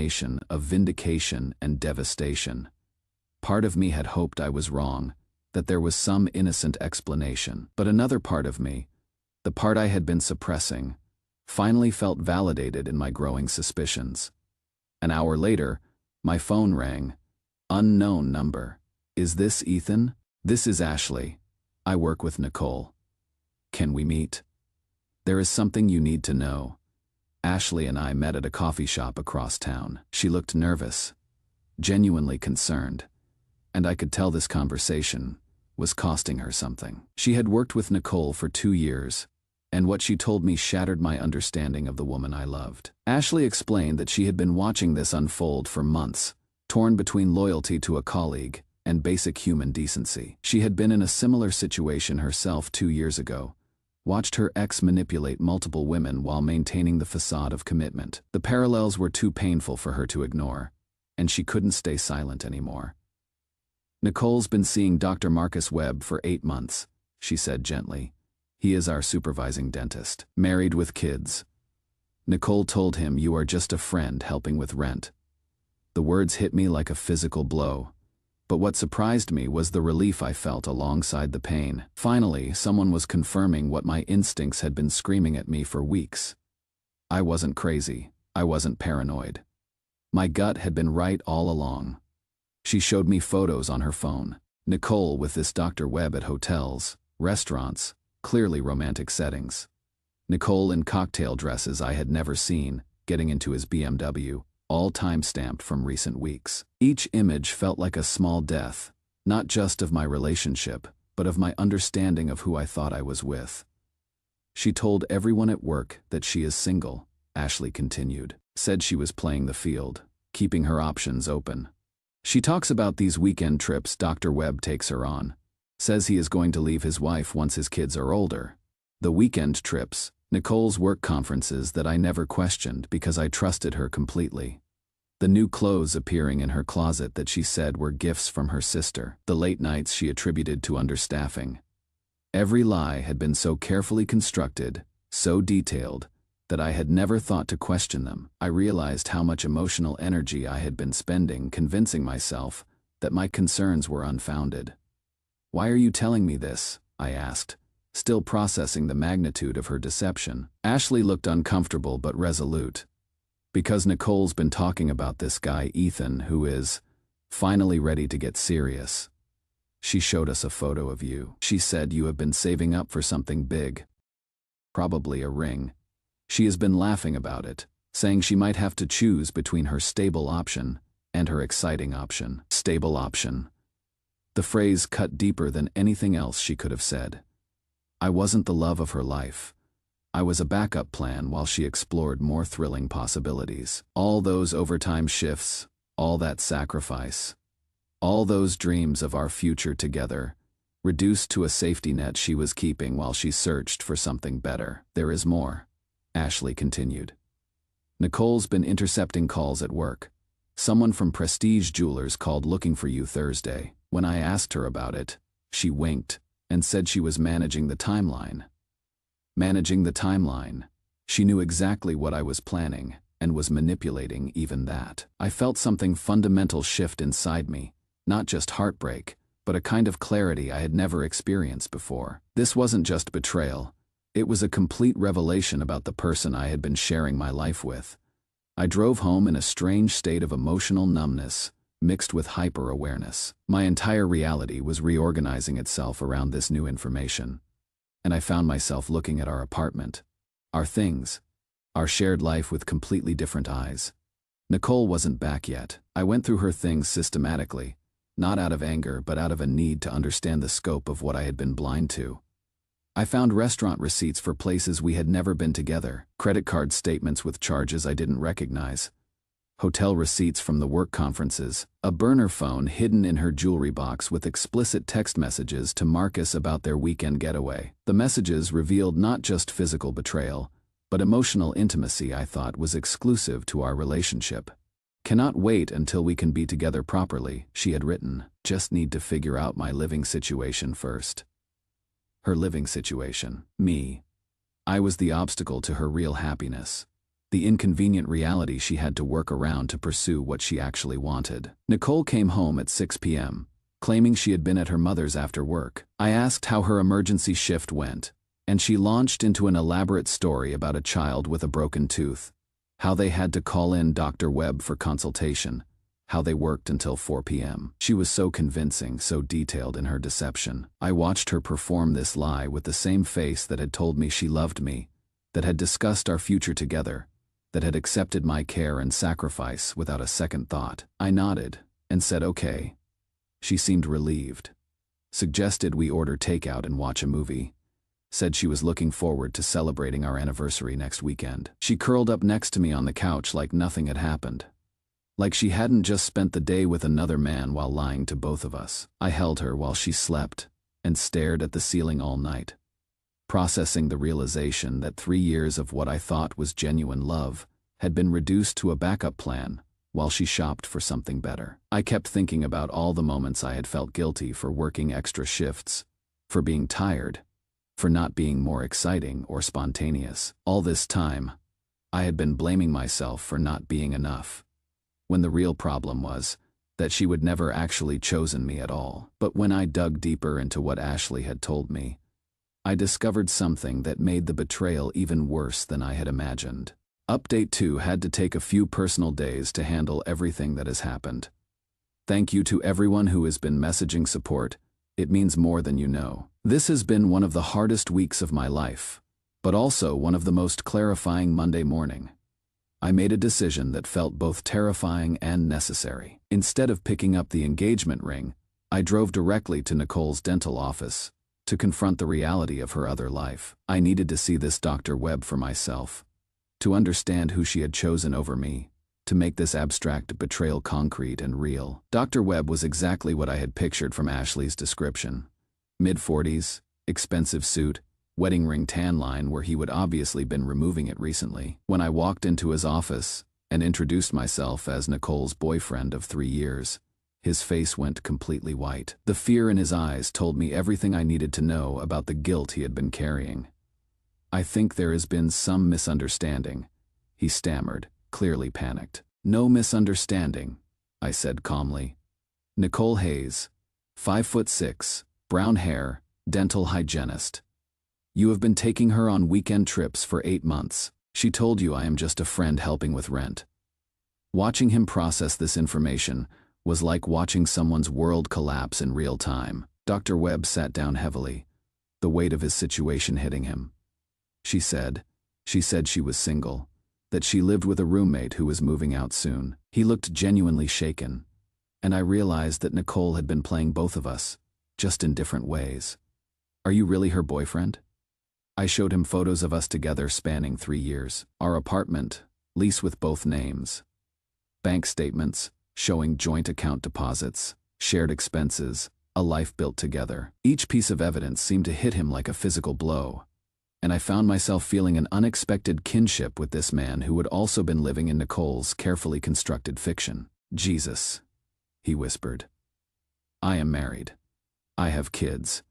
combination of vindication and devastation. Part of me had hoped I was wrong, that there was some innocent explanation. But another part of me, the part I had been suppressing, finally felt validated in my growing suspicions. An hour later, my phone rang. Unknown number. Is this Ethan? This is Ashley. I work with Nicole. Can we meet? There is something you need to know. Ashley and I met at a coffee shop across town. She looked nervous, genuinely concerned, and I could tell this conversation was costing her something. She had worked with Nicole for 2 years, and what she told me shattered my understanding of the woman I loved. Ashley explained that she had been watching this unfold for months, torn between loyalty to a colleague and basic human decency. She had been in a similar situation herself 2 years ago, watched her ex manipulate multiple women while maintaining the facade of commitment. The parallels were too painful for her to ignore, and she couldn't stay silent anymore. Nicole's been seeing Dr. Marcus Webb for 8 months, she said gently. He is our supervising dentist, married with kids. Nicole told him, "You are just a friend helping with rent." The words hit me like a physical blow, but what surprised me was the relief I felt alongside the pain. Finally, someone was confirming what my instincts had been screaming at me for weeks. I wasn't crazy. I wasn't paranoid. My gut had been right all along. She showed me photos on her phone. Nicole with this Dr. Webb at hotels, restaurants, clearly romantic settings. Nicole in cocktail dresses I had never seen, getting into his BMW, all time-stamped from recent weeks. Each image felt like a small death, not just of my relationship, but of my understanding of who I thought I was with. She told everyone at work that she is single, Ashley continued. Said she was playing the field, keeping her options open. She talks about these weekend trips Dr. Webb takes her on. Says he is going to leave his wife once his kids are older. The weekend trips, Nicole's work conferences that I never questioned because I trusted her completely. The new clothes appearing in her closet that she said were gifts from her sister. The late nights she attributed to understaffing. Every lie had been so carefully constructed, so detailed, that I had never thought to question them. I realized how much emotional energy I had been spending convincing myself that my concerns were unfounded. "Why are you telling me this?" I asked, still processing the magnitude of her deception. Ashley looked uncomfortable but resolute. "Because Nicole's been talking about this guy Ethan who is finally ready to get serious. She showed us a photo of you. She said you have been saving up for something big. Probably a ring. She has been laughing about it, saying she might have to choose between her stable option and her exciting option." Stable option. The phrase cut deeper than anything else she could have said. I wasn't the love of her life. I was a backup plan while she explored more thrilling possibilities. All those overtime shifts, all that sacrifice, all those dreams of our future together, reduced to a safety net she was keeping while she searched for something better. "There is more," Ashley continued. "Nicole's been intercepting calls at work. Someone from Prestige Jewelers called looking for you Thursday. When I asked her about it, she winked and said she was managing the timeline." Managing the timeline. She knew exactly what I was planning and was manipulating even that. I felt something fundamental shift inside me, not just heartbreak, but a kind of clarity I had never experienced before. This wasn't just betrayal. It was a complete revelation about the person I had been sharing my life with. I drove home in a strange state of emotional numbness, mixed with hyper-awareness. My entire reality was reorganizing itself around this new information. And I found myself looking at our apartment, our things, our shared life with completely different eyes. Nicole wasn't back yet. I went through her things systematically, not out of anger but out of a need to understand the scope of what I had been blind to. I found restaurant receipts for places we had never been together, credit card statements with charges I didn't recognize, hotel receipts from the work conferences, a burner phone hidden in her jewelry box with explicit text messages to Marcus about their weekend getaway. The messages revealed not just physical betrayal, but emotional intimacy I thought was exclusive to our relationship. "Cannot wait until we can be together properly," she had written. "Just need to figure out my living situation first." Her living situation. Me. I was the obstacle to her real happiness. the inconvenient reality she had to work around to pursue what she actually wanted. Nicole came home at 6 p.m., claiming she had been at her mother's after work. I asked how her emergency shift went, and she launched into an elaborate story about a child with a broken tooth, how they had to call in Dr. Webb for consultation, how they worked until 4 p.m. She was so convincing, so detailed in her deception. I watched her perform this lie with the same face that had told me she loved me, that had discussed our future together, that had accepted my care and sacrifice without a second thought. I nodded and said okay. She seemed relieved, suggested we order takeout and watch a movie, said she was looking forward to celebrating our anniversary next weekend. She curled up next to me on the couch like nothing had happened, like she hadn't just spent the day with another man while lying to both of us. I held her while she slept and stared at the ceiling all night, processing the realization that 3 years of what I thought was genuine love had been reduced to a backup plan while she shopped for something better. I kept thinking about all the moments I had felt guilty for working extra shifts, for being tired, for not being more exciting or spontaneous. All this time, I had been blaming myself for not being enough, when the real problem was that she would never actually chosen me at all. But when I dug deeper into what Ashley had told me, I discovered something that made the betrayal even worse than I had imagined. Update 2 had to take a few personal days to handle everything that has happened. Thank you to everyone who has been messaging support. It means more than you know. This has been one of the hardest weeks of my life, but also one of the most clarifying Monday morning. I made a decision that felt both terrifying and necessary. Instead of picking up the engagement ring, I drove directly to Nicole's dental office to confront the reality of her other life. I needed to see this Dr. Webb for myself, to understand who she had chosen over me, to make this abstract betrayal concrete and real. Dr. Webb was exactly what I had pictured from Ashley's description. Mid-40s, expensive suit, wedding ring tan line where he would obviously been removing it recently. When I walked into his office and introduced myself as Nicole's boyfriend of 3 years, his face went completely white. The fear in his eyes told me everything I needed to know about the guilt he had been carrying. I think there has been some misunderstanding, he stammered, clearly panicked. No misunderstanding, I said calmly. Nicole Hayes, 5'6", brown hair, dental hygienist. You have been taking her on weekend trips for 8 months. She told you I am just a friend helping with rent. Watching him process this information was like watching someone's world collapse in real time. Dr. Webb sat down heavily, the weight of his situation hitting him. She said she was single, that she lived with a roommate who was moving out soon. He looked genuinely shaken, and I realized that Nicole had been playing both of us, just in different ways. Are you really her boyfriend? I showed him photos of us together spanning 3 years. Our apartment, lease with both names. Bank statements, showing joint account deposits, shared expenses, a life built together. Each piece of evidence seemed to hit him like a physical blow, and I found myself feeling an unexpected kinship with this man who had also been living in Nicole's carefully constructed fiction. Jesus, he whispered. I am married. I have kids.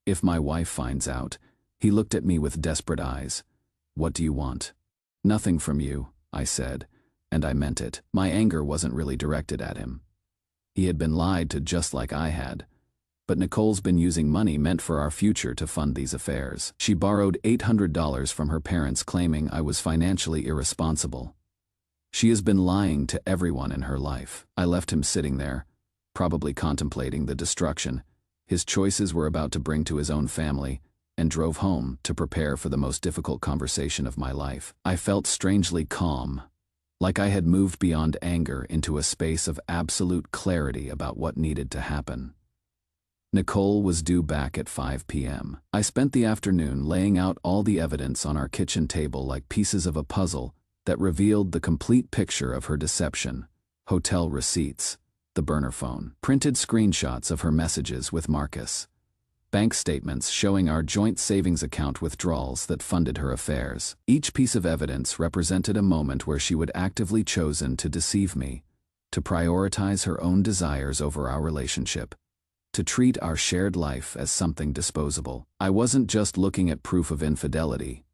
If my wife finds out, he looked at me with desperate eyes. What do you want? Nothing from you, I said, and I meant it. My anger wasn't really directed at him. He had been lied to just like I had, but Nicole's been using money meant for our future to fund these affairs. She borrowed $800 from her parents claiming I was financially irresponsible. She has been lying to everyone in her life. I left him sitting there, probably contemplating the destruction his choices were about to bring to his own family, and drove home to prepare for the most difficult conversation of my life. I felt strangely calm, like I had moved beyond anger into a space of absolute clarity about what needed to happen. Nicole was due back at 5 p.m. I spent the afternoon laying out all the evidence on our kitchen table like pieces of a puzzle that revealed the complete picture of her deception: hotel receipts, the burner phone, printed screenshots of her messages with Marcus, bank statements showing our joint savings account withdrawals that funded her affairs. Each piece of evidence represented a moment where she would actively chosen to deceive me, to prioritize her own desires over our relationship, to treat our shared life as something disposable. I wasn't just looking at proof of infidelity.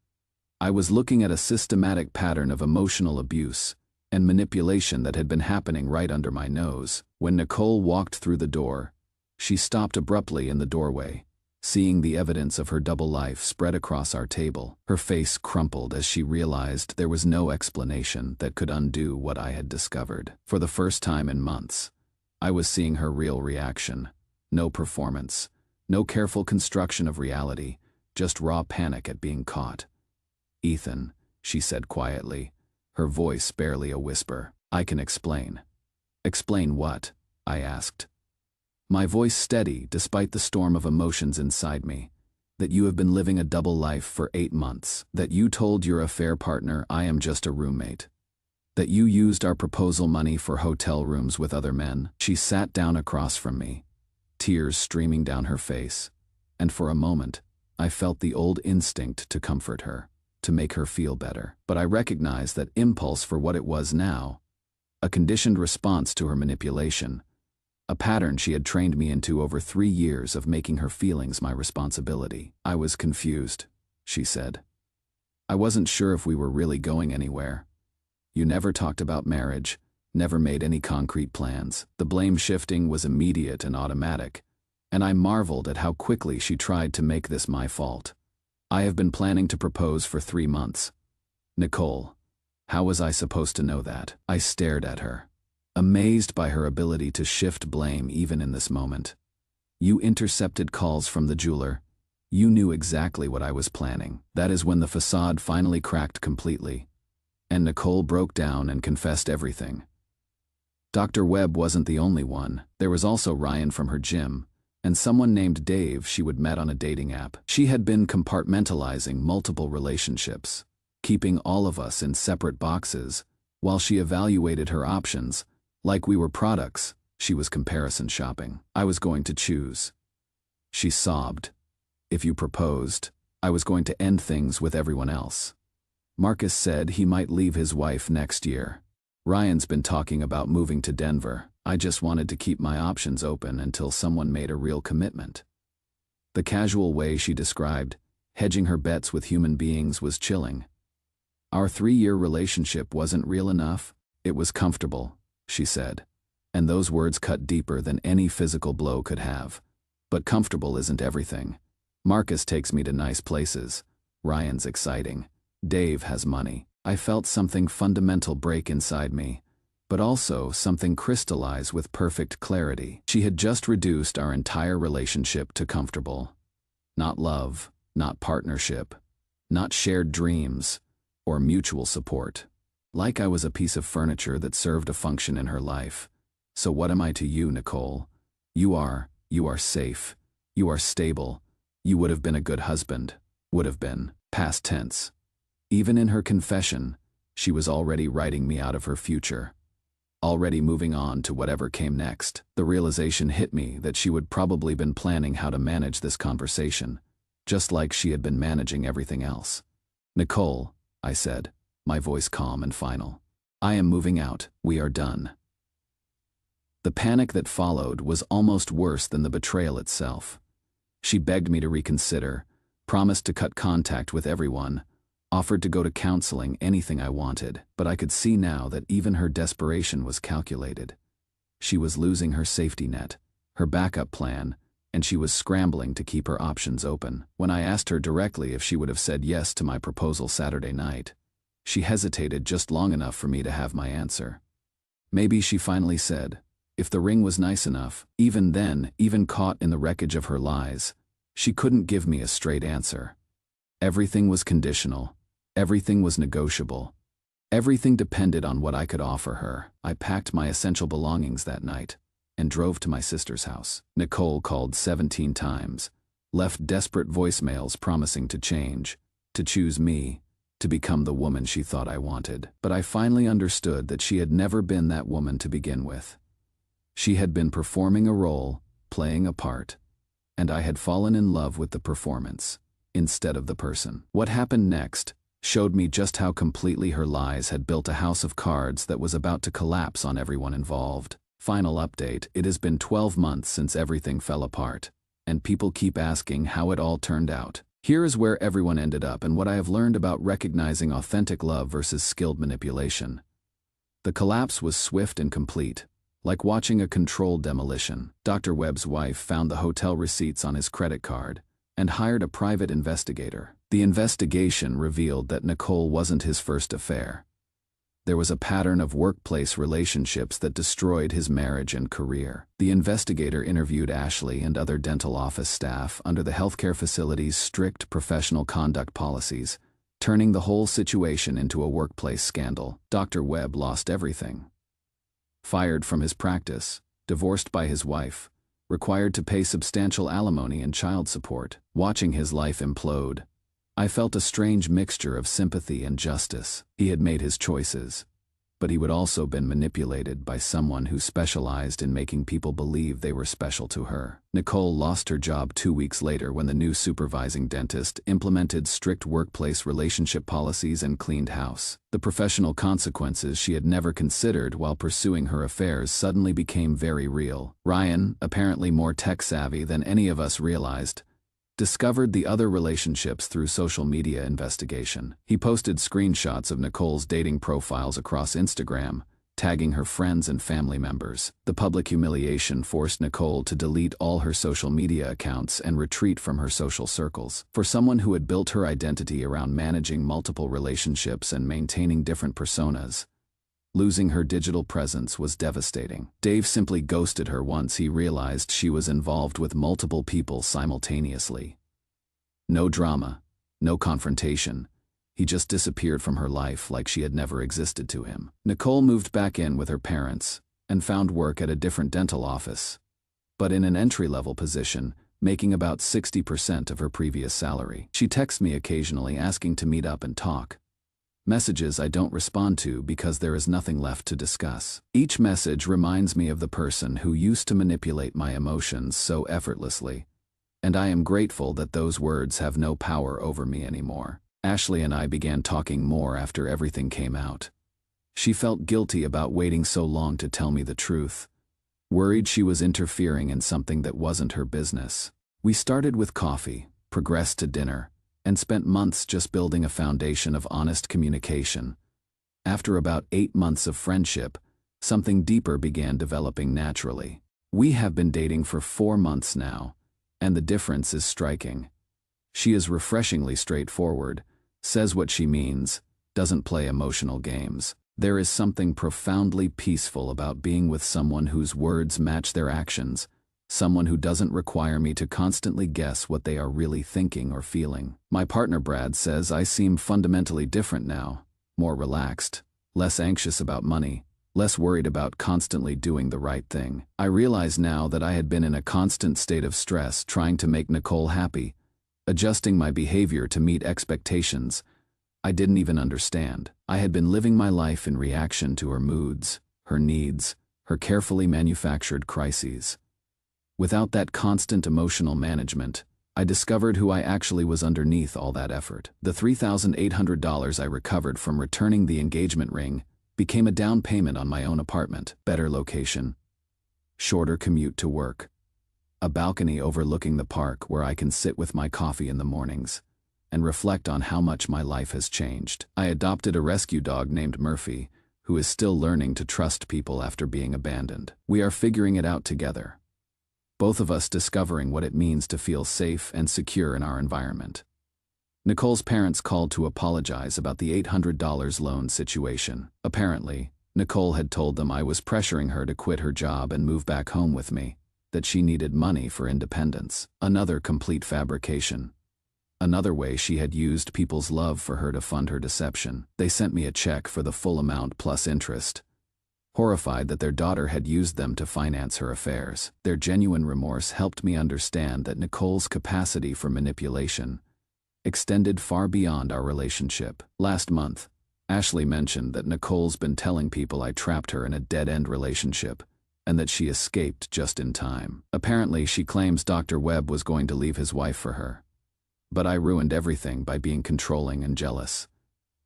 I was looking at a systematic pattern of emotional abuse and manipulation that had been happening right under my nose. When Nicole walked through the door, she stopped abruptly in the doorway, seeing the evidence of her double life spread across our table. Her face crumpled as she realized there was no explanation that could undo what I had discovered. For the first time in months, I was seeing her real reaction. No performance, no careful construction of reality, just raw panic at being caught. "Ethan," she said quietly, her voice barely a whisper. "I can explain." "Explain what?" I asked. My voice steady despite the storm of emotions inside me. "That you have been living a double life for 8 months. That you told your affair partner I am just a roommate. That you used our proposal money for hotel rooms with other men." She sat down across from me, tears streaming down her face, and for a moment, I felt the old instinct to comfort her, to make her feel better. But I recognized that impulse for what it was now, a conditioned response to her manipulation, a pattern she had trained me into over 3 years of making her feelings my responsibility. "I was confused," she said. "I wasn't sure if we were really going anywhere. You never talked about marriage, never made any concrete plans." The blame shifting was immediate and automatic, and I marveled at how quickly she tried to make this my fault. "I have been planning to propose for 3 months. Nicole, how was I supposed to know that?" I stared at her, amazed by her ability to shift blame even in this moment. "You intercepted calls from the jeweler. You knew exactly what I was planning." That is when the facade finally cracked completely, and Nicole broke down and confessed everything. Dr. Webb wasn't the only one. There was also Ryan from her gym, and someone named Dave she would met on a dating app. She had been compartmentalizing multiple relationships, keeping all of us in separate boxes, while she evaluated her options. Like we were products, she was comparison shopping. "I was going to choose," she sobbed. "If you proposed, I was going to end things with everyone else. Marcus said he might leave his wife next year. Ryan's been talking about moving to Denver. I just wanted to keep my options open until someone made a real commitment." The casual way she described hedging her bets with human beings was chilling. "Our 3-year relationship wasn't real enough. It was comfortable," she said, and those words cut deeper than any physical blow could have. "But comfortable isn't everything. Marcus takes me to nice places. Ryan's exciting. Dave has money." I felt something fundamental break inside me, but also something crystallize with perfect clarity. She had just reduced our entire relationship to comfortable. Not love, not partnership, not shared dreams, or mutual support. Like I was a piece of furniture that served a function in her life. "So what am I to you, Nicole? You are safe. You are stable. You would have been a good husband." Would have been. Past tense. Even in her confession, she was already writing me out of her future. Already moving on to whatever came next. The realization hit me that she would probably been planning how to manage this conversation, just like she had been managing everything else. "Nicole," I said, my voice calm and final. "I am moving out. We are done." The panic that followed was almost worse than the betrayal itself. She begged me to reconsider, promised to cut contact with everyone, offered to go to counseling, anything I wanted, but I could see now that even her desperation was calculated. She was losing her safety net, her backup plan, and she was scrambling to keep her options open. When I asked her directly if she would have said yes to my proposal Saturday night, she hesitated just long enough for me to have my answer. Maybe she finally said, if the ring was nice enough. Even then, even caught in the wreckage of her lies, she couldn't give me a straight answer. Everything was conditional. Everything was negotiable. Everything depended on what I could offer her. I packed my essential belongings that night and drove to my sister's house. Nicole called 17 times, left desperate voicemails promising to change, to choose me, to become the woman she thought I wanted. But I finally understood that she had never been that woman to begin with. She had been performing a role, playing a part, and I had fallen in love with the performance instead of the person. What happened next showed me just how completely her lies had built a house of cards that was about to collapse on everyone involved. Final update: it has been 12 months since everything fell apart, and people keep asking how it all turned out. Here is where everyone ended up and what I have learned about recognizing authentic love versus skilled manipulation. The collapse was swift and complete, like watching a controlled demolition. Dr. Webb's wife found the hotel receipts on his credit card and hired a private investigator. The investigation revealed that Nicole wasn't his first affair. There was a pattern of workplace relationships that destroyed his marriage and career. The investigator interviewed Ashley and other dental office staff under the healthcare facility's strict professional conduct policies, turning the whole situation into a workplace scandal. Dr. Webb lost everything. Fired from his practice, divorced by his wife, required to pay substantial alimony and child support. Watching his life implode, I felt a strange mixture of sympathy and justice. He had made his choices, but he would also been manipulated by someone who specialized in making people believe they were special to her. Nicole lost her job 2 weeks later when the new supervising dentist implemented strict workplace relationship policies and cleaned house. The professional consequences she had never considered while pursuing her affairs suddenly became very real. Ryan, apparently more tech-savvy than any of us realized, discovered the other relationships through social media investigation. He posted screenshots of Nicole's dating profiles across Instagram, tagging her friends and family members. The public humiliation forced Nicole to delete all her social media accounts and retreat from her social circles. For someone who had built her identity around managing multiple relationships and maintaining different personas, losing her digital presence was devastating. Dave simply ghosted her once he realized she was involved with multiple people simultaneously. No drama, no confrontation. He just disappeared from her life like she had never existed to him. Nicole moved back in with her parents and found work at a different dental office, but in an entry-level position, making about 60% of her previous salary. She texts me occasionally asking to meet up and talk. Messages I don't respond to because there is nothing left to discuss. Each message reminds me of the person who used to manipulate my emotions so effortlessly, and I am grateful that those words have no power over me anymore. Ashley and I began talking more after everything came out. She felt guilty about waiting so long to tell me the truth, worried she was interfering in something that wasn't her business. We started with coffee, progressed to dinner, and spent months just building a foundation of honest communication. After about 8 months of friendship, something deeper began developing naturally. We have been dating for 4 months now, and the difference is striking. She is refreshingly straightforward, says what she means, doesn't play emotional games. There is something profoundly peaceful about being with someone whose words match their actions, someone who doesn't require me to constantly guess what they are really thinking or feeling. My partner Brad says I seem fundamentally different now, more relaxed, less anxious about money, less worried about constantly doing the right thing. I realize now that I had been in a constant state of stress trying to make Nicole happy, adjusting my behavior to meet expectations I didn't even understand. I had been living my life in reaction to her moods, her needs, her carefully manufactured crises. Without that constant emotional management, I discovered who I actually was underneath all that effort. The $3,800 I recovered from returning the engagement ring became a down payment on my own apartment, better location, shorter commute to work, a balcony overlooking the park where I can sit with my coffee in the mornings and reflect on how much my life has changed. I adopted a rescue dog named Murphy, who is still learning to trust people after being abandoned. We are figuring it out together, both of us discovering what it means to feel safe and secure in our environment. Nicole's parents called to apologize about the $800 loan situation. Apparently, Nicole had told them I was pressuring her to quit her job and move back home with me, that she needed money for independence. Another complete fabrication. Another way she had used people's love for her to fund her deception. They sent me a check for the full amount plus interest, horrified that their daughter had used them to finance her affairs. Their genuine remorse helped me understand that Nicole's capacity for manipulation extended far beyond our relationship. Last month, Ashley mentioned that Nicole's been telling people I trapped her in a dead-end relationship and that she escaped just in time. Apparently, she claims Dr. Webb was going to leave his wife for her. But I ruined everything by being controlling and jealous.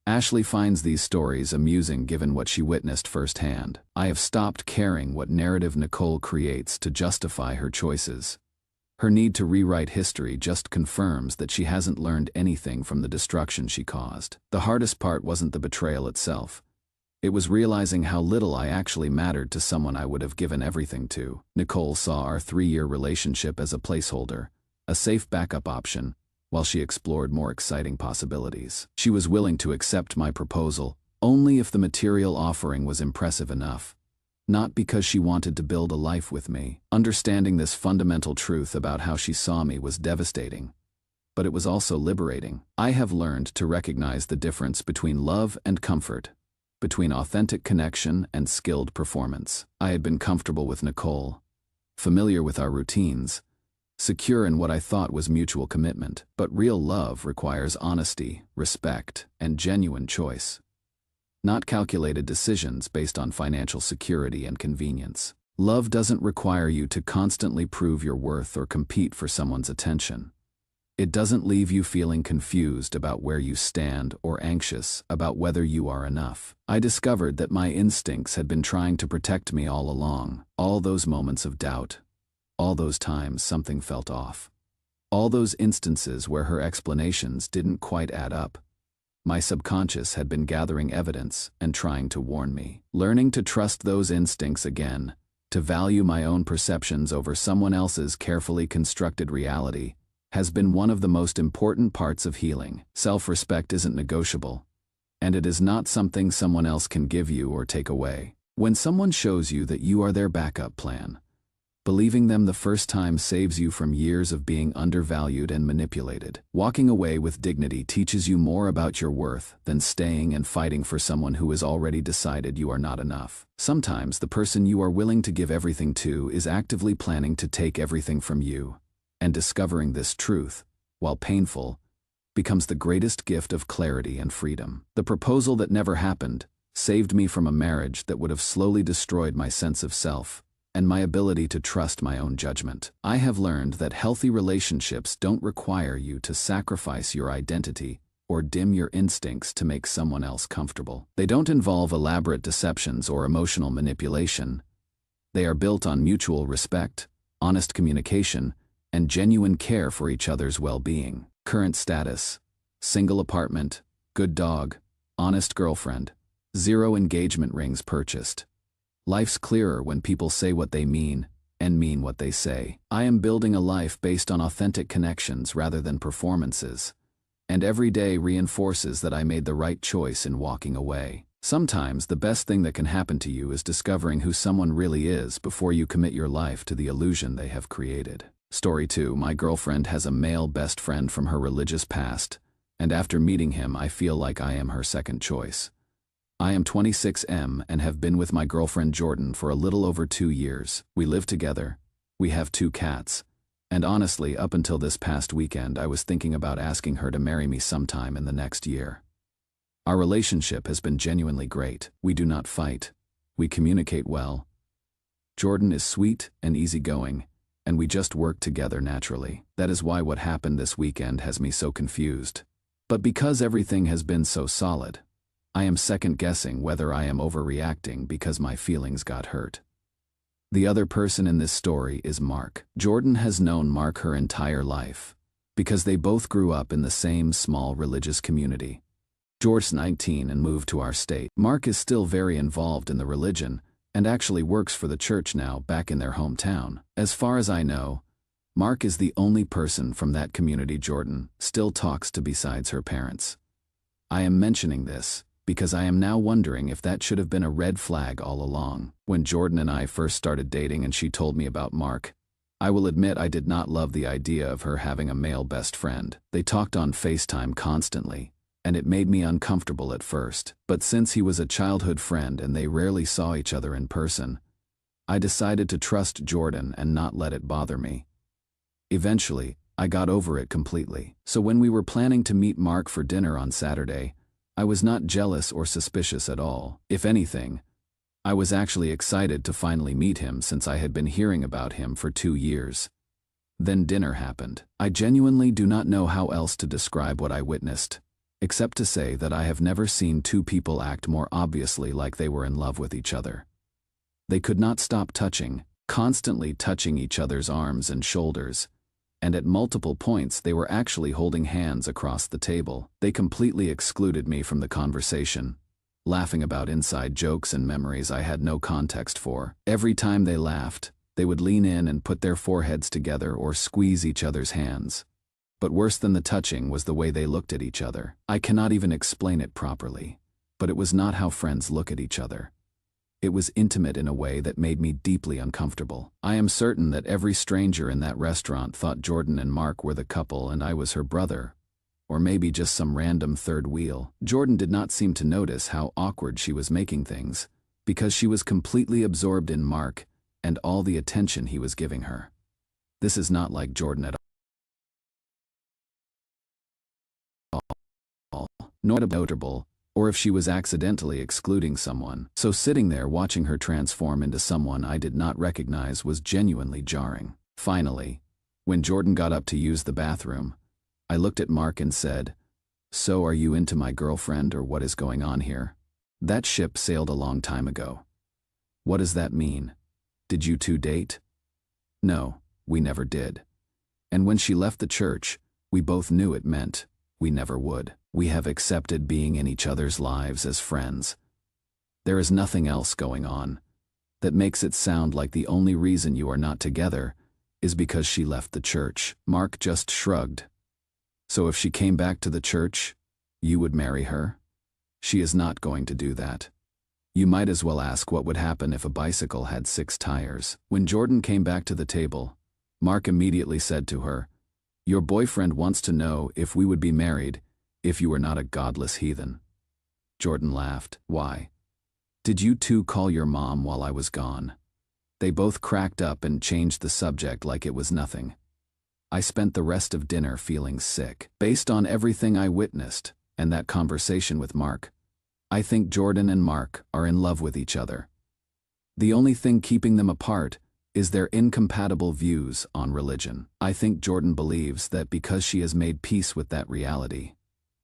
Ashley finds these stories amusing given what she witnessed firsthand. I have stopped caring what narrative Nicole creates to justify her choices. Her need to rewrite history just confirms that she hasn't learned anything from the destruction she caused. The hardest part wasn't the betrayal itself. It was realizing how little I actually mattered to someone I would have given everything to. Nicole saw our 3-year relationship as a placeholder, a safe backup option, while she explored more exciting possibilities. She was willing to accept my proposal only if the material offering was impressive enough, not because she wanted to build a life with me. Understanding this fundamental truth about how she saw me was devastating, but it was also liberating. I have learned to recognize the difference between love and comfort, between authentic connection and skilled performance. I had been comfortable with Nicole, familiar with our routines, secure in what I thought was mutual commitment. But real love requires honesty, respect, and genuine choice, not calculated decisions based on financial security and convenience. Love doesn't require you to constantly prove your worth or compete for someone's attention. It doesn't leave you feeling confused about where you stand or anxious about whether you are enough. I discovered that my instincts had been trying to protect me all along. All those moments of doubt, all those times something felt off, all those instances where her explanations didn't quite add up. My subconscious had been gathering evidence and trying to warn me. Learning to trust those instincts again, to value my own perceptions over someone else's carefully constructed reality, has been one of the most important parts of healing. Self-respect isn't negotiable, and it is not something someone else can give you or take away. When someone shows you that you are their backup plan, believing them the first time saves you from years of being undervalued and manipulated. Walking away with dignity teaches you more about your worth than staying and fighting for someone who has already decided you are not enough. Sometimes the person you are willing to give everything to is actively planning to take everything from you, and discovering this truth, while painful, becomes the greatest gift of clarity and freedom. The proposal that never happened saved me from a marriage that would have slowly destroyed my sense of self and my ability to trust my own judgment. I have learned that healthy relationships don't require you to sacrifice your identity or dim your instincts to make someone else comfortable. They don't involve elaborate deceptions or emotional manipulation. They are built on mutual respect, honest communication, and genuine care for each other's well-being. Current status: single apartment, good dog, honest girlfriend, 0 engagement rings purchased. Life's clearer when people say what they mean and mean what they say. I am building a life based on authentic connections rather than performances, and every day reinforces that I made the right choice in walking away. Sometimes the best thing that can happen to you is discovering who someone really is before you commit your life to the illusion they have created. Story 2. My girlfriend has a male best friend from her religious past, and after meeting him I feel like I am her second choice. I am 26M and have been with my girlfriend Jordan for a little over 2 years. We live together, we have 2 cats, and honestly, up until this past weekend I was thinking about asking her to marry me sometime in the next year. Our relationship has been genuinely great. We do not fight. We communicate well. Jordan is sweet and easygoing, and we just work together naturally. That is why what happened this weekend has me so confused. But because everything has been so solid, I am second-guessing whether I am overreacting because my feelings got hurt. The other person in this story is Mark. Jordan has known Mark her entire life, because they both grew up in the same small religious community. Jordan's 19 and moved to our state. Mark is still very involved in the religion, and actually works for the church now back in their hometown. As far as I know, Mark is the only person from that community Jordan still talks to besides her parents. I am mentioning this because I am now wondering if that should have been a red flag all along. When Jordan and I first started dating and she told me about Mark, I will admit I did not love the idea of her having a male best friend. They talked on FaceTime constantly, and it made me uncomfortable at first. But since he was a childhood friend and they rarely saw each other in person, I decided to trust Jordan and not let it bother me. Eventually, I got over it completely. So when we were planning to meet Mark for dinner on Saturday, I was not jealous or suspicious at all. If anything, I was actually excited to finally meet him since I had been hearing about him for 2 years. Then dinner happened. I genuinely do not know how else to describe what I witnessed, except to say that I have never seen 2 people act more obviously like they were in love with each other. They could not stop touching, constantly touching each other's arms and shoulders, and at multiple points they were actually holding hands across the table. They completely excluded me from the conversation, laughing about inside jokes and memories I had no context for. Every time they laughed, they would lean in and put their foreheads together or squeeze each other's hands. But worse than the touching was the way they looked at each other. I cannot even explain it properly, but it was not how friends look at each other. It was intimate in a way that made me deeply uncomfortable. I am certain that every stranger in that restaurant thought Jordan and Mark were the couple and I was her brother, or maybe just some random third wheel. Jordan did not seem to notice how awkward she was making things, because she was completely absorbed in Mark and all the attention he was giving her. This is not like Jordan at all, nor notable, or if she was accidentally excluding someone. So sitting there watching her transform into someone I did not recognize was genuinely jarring. Finally, when Jordan got up to use the bathroom, I looked at Mark and said, "So are you into my girlfriend or what is going on here? That ship sailed a long time ago. What does that mean? Did you two date?" "No, we never did. And when she left the church, we both knew it meant we never would. We have accepted being in each other's lives as friends. There is nothing else going on. That makes it sound like the only reason you are not together is because she left the church." Mark just shrugged. "So if she came back to the church, you would marry her? She is not going to do that. You might as well ask what would happen if a bicycle had 6 tires." When Jordan came back to the table, Mark immediately said to her, "Your boyfriend wants to know if we would be married if you were not a godless heathen." Jordan laughed. "Why? Did you two call your mom while I was gone?" They both cracked up and changed the subject like it was nothing. I spent the rest of dinner feeling sick. Based on everything I witnessed and that conversation with Mark, I think Jordan and Mark are in love with each other. The only thing keeping them apart is their incompatible views on religion. I think Jordan believes that because she has made peace with that reality,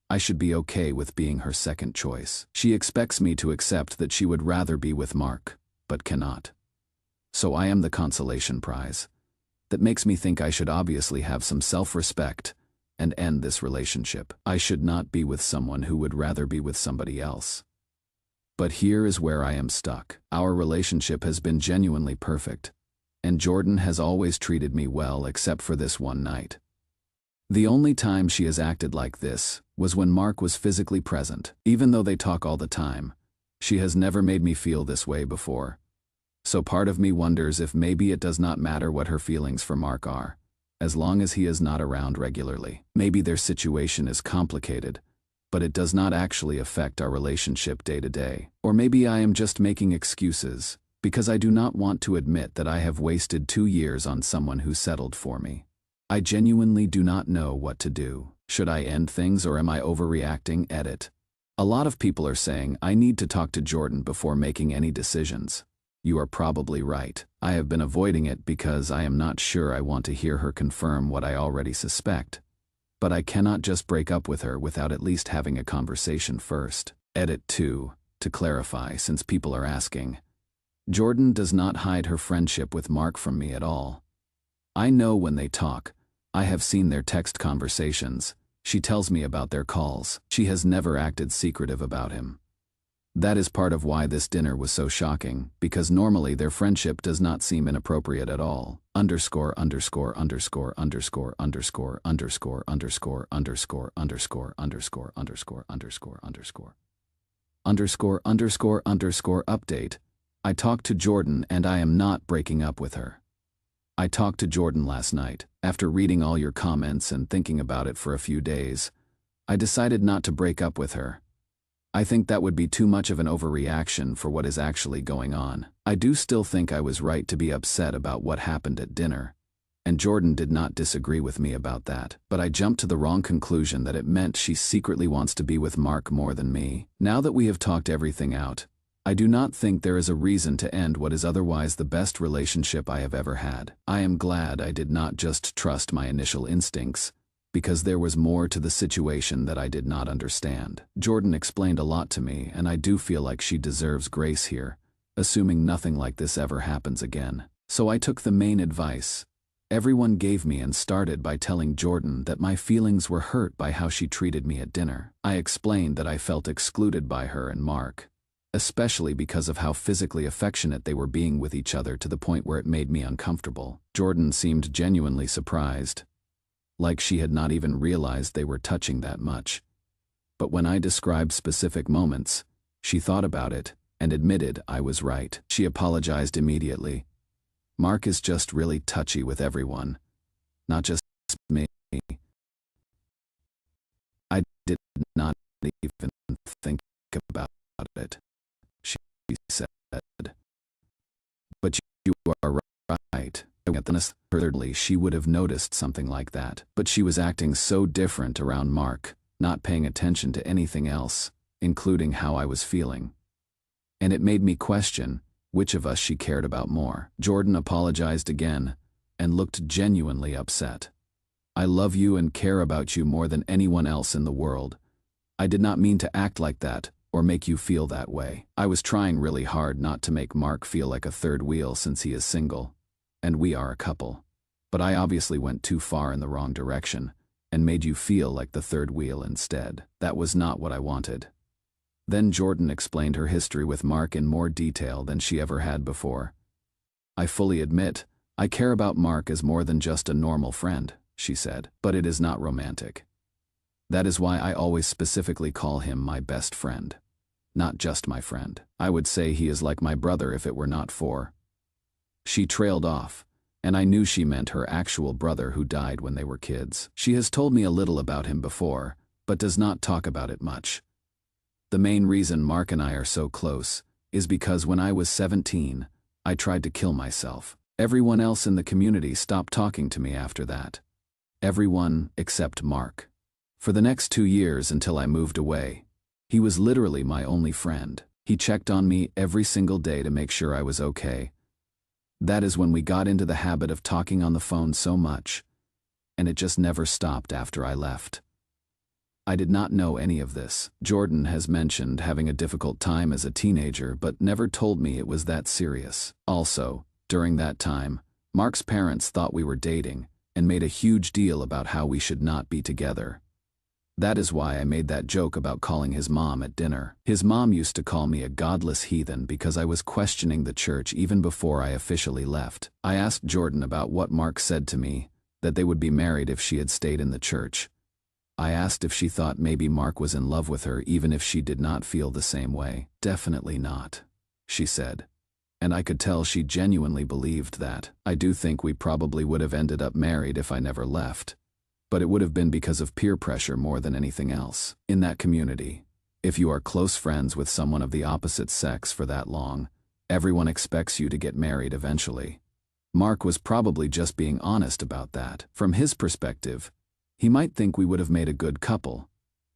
I should be okay with being her second choice. She expects me to accept that she would rather be with Mark, but cannot. So I am the consolation prize. That makes me think I should obviously have some self-respect and end this relationship. I should not be with someone who would rather be with somebody else. But here is where I am stuck. Our relationship has been genuinely perfect, and Jordan has always treated me well except for this one night. The only time she has acted like this was when Mark was physically present. Even though they talk all the time, she has never made me feel this way before. So part of me wonders if maybe it does not matter what her feelings for Mark are, as long as he is not around regularly. Maybe their situation is complicated, but it does not actually affect our relationship day to day. Or maybe I am just making excuses, because I do not want to admit that I have wasted 2 years on someone who settled for me. I genuinely do not know what to do. Should I end things or am I overreacting? Edit. A lot of people are saying I need to talk to Jordan before making any decisions. You are probably right. I have been avoiding it because I am not sure I want to hear her confirm what I already suspect. But I cannot just break up with her without at least having a conversation first. Edit 2. To clarify, since people are asking, Jordan does not hide her friendship with Mark from me at all. I know when they talk. I have seen their text conversations. She tells me about their calls. She has never acted secretive about him. That is part of why this dinner was so shocking, because normally their friendship does not seem inappropriate at all. Underscore underscore underscore underscore underscore underscore underscore underscore underscore underscore underscore underscore underscore underscore underscore underscore update. I talked to Jordan and I am not breaking up with her. I talked to Jordan last night. After reading all your comments and thinking about it for a few days, I decided not to break up with her. I think that would be too much of an overreaction for what is actually going on. I do still think I was right to be upset about what happened at dinner, and Jordan did not disagree with me about that. But I jumped to the wrong conclusion that it meant she secretly wants to be with Mark more than me. Now that we have talked everything out, I do not think there is a reason to end what is otherwise the best relationship I have ever had. I am glad I did not just trust my initial instincts, because there was more to the situation that I did not understand. Jordan explained a lot to me, and I do feel like she deserves grace here, assuming nothing like this ever happens again. So I took the main advice Everyone gave me and started by telling Jordan that my feelings were hurt by how she treated me at dinner. I explained that I felt excluded by her and Mark, especially because of how physically affectionate they were being with each other to the point where it made me uncomfortable. Jordan seemed genuinely surprised, like she had not even realized they were touching that much. But when I described specific moments, she thought about it and admitted I was right. She apologized immediately. Mark is just really touchy with everyone, not just me. I did not even think about it, she said. But you are right. Thirdly, she would have noticed something like that. But she was acting so different around Mark, not paying attention to anything else, including how I was feeling. And it made me question which of us she cared about more. Jordan apologized again and looked genuinely upset. I love you and care about you more than anyone else in the world. I did not mean to act like that or make you feel that way. I was trying really hard not to make Mark feel like a third wheel since he is single, and we are a couple. But I obviously went too far in the wrong direction and made you feel like the third wheel instead. That was not what I wanted. Then Jordan explained her history with Mark in more detail than she ever had before. I fully admit, I care about Mark as more than just a normal friend, she said, but it is not romantic. That is why I always specifically call him my best friend. Not just my friend. I would say he is like my brother if it were not for. She trailed off, and I knew she meant her actual brother who died when they were kids. She has told me a little about him before, but does not talk about it much. The main reason Mark and I are so close is because when I was 17, I tried to kill myself. Everyone else in the community stopped talking to me after that. Everyone except Mark. For the next 2 years until I moved away, he was literally my only friend. He checked on me every single day to make sure I was okay. That is when we got into the habit of talking on the phone so much, and it just never stopped after I left. I did not know any of this. Jordan has mentioned having a difficult time as a teenager but never told me it was that serious. Also, during that time, Mark's parents thought we were dating and made a huge deal about how we should not be together. That is why I made that joke about calling his mom at dinner. His mom used to call me a godless heathen because I was questioning the church even before I officially left. I asked Jordan about what Mark said to me, that they would be married if she had stayed in the church. I asked if she thought maybe Mark was in love with her even if she did not feel the same way. Definitely not, she said. And I could tell she genuinely believed that. I do think we probably would have ended up married if I never left. But it would have been because of peer pressure more than anything else. In that community, if you are close friends with someone of the opposite sex for that long, everyone expects you to get married eventually. Mark was probably just being honest about that. From his perspective, he might think we would have made a good couple,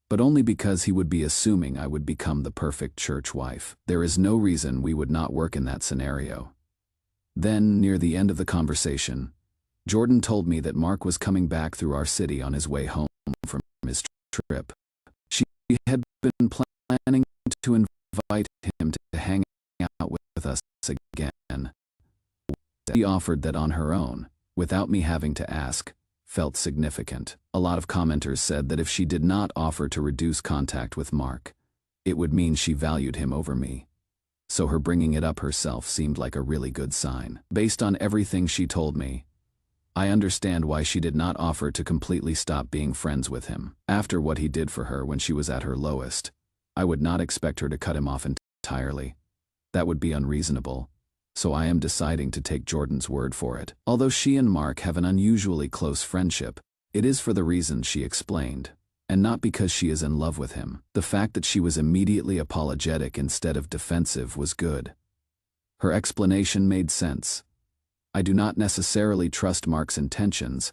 but only because he would be assuming I would become the perfect church wife. There is no reason we would not work in that scenario. Then, near the end of the conversation, Jordan told me that Mark was coming back through our city on his way home from his trip. She had been planning to invite him to hang out with us again. She offered that on her own, without me having to ask, felt significant. A lot of commenters said that if she did not offer to reduce contact with Mark, it would mean she valued him over me. So her bringing it up herself seemed like a really good sign. Based on everything she told me, I understand why she did not offer to completely stop being friends with him. After what he did for her when she was at her lowest, I would not expect her to cut him off entirely. That would be unreasonable. So I am deciding to take Jordan's word for it. Although she and Mark have an unusually close friendship, it is for the reasons she explained, and not because she is in love with him. The fact that she was immediately apologetic instead of defensive was good. Her explanation made sense. I do not necessarily trust Mark's intentions,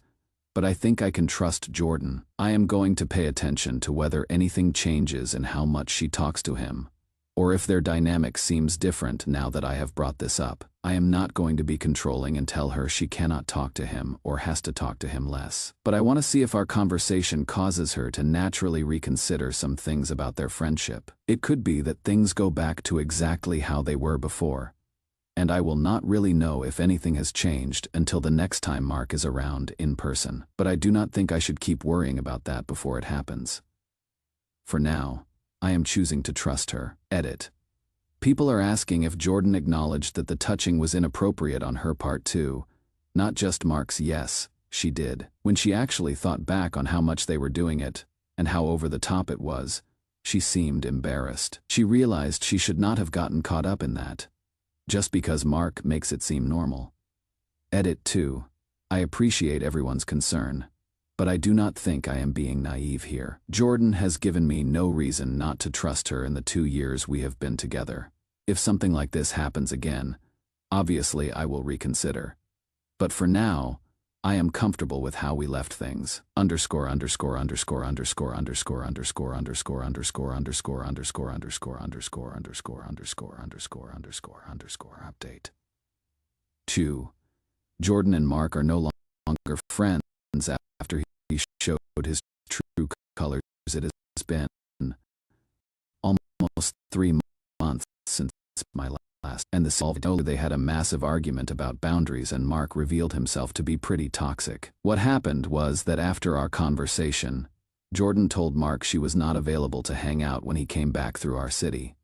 but I think I can trust Jordan. I am going to pay attention to whether anything changes in how much she talks to him, or if their dynamic seems different now that I have brought this up. I am not going to be controlling and tell her she cannot talk to him or has to talk to him less. But I want to see if our conversation causes her to naturally reconsider some things about their friendship. It could be that things go back to exactly how they were before. and I will not really know if anything has changed until the next time Mark is around in person. But I do not think I should keep worrying about that before it happens. For now, I am choosing to trust her. Edit. People are asking if Jordan acknowledged that the touching was inappropriate on her part too, not just Mark's. Yes, she did. When she actually thought back on how much they were doing it, and how over the top it was, she seemed embarrassed. She realized she should not have gotten caught up in that, just because Mark makes it seem normal. Edit 2. I appreciate everyone's concern, but I do not think I am being naive here. Jordan has given me no reason not to trust her in the 2 years we have been together. If something like this happens again, obviously I will reconsider. But for now, I am comfortable with how we left things. Underscore underscore underscore underscore underscore underscore underscore underscore underscore underscore underscore underscore underscore underscore underscore underscore underscore update. 2. Jordan and Mark are no longer friends after he showed his true colors. It has been almost 3 months since my last, and they had a massive argument about boundaries, and Mark revealed himself to be pretty toxic. What happened was that after our conversation, Jordan told Mark she was not available to hang out when he came back through our city.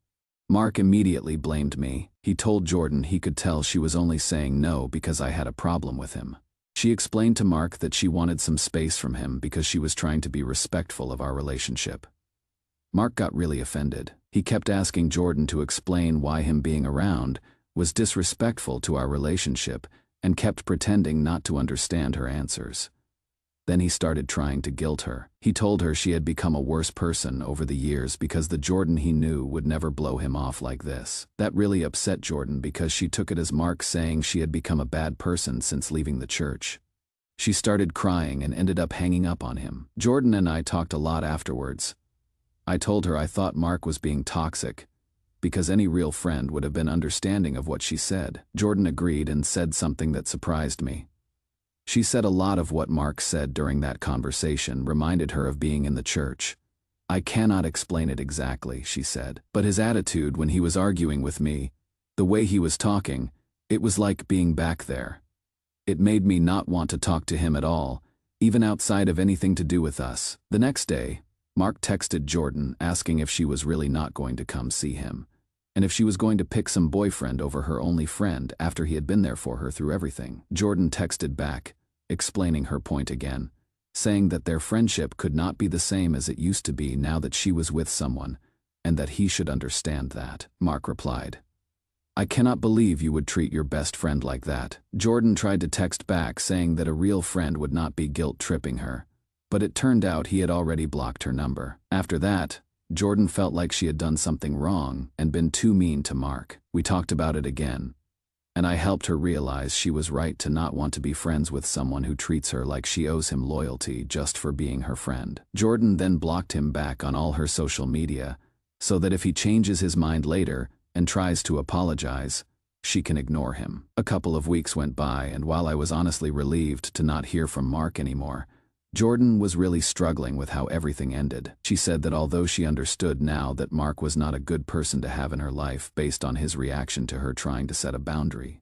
Mark immediately blamed me. He told Jordan he could tell she was only saying no because I had a problem with him. She explained to Mark that she wanted some space from him because she was trying to be respectful of our relationship. Mark got really offended. He kept asking Jordan to explain why him being around was disrespectful to our relationship and kept pretending not to understand her answers. Then he started trying to guilt her. He told her she had become a worse person over the years because the Jordan he knew would never blow him off like this. That really upset Jordan because she took it as Mark saying she had become a bad person since leaving the church. She started crying and ended up hanging up on him. Jordan and I talked a lot afterwards. I told her I thought Mark was being toxic, because any real friend would have been understanding of what she said. Jordan agreed and said something that surprised me. She said a lot of what Mark said during that conversation reminded her of being in the church. I cannot explain it exactly, she said, but his attitude when he was arguing with me, the way he was talking, it was like being back there. It made me not want to talk to him at all, even outside of anything to do with us. The next day, Mark texted Jordan asking if she was really not going to come see him, and if she was going to pick some boyfriend over her only friend after he had been there for her through everything. Jordan texted back, explaining her point again, saying that their friendship could not be the same as it used to be now that she was with someone, and that he should understand that. Mark replied, I cannot believe you would treat your best friend like that. Jordan tried to text back saying that a real friend would not be guilt-tripping her, but it turned out he had already blocked her number. After that, Jordan felt like she had done something wrong and been too mean to Mark. We talked about it again, and I helped her realize she was right to not want to be friends with someone who treats her like she owes him loyalty just for being her friend. Jordan then blocked him back on all her social media, so that if he changes his mind later and tries to apologize, she can ignore him. A couple of weeks went by, and while I was honestly relieved to not hear from Mark anymore, Jordan was really struggling with how everything ended. She said that although she understood now that Mark was not a good person to have in her life based on his reaction to her trying to set a boundary,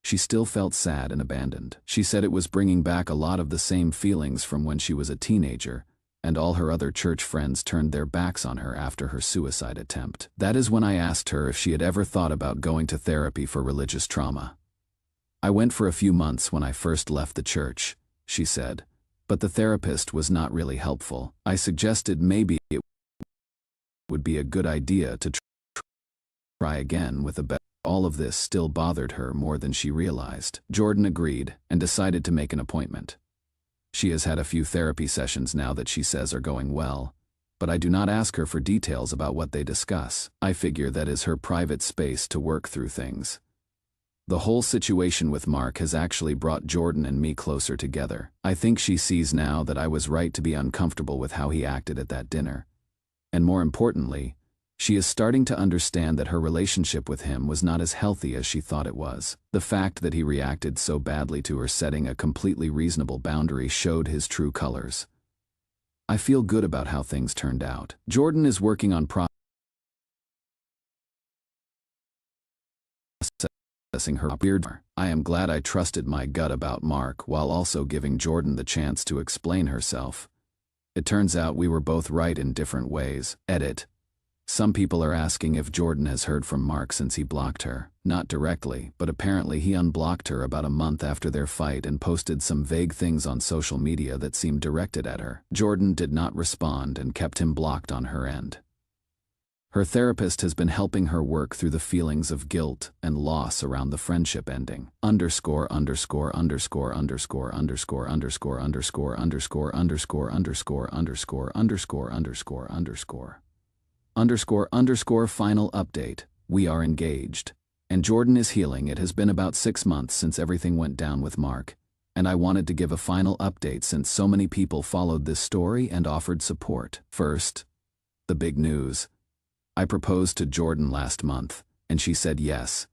she still felt sad and abandoned. She said it was bringing back a lot of the same feelings from when she was a teenager, and all her other church friends turned their backs on her after her suicide attempt. That is when I asked her if she had ever thought about going to therapy for religious trauma. I went for a few months when I first left the church, she said, but the therapist was not really helpful. I suggested maybe it would be a good idea to try again with a better. All of this still bothered her more than she realized. Jordan agreed and decided to make an appointment. She has had a few therapy sessions now that she says are going well, but I do not ask her for details about what they discuss. I figure that is her private space to work through things. The whole situation with Mark has actually brought Jordan and me closer together. I think she sees now that I was right to be uncomfortable with how he acted at that dinner. And more importantly, she is starting to understand that her relationship with him was not as healthy as she thought it was. The fact that he reacted so badly to her setting a completely reasonable boundary showed his true colors. I feel good about how things turned out. Jordan is working on her weird. I am glad I trusted my gut about Mark while also giving Jordan the chance to explain herself. It turns out we were both right in different ways. Edit. Some people are asking if Jordan has heard from Mark since he blocked her. Not directly, but apparently he unblocked her about a month after their fight and posted some vague things on social media that seemed directed at her. Jordan did not respond and kept him blocked on her end. Her therapist has been helping her work through the feelings of guilt and loss around the friendship ending. _______________________ Final update. We are engaged. And Jordan is healing. It has been about 6 months since everything went down with Mark. And I wanted to give a final update since so many people followed this story and offered support. First, the big news. I proposed to Jordan last month, and she said yes.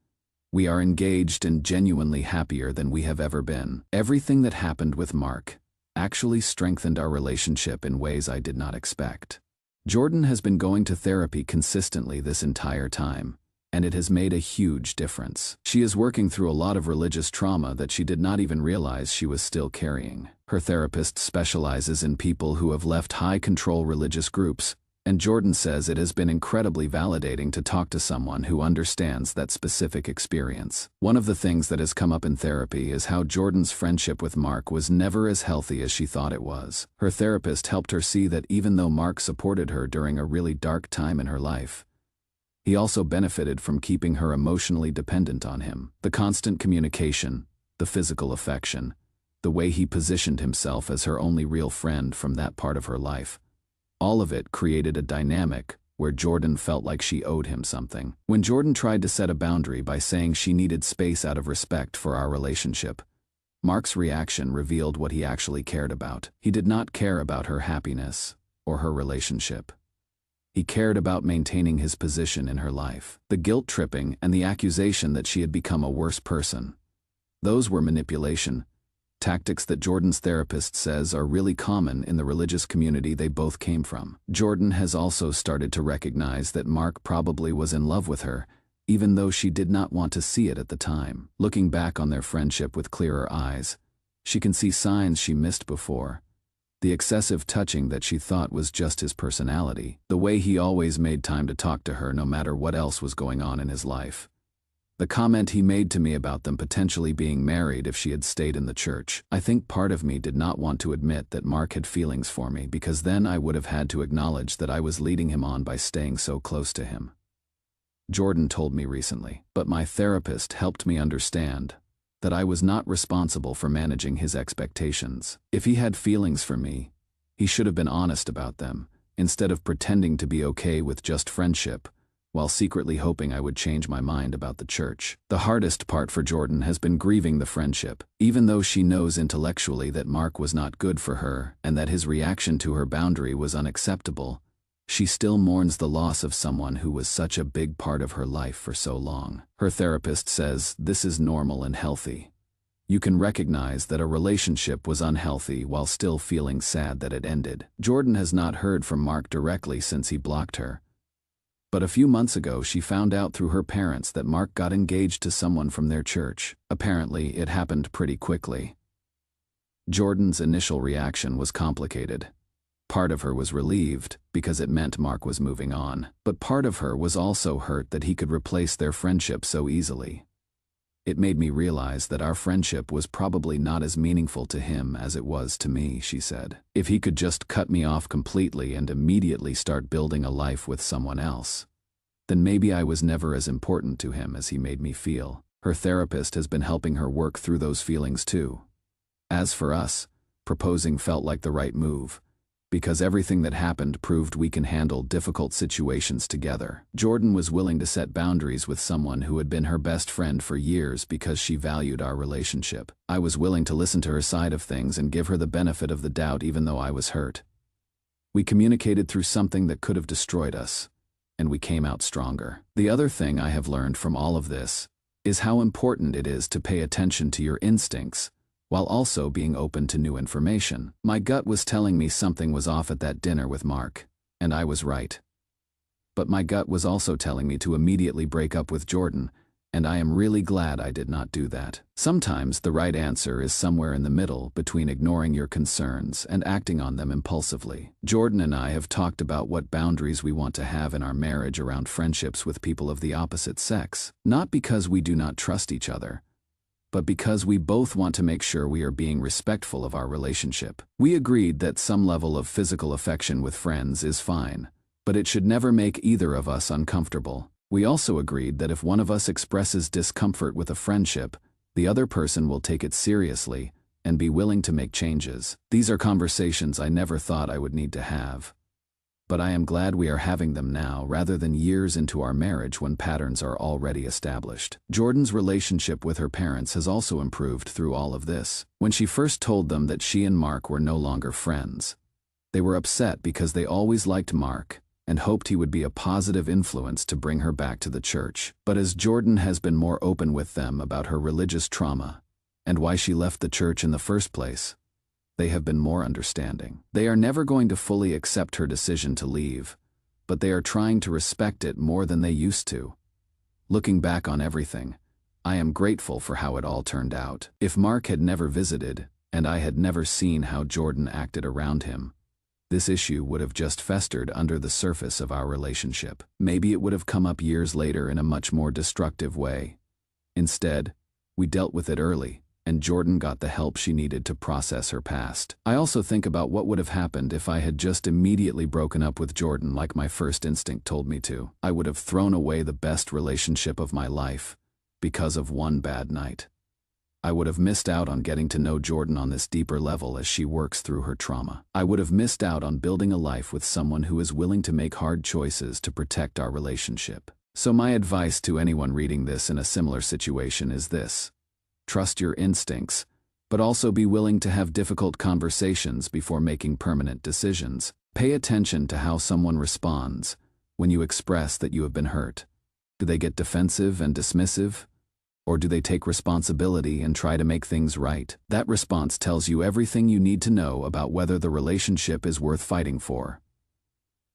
We are engaged and genuinely happier than we have ever been. Everything that happened with Mark actually strengthened our relationship in ways I did not expect. Jordan has been going to therapy consistently this entire time, and it has made a huge difference. She is working through a lot of religious trauma that she did not even realize she was still carrying. Her therapist specializes in people who have left high-control religious groups, and Jordan says it has been incredibly validating to talk to someone who understands that specific experience. One of the things that has come up in therapy is how Jordan's friendship with Mark was never as healthy as she thought it was. Her therapist helped her see that even though Mark supported her during a really dark time in her life, he also benefited from keeping her emotionally dependent on him. The constant communication, the physical affection, the way he positioned himself as her only real friend from that part of her life, all of it created a dynamic where Jordan felt like she owed him something. When Jordan tried to set a boundary by saying she needed space out of respect for our relationship, Mark's reaction revealed what he actually cared about. He did not care about her happiness or her relationship. He cared about maintaining his position in her life. The guilt tripping and the accusation that she had become a worse person. Those were manipulation tactics that Jordan's therapist says are really common in the religious community they both came from. Jordan has also started to recognize that Mark probably was in love with her, even though she did not want to see it at the time. Looking back on their friendship with clearer eyes, she can see signs she missed before. The excessive touching that she thought was just his personality, the way he always made time to talk to her no matter what else was going on in his life. The comment he made to me about them potentially being married if she had stayed in the church. I think part of me did not want to admit that Mark had feelings for me because then I would have had to acknowledge that I was leading him on by staying so close to him. Jordan told me recently, but my therapist helped me understand that I was not responsible for managing his expectations. If he had feelings for me, he should have been honest about them, instead of pretending to be okay with just friendship, while secretly hoping I would change my mind about the church. The hardest part for Jordan has been grieving the friendship. Even though she knows intellectually that Mark was not good for her and that his reaction to her boundary was unacceptable, she still mourns the loss of someone who was such a big part of her life for so long. Her therapist says this is normal and healthy. You can recognize that a relationship was unhealthy while still feeling sad that it ended. Jordan has not heard from Mark directly since he blocked her. But a few months ago she found out through her parents that Mark got engaged to someone from their church. Apparently, it happened pretty quickly. Jordan's initial reaction was complicated. Part of her was relieved, because it meant Mark was moving on. But part of her was also hurt that he could replace their friendship so easily. It made me realize that our friendship was probably not as meaningful to him as it was to me, she said. If he could just cut me off completely and immediately start building a life with someone else, then maybe I was never as important to him as he made me feel. Her therapist has been helping her work through those feelings too. As for us, proposing felt like the right move, because everything that happened proved we can handle difficult situations together. Jordan was willing to set boundaries with someone who had been her best friend for years because she valued our relationship. I was willing to listen to her side of things and give her the benefit of the doubt even though I was hurt. We communicated through something that could have destroyed us, and we came out stronger. The other thing I have learned from all of this is how important it is to pay attention to your instincts, while also being open to new information. My gut was telling me something was off at that dinner with Mark, and I was right. But my gut was also telling me to immediately break up with Jordan, and I am really glad I did not do that. Sometimes the right answer is somewhere in the middle between ignoring your concerns and acting on them impulsively. Jordan and I have talked about what boundaries we want to have in our marriage around friendships with people of the opposite sex, not because we do not trust each other, but because we both want to make sure we are being respectful of our relationship. We agreed that some level of physical affection with friends is fine, but it should never make either of us uncomfortable. We also agreed that if one of us expresses discomfort with a friendship, the other person will take it seriously and be willing to make changes. These are conversations I never thought I would need to have, but I am glad we are having them now rather than years into our marriage when patterns are already established. Jordan's relationship with her parents has also improved through all of this. When she first told them that she and Mark were no longer friends, they were upset because they always liked Mark and hoped he would be a positive influence to bring her back to the church. But as Jordan has been more open with them about her religious trauma and why she left the church in the first place, they have been more understanding. They are never going to fully accept her decision to leave, but they are trying to respect it more than they used to. Looking back on everything, I am grateful for how it all turned out. If Mark had never visited, and I had never seen how Jordan acted around him, this issue would have just festered under the surface of our relationship. Maybe it would have come up years later in a much more destructive way. Instead, we dealt with it early, and Jordan got the help she needed to process her past. I also think about what would have happened if I had just immediately broken up with Jordan like my first instinct told me to. I would have thrown away the best relationship of my life because of one bad night. I would have missed out on getting to know Jordan on this deeper level as she works through her trauma. I would have missed out on building a life with someone who is willing to make hard choices to protect our relationship. So my advice to anyone reading this in a similar situation is this: trust your instincts, but also be willing to have difficult conversations before making permanent decisions. Pay attention to how someone responds when you express that you have been hurt. Do they get defensive and dismissive? Or do they take responsibility and try to make things right? That response tells you everything you need to know about whether the relationship is worth fighting for.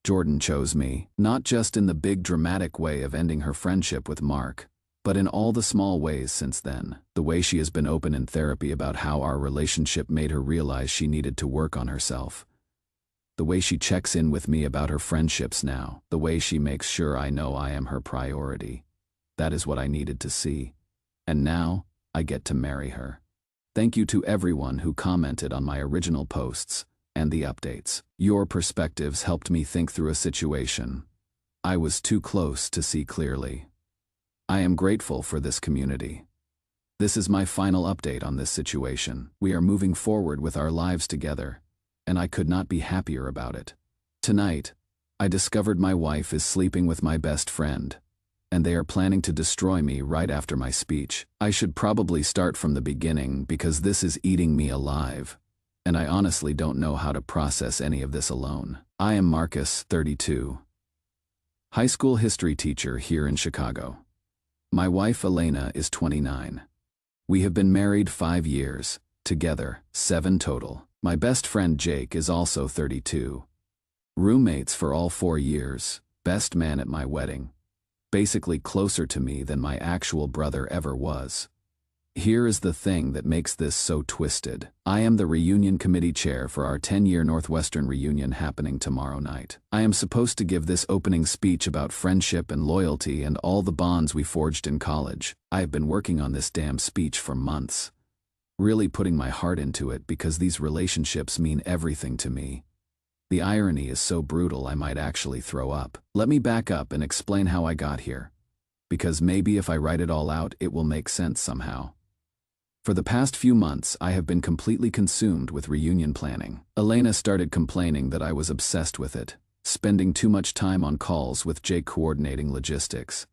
Jordan chose me, not just in the big dramatic way of ending her friendship with Mark, but in all the small ways since then. The way she has been open in therapy about how our relationship made her realize she needed to work on herself. The way she checks in with me about her friendships now. The way she makes sure I know I am her priority. That is what I needed to see. And now, I get to marry her. Thank you to everyone who commented on my original posts and the updates. Your perspectives helped me think through a situation I was too close to see clearly. I am grateful for this community. This is my final update on this situation. We are moving forward with our lives together, and I could not be happier about it. Tonight, I discovered my wife is sleeping with my best friend, and they are planning to destroy me right after my speech. I should probably start from the beginning because this is eating me alive, and I honestly don't know how to process any of this alone. I am Marcus, 32, high school history teacher here in Chicago. My wife Elena is 29. We have been married 5 years, together 7 total. My best friend Jake is also 32. Roommates for all 4 years, best man at my wedding. Basically closer to me than my actual brother ever was. Here is the thing that makes this so twisted. I am the reunion committee chair for our 10-year Northwestern reunion happening tomorrow night. I am supposed to give this opening speech about friendship and loyalty and all the bonds we forged in college. I have been working on this damn speech for months, really putting my heart into it because these relationships mean everything to me. The irony is so brutal I might actually throw up. Let me back up and explain how I got here, because maybe if I write it all out it will make sense somehow. For the past few months I have been completely consumed with reunion planning. Elena started complaining that I was obsessed with it, spending too much time on calls with Jake coordinating logistics.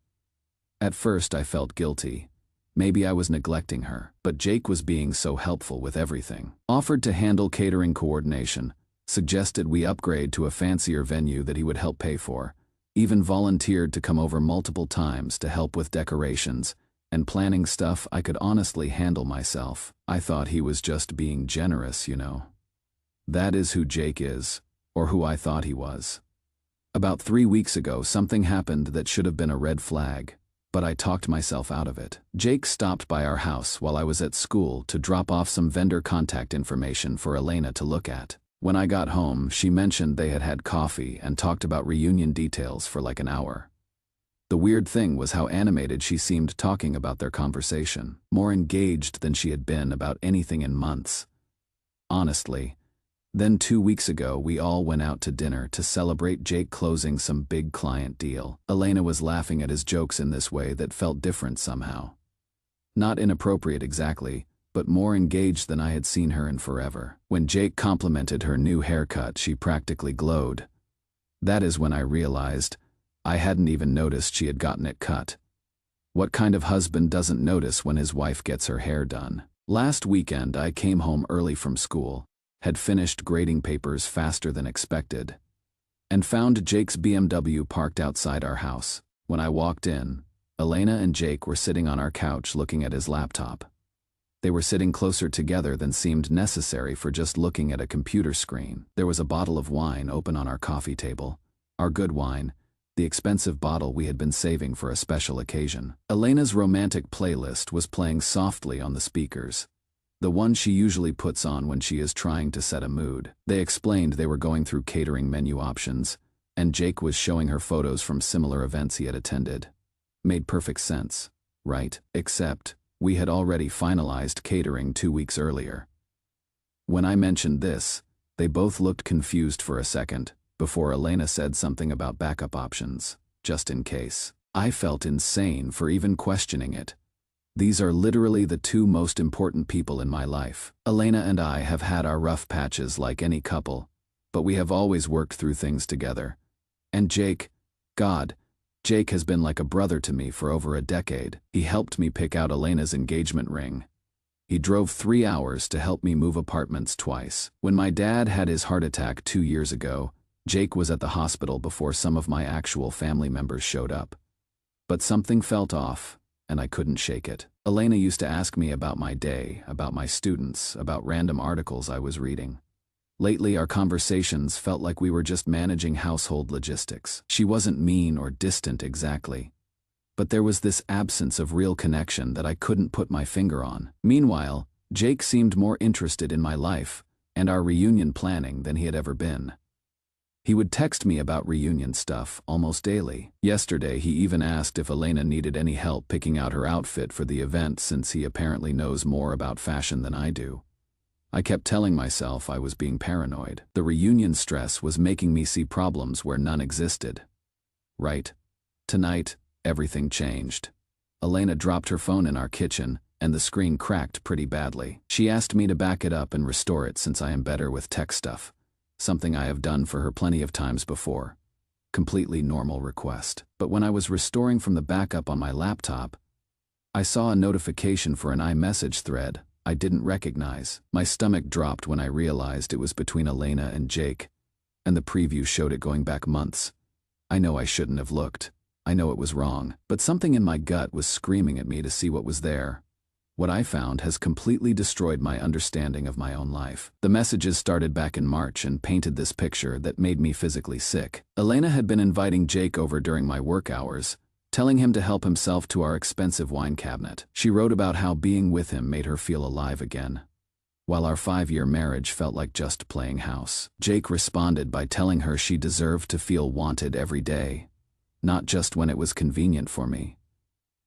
At first I felt guilty. Maybe I was neglecting her, but Jake was being so helpful with everything. Offered to handle catering coordination, suggested we upgrade to a fancier venue that he would help pay for, even volunteered to come over multiple times to help with decorations and planning stuff I could honestly handle myself. I thought he was just being generous, you know. That is who Jake is, or who I thought he was. About 3 weeks ago something happened that should have been a red flag. but I talked myself out of it. Jake stopped by our house while I was at school to drop off some vendor contact information for Elena to look at. When I got home, she mentioned they had had coffee and talked about reunion details for like an hour. The weird thing was how animated she seemed talking about their conversation, more engaged than she had been about anything in months. Honestly, then 2 weeks ago we all went out to dinner to celebrate Jake closing some big client deal. Elena was laughing at his jokes in this way that felt different somehow. Not inappropriate exactly, but more engaged than I had seen her in forever. When Jake complimented her new haircut, she practically glowed. That is when I realized I hadn't even noticed she had gotten it cut. What kind of husband doesn't notice when his wife gets her hair done? Last weekend I came home early from school, had finished grading papers faster than expected, and found Jake's BMW parked outside our house. When I walked in, Elena and Jake were sitting on our couch looking at his laptop. They were sitting closer together than seemed necessary for just looking at a computer screen. There was a bottle of wine open on our coffee table, our good wine, the expensive bottle we had been saving for a special occasion. Elena's romantic playlist was playing softly on the speakers, the one she usually puts on when she is trying to set a mood. They explained they were going through catering menu options, and Jake was showing her photos from similar events he had attended. Made perfect sense, right? Except we had already finalized catering 2 weeks earlier. When I mentioned this, they both looked confused for a second, before Elena said something about backup options, just in case. I felt insane for even questioning it. These are literally the two most important people in my life. Elena and I have had our rough patches like any couple, but we have always worked through things together. And Jake, Jake has been like a brother to me for over a decade. He helped me pick out Elena's engagement ring. He drove 3 hours to help me move apartments twice. When my dad had his heart attack 2 years ago, Jake was at the hospital before some of my actual family members showed up. But something felt off, and I couldn't shake it. Elena used to ask me about my day, about my students, about random articles I was reading. Lately, our conversations felt like we were just managing household logistics. She wasn't mean or distant exactly, but there was this absence of real connection that I couldn't put my finger on. Meanwhile, Jake seemed more interested in my life and our reunion planning than he had ever been. He would text me about reunion stuff almost daily. Yesterday, he even asked if Elena needed any help picking out her outfit for the event since he apparently knows more about fashion than I do. I kept telling myself I was being paranoid. The reunion stress was making me see problems where none existed. Right. Tonight, everything changed. Elena dropped her phone in our kitchen, and the screen cracked pretty badly. She asked me to back it up and restore it since I am better with tech stuff. Something I have done for her plenty of times before. Completely normal request. But when I was restoring from the backup on my laptop, I saw a notification for an iMessage thread I didn't recognize. My stomach dropped when I realized it was between Elena and Jake, and the preview showed it going back months. I know I shouldn't have looked. I know it was wrong, but something in my gut was screaming at me to see what was there. What I found has completely destroyed my understanding of my own life. The messages started back in March and painted this picture that made me physically sick. Elena had been inviting Jake over during my work hours, telling him to help himself to our expensive wine cabinet. She wrote about how being with him made her feel alive again, while our 5-year marriage felt like just playing house. Jake responded by telling her she deserved to feel wanted every day, not just when it was convenient for me.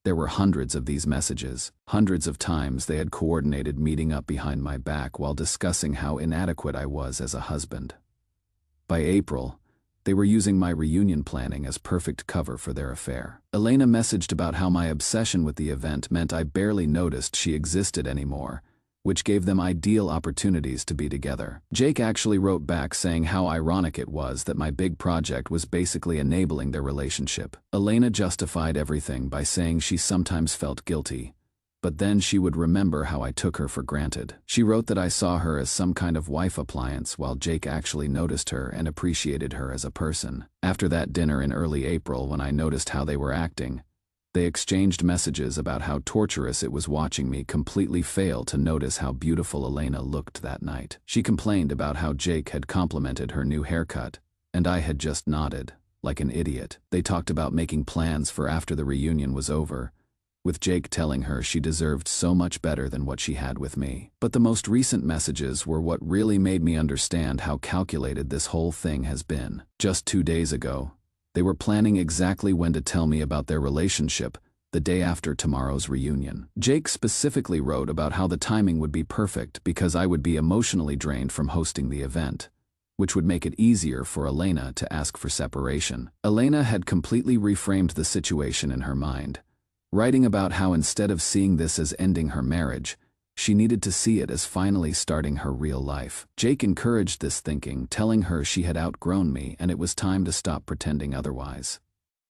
There were hundreds of these messages. Hundreds of times they had coordinated meeting up behind my back while discussing how inadequate I was as a husband. By April, they were using my reunion planning as perfect cover for their affair. Elena messaged about how my obsession with the event meant I barely noticed she existed anymore, which gave them ideal opportunities to be together. Jake actually wrote back saying how ironic it was that my big project was basically enabling their relationship. Elena justified everything by saying she sometimes felt guilty, but then she would remember how I took her for granted. She wrote that I saw her as some kind of wife appliance while Jake actually noticed her and appreciated her as a person. After that dinner in early April, when I noticed how they were acting, they exchanged messages about how torturous it was watching me completely fail to notice how beautiful Elena looked that night. She complained about how Jake had complimented her new haircut, and I had just nodded, like an idiot. They talked about making plans for after the reunion was over, with Jake telling her she deserved so much better than what she had with me. But the most recent messages were what really made me understand how calculated this whole thing has been. Just 2 days ago, they were planning exactly when to tell me about their relationship, the day after tomorrow's reunion. Jake specifically wrote about how the timing would be perfect because I would be emotionally drained from hosting the event, which would make it easier for Elena to ask for separation. Elena had completely reframed the situation in her mind, writing about how instead of seeing this as ending her marriage, she needed to see it as finally starting her real life. Jake encouraged this thinking, telling her she had outgrown me and it was time to stop pretending otherwise.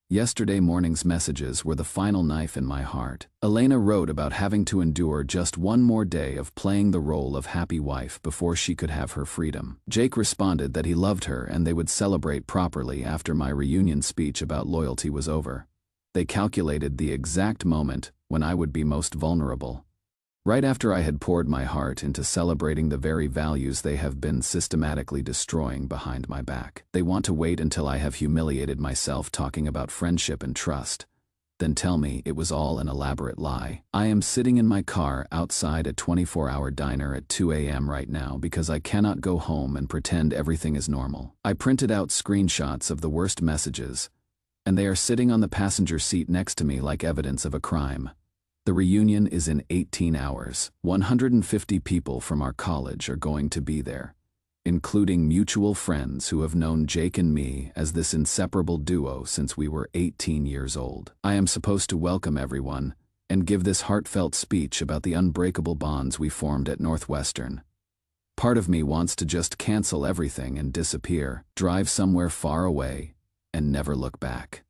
Yesterday morning's messages were the final knife in my heart. Elena wrote about having to endure just one more day of playing the role of happy wife before she could have her freedom. Jake responded that he loved her and they would celebrate properly after my reunion speech about loyalty was over. They calculated the exact moment when I would be most vulnerable. Right after I had poured my heart into celebrating the very values they have been systematically destroying behind my back. They want to wait until I have humiliated myself talking about friendship and trust, then tell me it was all an elaborate lie. I am sitting in my car outside a 24-hour diner at 2 a.m. right now because I cannot go home and pretend everything is normal. I printed out screenshots of the worst messages, and they are sitting on the passenger seat next to me like evidence of a crime. The reunion is in 18 hours. 150 people from our college are going to be there, including mutual friends who have known Jake and me as this inseparable duo since we were 18 years old. I am supposed to welcome everyone and give this heartfelt speech about the unbreakable bonds we formed at Northwestern. Part of me wants to just cancel everything and disappear, drive somewhere far away, and never look back.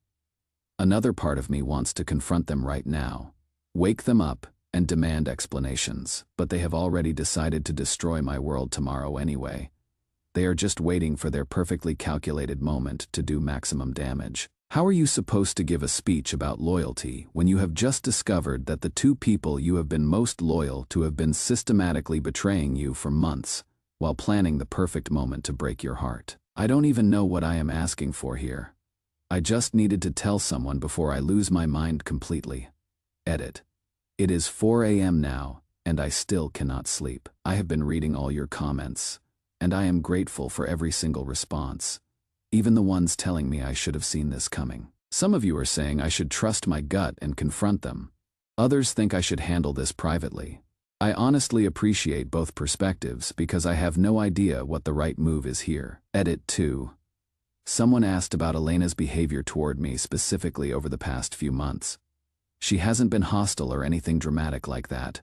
Another part of me wants to confront them right now, wake them up, and demand explanations. But they have already decided to destroy my world tomorrow anyway. They are just waiting for their perfectly calculated moment to do maximum damage. How are you supposed to give a speech about loyalty when you have just discovered that the two people you have been most loyal to have been systematically betraying you for months, while planning the perfect moment to break your heart? I don't even know what I am asking for here. I just needed to tell someone before I lose my mind completely. Edit. It is 4 a.m. now, and I still cannot sleep. I have been reading all your comments, and I am grateful for every single response, even the ones telling me I should have seen this coming. Some of you are saying I should trust my gut and confront them. Others think I should handle this privately. I honestly appreciate both perspectives because I have no idea what the right move is here. Edit 2. Someone asked about Elena's behavior toward me specifically over the past few months. She hasn't been hostile or anything dramatic like that.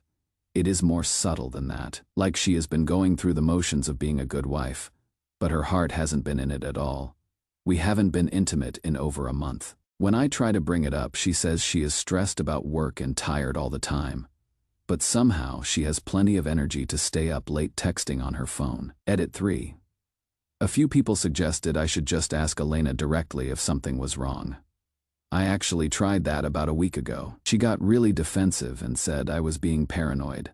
It is more subtle than that, like she has been going through the motions of being a good wife, but her heart hasn't been in it at all. We haven't been intimate in over a month. When I try to bring it up, she says she is stressed about work and tired all the time, but somehow she has plenty of energy to stay up late texting on her phone. Edit 3. A few people suggested I should just ask Elena directly if something was wrong. I actually tried that about a week ago. She got really defensive and said I was being paranoid,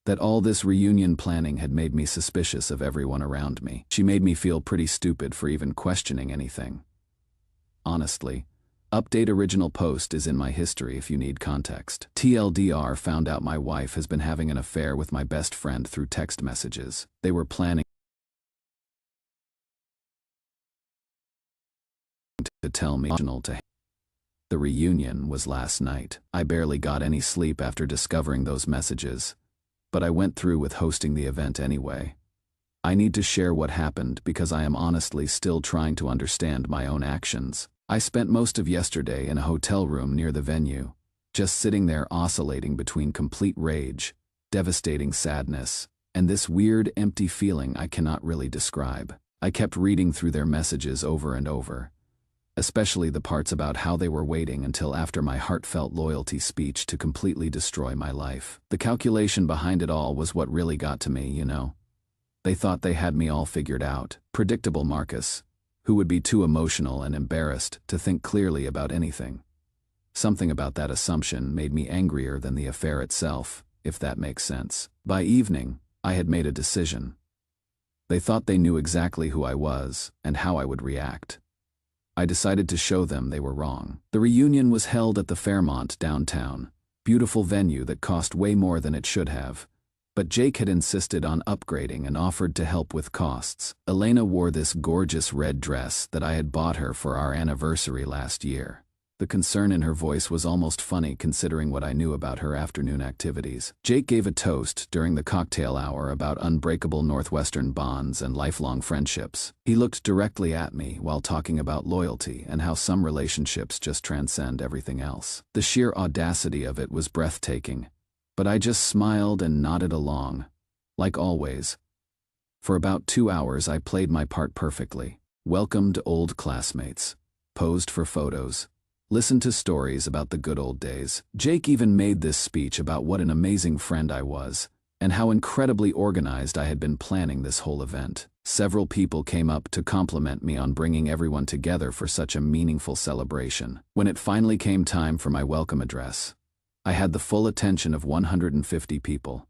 that all this reunion planning had made me suspicious of everyone around me. She made me feel pretty stupid for even questioning anything. Honestly, update original post is in my history if you need context. TLDR found out my wife has been having an affair with my best friend through text messages. They were planning to tell me to the reunion was last night. I barely got any sleep after discovering those messages, but I went through with hosting the event anyway. I need to share what happened because I am honestly still trying to understand my own actions. I spent most of yesterday in a hotel room near the venue, just sitting there oscillating between complete rage, devastating sadness, and this weird empty feeling I cannot really describe. I kept reading through their messages over and over, especially the parts about how they were waiting until after my heartfelt loyalty speech to completely destroy my life. The calculation behind it all was what really got to me, you know. They thought they had me all figured out. Predictable Marcus, who would be too emotional and embarrassed to think clearly about anything. Something about that assumption made me angrier than the affair itself, if that makes sense. By evening, I had made a decision. They thought they knew exactly who I was and how I would react. I decided to show them they were wrong. The reunion was held at the Fairmont downtown, beautiful venue that cost way more than it should have. But Jake had insisted on upgrading and offered to help with costs. Elena wore this gorgeous red dress that I had bought her for our anniversary last year. The concern in her voice was almost funny considering what I knew about her afternoon activities. Jake gave a toast during the cocktail hour about unbreakable Northwestern bonds and lifelong friendships. He looked directly at me while talking about loyalty and how some relationships just transcend everything else. The sheer audacity of it was breathtaking, but I just smiled and nodded along, like always. For about 2 hours I played my part perfectly, welcomed old classmates, posed for photos, listened to stories about the good old days. Jake even made this speech about what an amazing friend I was, and how incredibly organized I had been planning this whole event. Several people came up to compliment me on bringing everyone together for such a meaningful celebration. When it finally came time for my welcome address, I had the full attention of 150 people.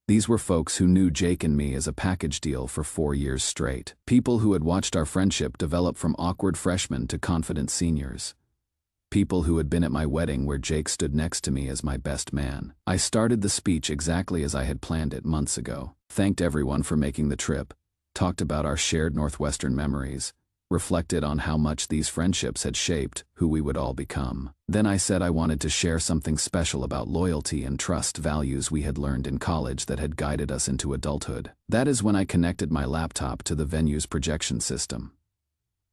These were folks who knew Jake and me as a package deal for 4 years straight. People who had watched our friendship develop from awkward freshmen to confident seniors. People who had been at my wedding where Jake stood next to me as my best man. I started the speech exactly as I had planned it months ago. Thanked everyone for making the trip, talked about our shared Northwestern memories, reflected on how much these friendships had shaped who we would all become. Then I said I wanted to share something special about loyalty and trust, values we had learned in college that had guided us into adulthood. That is when I connected my laptop to the venue's projection system.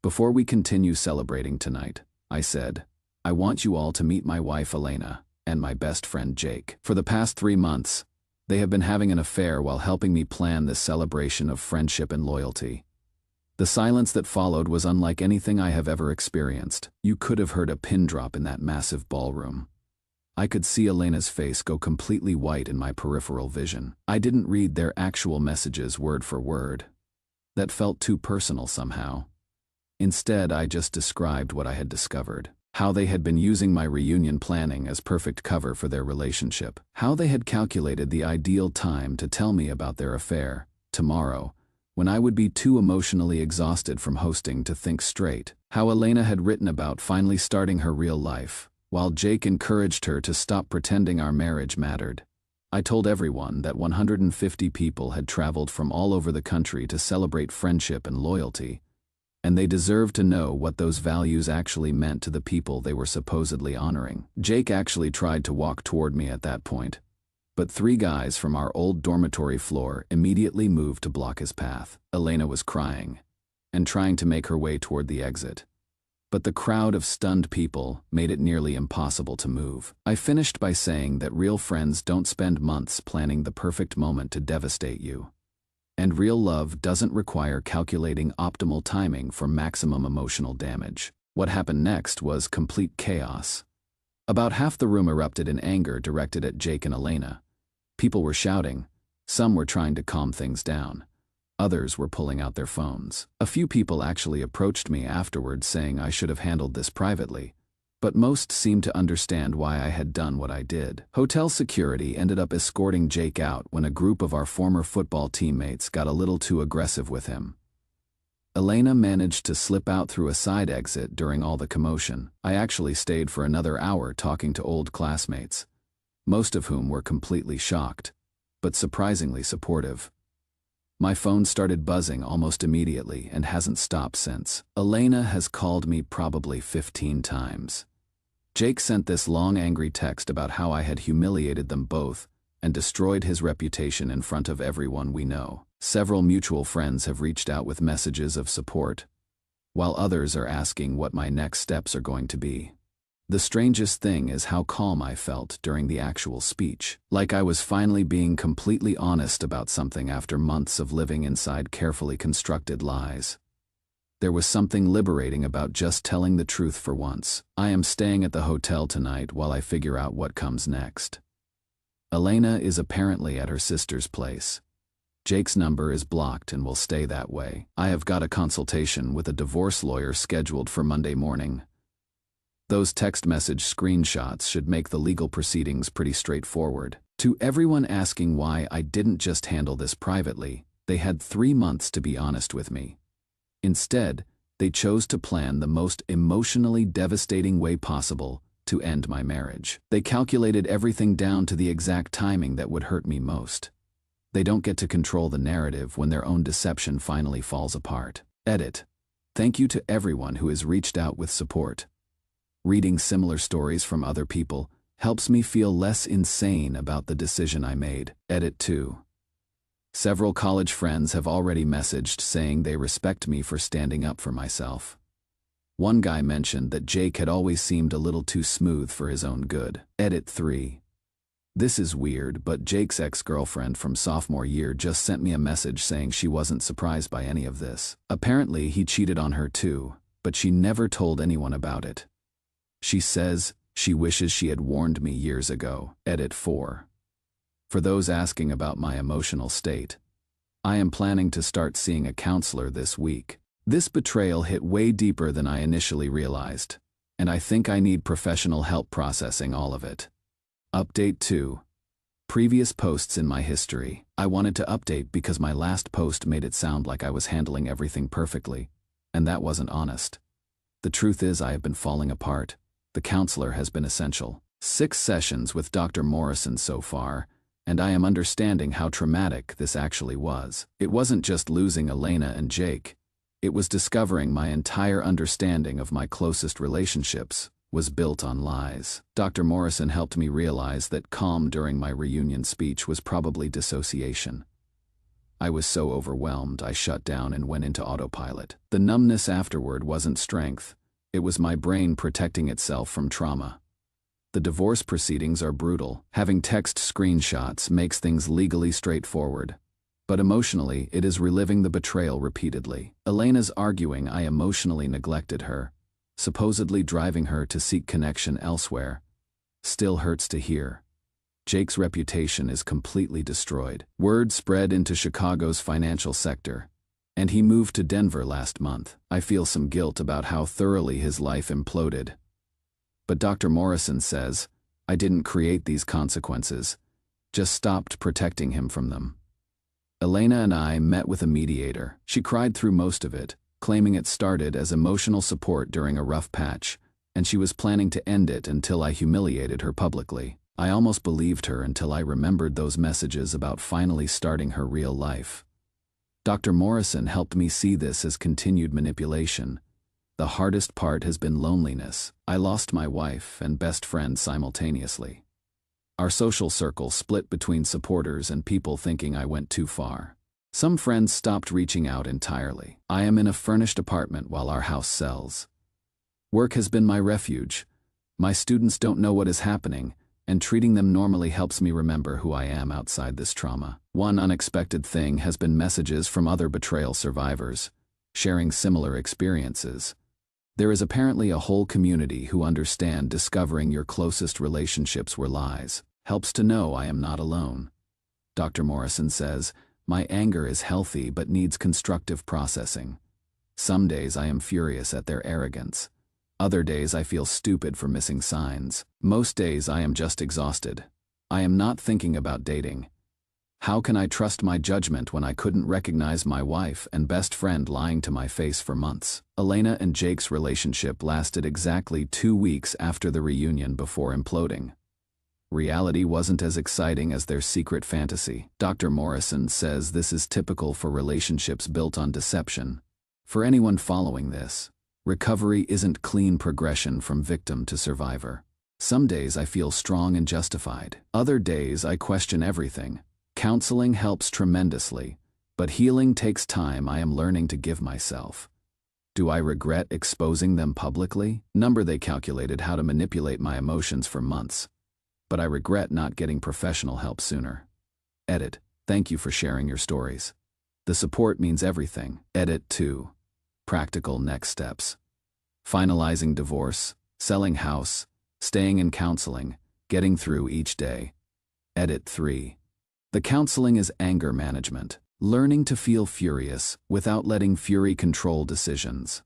Before we continue celebrating tonight, I said, I want you all to meet my wife Elena and my best friend Jake. For the past 3 months, they have been having an affair while helping me plan this celebration of friendship and loyalty. The silence that followed was unlike anything I have ever experienced. You could have heard a pin drop in that massive ballroom. I could see Elena's face go completely white in my peripheral vision. I didn't read their actual messages word for word. That felt too personal somehow. Instead, I just described what I had discovered. How they had been using my reunion planning as perfect cover for their relationship. How they had calculated the ideal time to tell me about their affair, tomorrow, when I would be too emotionally exhausted from hosting to think straight. How Elena had written about finally starting her real life, while Jake encouraged her to stop pretending our marriage mattered. I told everyone that 150 people had traveled from all over the country to celebrate friendship and loyalty, and they deserved to know what those values actually meant to the people they were supposedly honoring. Jake actually tried to walk toward me at that point, but 3 guys from our old dormitory floor immediately moved to block his path. Elena was crying and trying to make her way toward the exit, but the crowd of stunned people made it nearly impossible to move. I finished by saying that real friends don't spend months planning the perfect moment to devastate you. And real love doesn't require calculating optimal timing for maximum emotional damage. What happened next was complete chaos. About half the room erupted in anger directed at Jake and Elena. People were shouting. Some were trying to calm things down. Others were pulling out their phones. A few people actually approached me afterwards saying I should have handled this privately, but most seemed to understand why I had done what I did. Hotel security ended up escorting Jake out when a group of our former football teammates got a little too aggressive with him. Elena managed to slip out through a side exit during all the commotion. I actually stayed for another hour talking to old classmates, most of whom were completely shocked, but surprisingly supportive. My phone started buzzing almost immediately and hasn't stopped since. Elena has called me probably 15 times. Jake sent this long angry text about how I had humiliated them both and destroyed his reputation in front of everyone we know. Several mutual friends have reached out with messages of support, while others are asking what my next steps are going to be. The strangest thing is how calm I felt during the actual speech, like I was finally being completely honest about something after months of living inside carefully constructed lies. There was something liberating about just telling the truth for once. I am staying at the hotel tonight while I figure out what comes next. Elena is apparently at her sister's place. Jake's number is blocked and will stay that way. I have got a consultation with a divorce lawyer scheduled for Monday morning. Those text message screenshots should make the legal proceedings pretty straightforward. To everyone asking why I didn't just handle this privately, they had 3 months to be honest with me. Instead, They chose to plan the most emotionally devastating way possible to end my marriage. They calculated everything down to the exact timing that would hurt me most. They don't get to control the narrative when their own deception finally falls apart. Edit. Thank you to everyone who has reached out with support. Reading similar stories from other people helps me feel less insane about the decision I made. Edit 2. Several college friends have already messaged saying they respect me for standing up for myself. One guy mentioned that Jake had always seemed a little too smooth for his own good. Edit 3. This is weird, but Jake's ex-girlfriend from sophomore year just sent me a message saying she wasn't surprised by any of this. Apparently, he cheated on her too, but she never told anyone about it. She says she wishes she had warned me years ago. Edit 4. For those asking about my emotional state, I am planning to start seeing a counselor this week. This betrayal hit way deeper than I initially realized, and I think I need professional help processing all of it. Update 2. Previous posts in my history. I wanted to update because my last post made it sound like I was handling everything perfectly, and that wasn't honest. The truth is I have been falling apart. The counselor has been essential. 6 sessions with Dr. Morrison so far, and I am understanding how traumatic this actually was. It wasn't just losing Elena and Jake. It was discovering my entire understanding of my closest relationships was built on lies. Dr. Morrison helped me realize that calm during my reunion speech was probably dissociation. I was so overwhelmed I shut down and went into autopilot. The numbness afterward wasn't strength. It was my brain protecting itself from trauma. The divorce proceedings are brutal. Having text screenshots makes things legally straightforward. But emotionally, it is reliving the betrayal repeatedly. Elena's arguing I emotionally neglected her, supposedly driving her to seek connection elsewhere, still hurts to hear. Jake's reputation is completely destroyed. Word spread into Chicago's financial sector, and he moved to Denver last month. I feel some guilt about how thoroughly his life imploded. But Dr. Morrison says, I didn't create these consequences, just stopped protecting him from them. Elena and I met with a mediator. She cried through most of it, claiming it started as emotional support during a rough patch, and she was planning to end it until I humiliated her publicly. I almost believed her until I remembered those messages about finally starting her real life. Dr. Morrison helped me see this as continued manipulation. The hardest part has been loneliness. I lost my wife and best friend simultaneously. Our social circle split between supporters and people thinking I went too far. Some friends stopped reaching out entirely. I am in a furnished apartment while our house sells. Work has been my refuge. My students don't know what is happening, and treating them normally helps me remember who I am outside this trauma. One unexpected thing has been messages from other betrayal survivors, sharing similar experiences. There is apparently a whole community who understand discovering your closest relationships were lies. Helps to know I am not alone. Dr. Morrison says, my anger is healthy but needs constructive processing. Some days I am furious at their arrogance. Other days I feel stupid for missing signs. Most days I am just exhausted. I am not thinking about dating. How can I trust my judgment when I couldn't recognize my wife and best friend lying to my face for months? Elena and Jake's relationship lasted exactly 2 weeks after the reunion before imploding. Reality wasn't as exciting as their secret fantasy. Dr. Morrison says this is typical for relationships built on deception. For anyone following this, recovery isn't clean progression from victim to survivor. Some days I feel strong and justified. Other days I question everything. Counseling helps tremendously, but healing takes time I am learning to give myself. Do I regret exposing them publicly? They calculated how to manipulate my emotions for months, but I regret not getting professional help sooner. Edit. Thank you for sharing your stories. The support means everything. Edit 2. Practical next steps. Finalizing divorce, selling house, staying in counseling, getting through each day. Edit 3. The counseling is anger management, learning to feel furious without letting fury control decisions.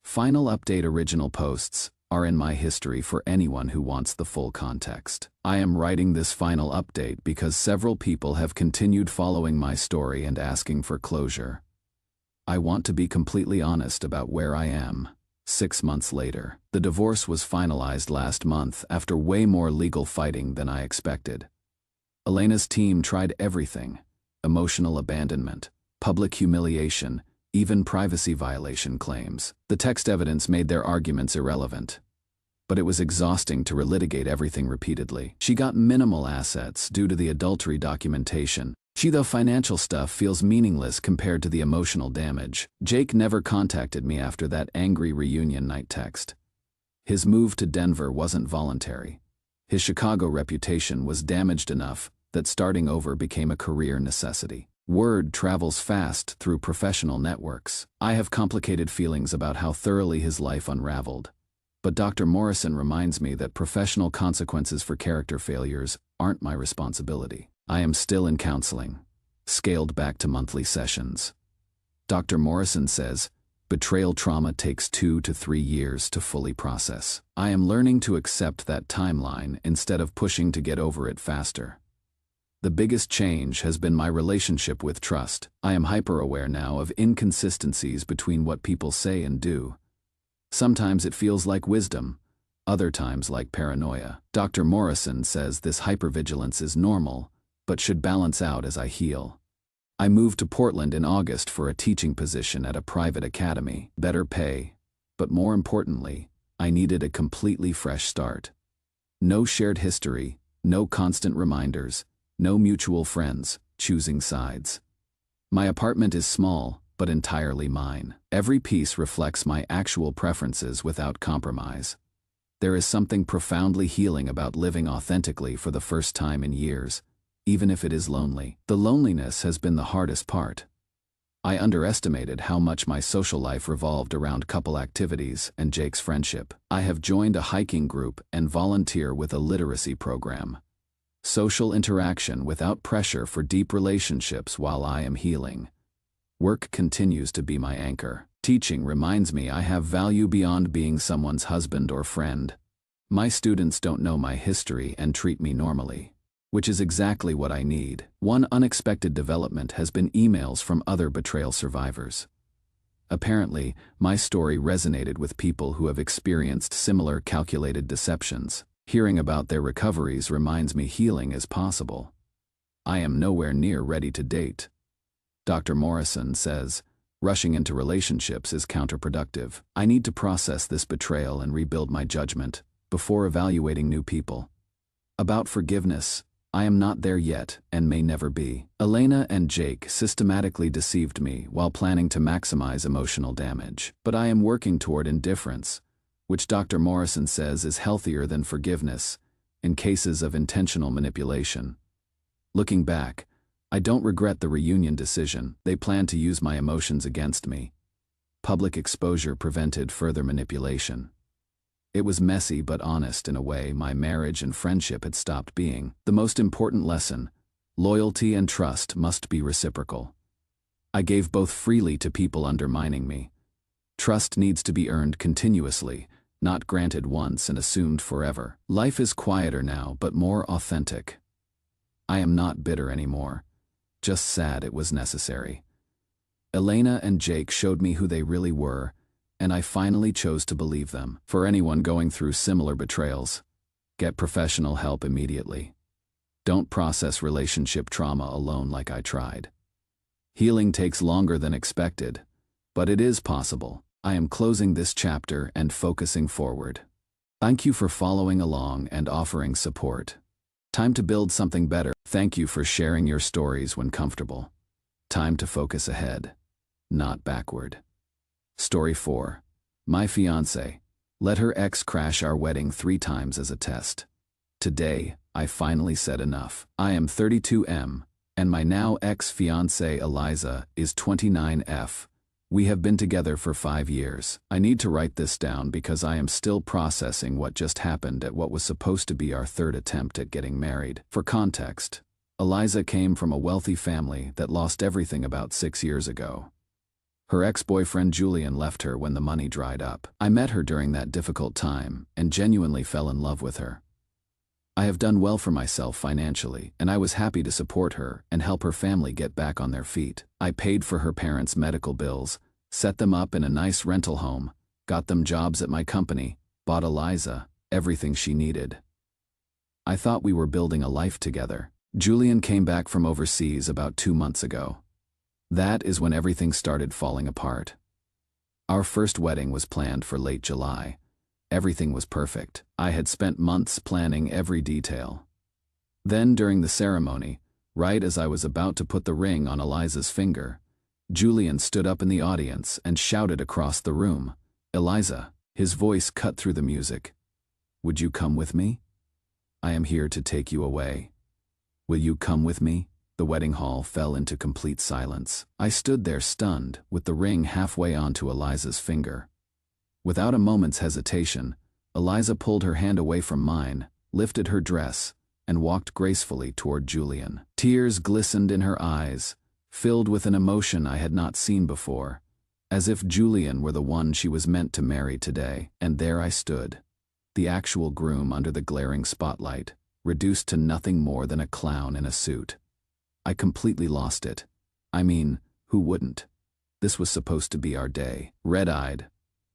Final update. Original posts are in my history for anyone who wants the full context. I am writing this final update because several people have continued following my story and asking for closure. I want to be completely honest about where I am. 6 months later, the divorce was finalized last month after way more legal fighting than I expected. Elena's team tried everything: emotional abandonment, public humiliation, even privacy violation claims. The text evidence made their arguments irrelevant, but it was exhausting to relitigate everything repeatedly. She got minimal assets due to the adultery documentation. The financial stuff feels meaningless compared to the emotional damage. Jake never contacted me after that angry reunion night text. His move to Denver wasn't voluntary. His Chicago reputation was damaged enough that starting over became a career necessity. Word travels fast through professional networks. I have complicated feelings about how thoroughly his life unraveled. But Dr. Morrison reminds me that professional consequences for character failures aren't my responsibility. I am still in counseling, scaled back to monthly sessions. Dr. Morrison says, betrayal trauma takes 2 to 3 years to fully process. I am learning to accept that timeline instead of pushing to get over it faster. The biggest change has been my relationship with trust. I am hyper-aware now of inconsistencies between what people say and do. Sometimes it feels like wisdom, other times like paranoia. Dr. Morrison says this hypervigilance is normal, but should balance out as I heal. I moved to Portland in August for a teaching position at a private academy, better pay, but more importantly, I needed a completely fresh start. No shared history, no constant reminders, no mutual friends, choosing sides. My apartment is small, but entirely mine. Every piece reflects my actual preferences without compromise. There is something profoundly healing about living authentically for the first time in years, even if it is lonely. The loneliness has been the hardest part. I underestimated how much my social life revolved around couple activities and Jake's friendship. I have joined a hiking group and volunteer with a literacy program. Social interaction without pressure for deep relationships while I am healing. Work continues to be my anchor. Teaching reminds me I have value beyond being someone's husband or friend. My students don't know my history and treat me normally, which is exactly what I need. One unexpected development has been emails from other betrayal survivors. Apparently, my story resonated with people who have experienced similar calculated deceptions. Hearing about their recoveries reminds me healing is possible. I am nowhere near ready to date. Dr. Morrison says, rushing into relationships is counterproductive. I need to process this betrayal and rebuild my judgment before evaluating new people. About forgiveness, I am not there yet and may never be. Elena and Jake systematically deceived me while planning to maximize emotional damage. But I am working toward indifference, which Dr. Morrison says is healthier than forgiveness in cases of intentional manipulation. Looking back, I don't regret the reunion decision. They planned to use my emotions against me. Public exposure prevented further manipulation. It was messy but honest in a way my marriage and friendship had stopped being. The most important lesson: loyalty and trust must be reciprocal. I gave both freely to people undermining me. Trust needs to be earned continuously, not granted once and assumed forever. Life is quieter now but more authentic. I am not bitter anymore, just sad it was necessary. Elena and Jake showed me who they really were, and I finally chose to believe them. For anyone going through similar betrayals, get professional help immediately. Don't process relationship trauma alone like I tried. Healing takes longer than expected, but it is possible. I am closing this chapter and focusing forward. Thank you for following along and offering support. Time to build something better. Thank you for sharing your stories when comfortable. Time to focus ahead, not backward. Story 4. My fiancée let her ex crash our wedding 3 times as a test. Today, I finally said enough. I am 32M, and my now ex-fiancée Eliza is 29F. We have been together for 5 years. I need to write this down because I am still processing what just happened at what was supposed to be our 3rd attempt at getting married. For context, Eliza came from a wealthy family that lost everything about 6 years ago. Her ex-boyfriend Julian left her when the money dried up. I met her during that difficult time and genuinely fell in love with her. I have done well for myself financially, and I was happy to support her and help her family get back on their feet. I paid for her parents' medical bills, set them up in a nice rental home, got them jobs at my company, bought Eliza everything she needed. I thought we were building a life together. Julian came back from overseas about 2 months ago. That is when everything started falling apart. Our first wedding was planned for late July. Everything was perfect. I had spent months planning every detail. Then during the ceremony, right as I was about to put the ring on Eliza's finger, Julian stood up in the audience and shouted across the room, "Eliza," his voice cut through the music. "Would you come with me? I am here to take you away. Will you come with me?" The wedding hall fell into complete silence. I stood there stunned, with the ring halfway onto Eliza's finger. Without a moment's hesitation, Eliza pulled her hand away from mine, lifted her dress, and walked gracefully toward Julian. Tears glistened in her eyes, filled with an emotion I had not seen before, as if Julian were the one she was meant to marry today. And there I stood, the actual groom under the glaring spotlight, reduced to nothing more than a clown in a suit. I completely lost it. I mean, who wouldn't? This was supposed to be our day. Red-eyed,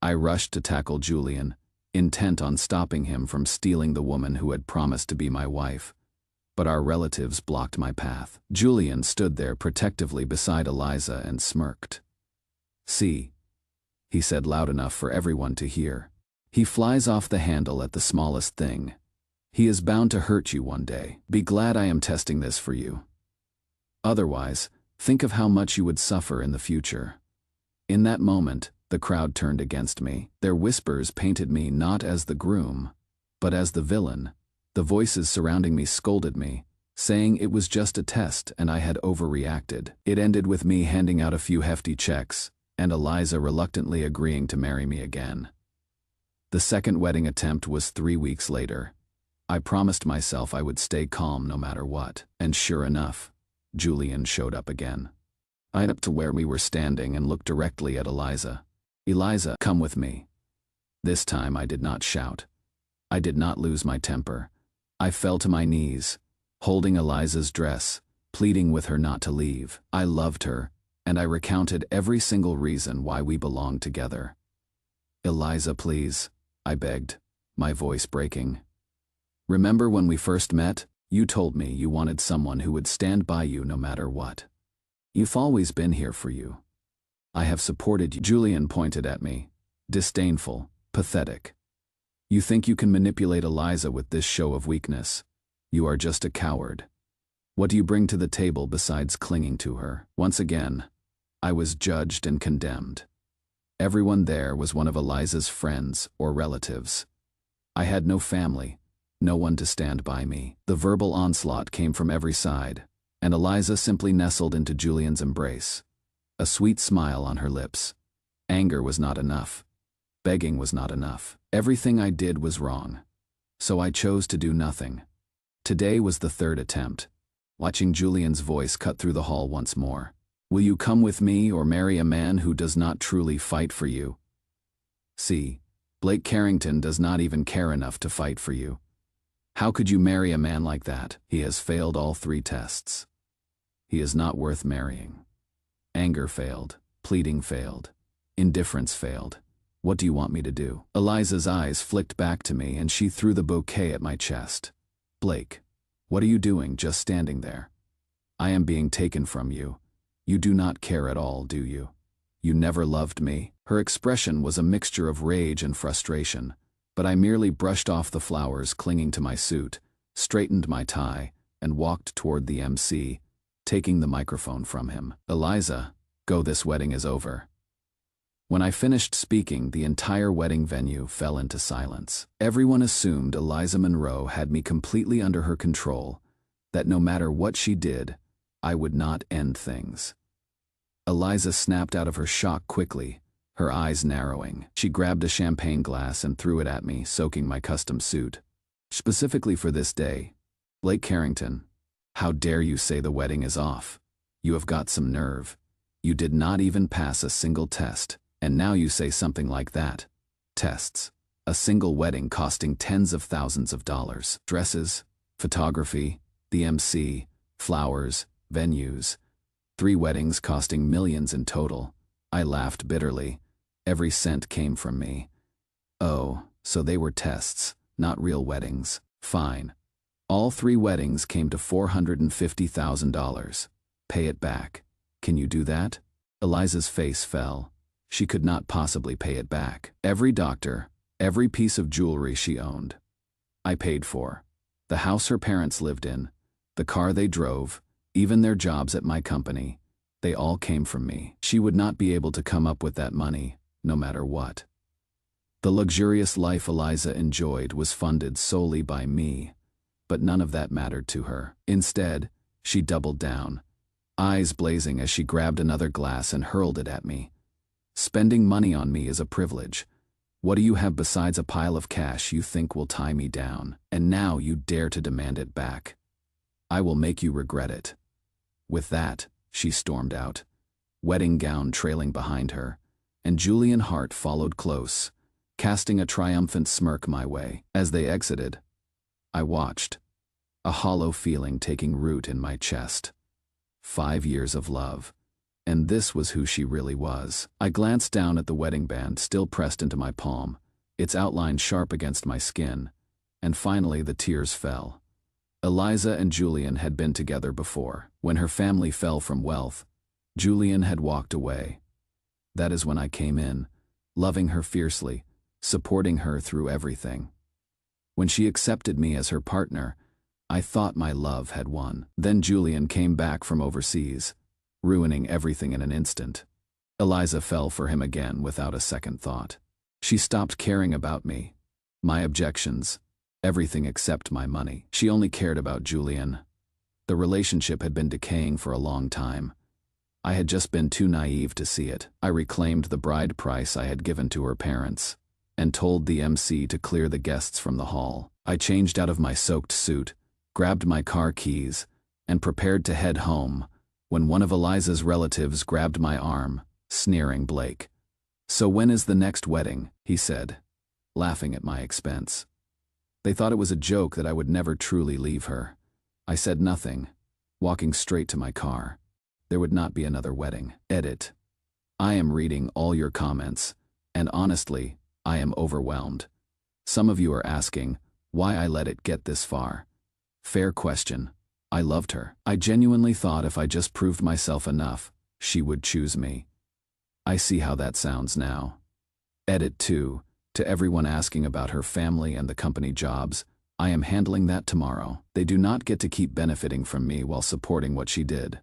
I rushed to tackle Julian, intent on stopping him from stealing the woman who had promised to be my wife. But our relatives blocked my path. Julian stood there protectively beside Eliza and smirked. "See," he said loud enough for everyone to hear. "He flies off the handle at the smallest thing. He is bound to hurt you one day. Be glad I am testing this for you. Otherwise, think of how much you would suffer in the future." In that moment, the crowd turned against me. Their whispers painted me not as the groom, but as the villain. The voices surrounding me scolded me, saying it was just a test and I had overreacted. It ended with me handing out a few hefty checks, and Eliza reluctantly agreeing to marry me again. The second wedding attempt was 3 weeks later. I promised myself I would stay calm no matter what, and sure enough, Julian showed up again. I went up to where we were standing and looked directly at Eliza. "Eliza, come with me." This time I did not shout. I did not lose my temper. I fell to my knees, holding Eliza's dress, pleading with her not to leave. I loved her, and I recounted every single reason why we belonged together. "Eliza, please," I begged, my voice breaking. "Remember when we first met? You told me you wanted someone who would stand by you no matter what. You've always been here for you. I have supported you." Julian pointed at me, disdainful, pathetic. "You think you can manipulate Eliza with this show of weakness? You are just a coward. What do you bring to the table besides clinging to her?" Once again, I was judged and condemned. Everyone there was one of Eliza's friends or relatives. I had no family, no one to stand by me. The verbal onslaught came from every side, and Eliza simply nestled into Julian's embrace, a sweet smile on her lips. Anger was not enough. Begging was not enough. Everything I did was wrong. So I chose to do nothing. Today was the third attempt. Watching Julian's voice cut through the hall once more. "Will you come with me or marry a man who does not truly fight for you?" See, Blake Carrington does not even care enough to fight for you. How could you marry a man like that? He has failed all 3 tests. He is not worth marrying. Anger failed, pleading failed, indifference failed. What do you want me to do? Eliza's eyes flicked back to me and she threw the bouquet at my chest. "Blake, what are you doing just standing there? I am being taken from you. You do not care at all, do you? You never loved me." Her expression was a mixture of rage and frustration, but I merely brushed off the flowers clinging to my suit, straightened my tie, and walked toward the MC, taking the microphone from him. "Eliza, go, this wedding is over." When I finished speaking, the entire wedding venue fell into silence. Everyone assumed Eliza Monroe had me completely under her control, that no matter what she did, I would not end things. Eliza snapped out of her shock quickly, her eyes narrowing. She grabbed a champagne glass and threw it at me, soaking my custom suit. "Specifically for this day, Blake Carrington, how dare you say the wedding is off? You have got some nerve. You did not even pass a single test, and now you say something like that. Tests. A single wedding costing tens of thousands of dollars. Dresses, photography, the MC, flowers, venues. 3 weddings costing millions in total. I laughed bitterly. Every cent came from me. Oh, so they were tests, not real weddings. Fine. All 3 weddings came to $450,000. Pay it back. Can you do that? Eliza's face fell. She could not possibly pay it back. Every doctor, every piece of jewelry she owned, I paid for. The house her parents lived in, the car they drove, even their jobs at my company, they all came from me. She would not be able to come up with that money, no matter what. The luxurious life Eliza enjoyed was funded solely by me, but none of that mattered to her. Instead, she doubled down, eyes blazing as she grabbed another glass and hurled it at me. Spending money on me is a privilege. What do you have besides a pile of cash you think will tie me down? And now you dare to demand it back. I will make you regret it. With that, she stormed out, wedding gown trailing behind her, and Julian Hart followed close, casting a triumphant smirk my way. As they exited, I watched, a hollow feeling taking root in my chest. 5 years of love. And this was who she really was. I glanced down at the wedding band still pressed into my palm, its outline sharp against my skin, and finally the tears fell. Eliza and Julian had been together before. When her family fell from wealth, Julian had walked away. That is when I came in, loving her fiercely, supporting her through everything. When she accepted me as her partner, I thought my love had won. Then Julian came back from overseas, ruining everything in an instant. Eliza fell for him again without a second thought. She stopped caring about me, my objections, everything except my money. She only cared about Julian. The relationship had been decaying for a long time. I had just been too naive to see it. I reclaimed the bride price I had given to her parents, and told the MC to clear the guests from the hall. I changed out of my soaked suit, grabbed my car keys, and prepared to head home, when one of Eliza's relatives grabbed my arm, sneering Blake. "So when is the next wedding?" he said, laughing at my expense. They thought it was a joke that I would never truly leave her. I said nothing, walking straight to my car. There would not be another wedding. Edit. I am reading all your comments, and honestly, I am overwhelmed. Some of you are asking why I let it get this far. Fair question. I loved her. I genuinely thought if I just proved myself enough, she would choose me. I see how that sounds now. Edit 2. To everyone asking about her family and the company jobs, I am handling that tomorrow. They do not get to keep benefiting from me while supporting what she did.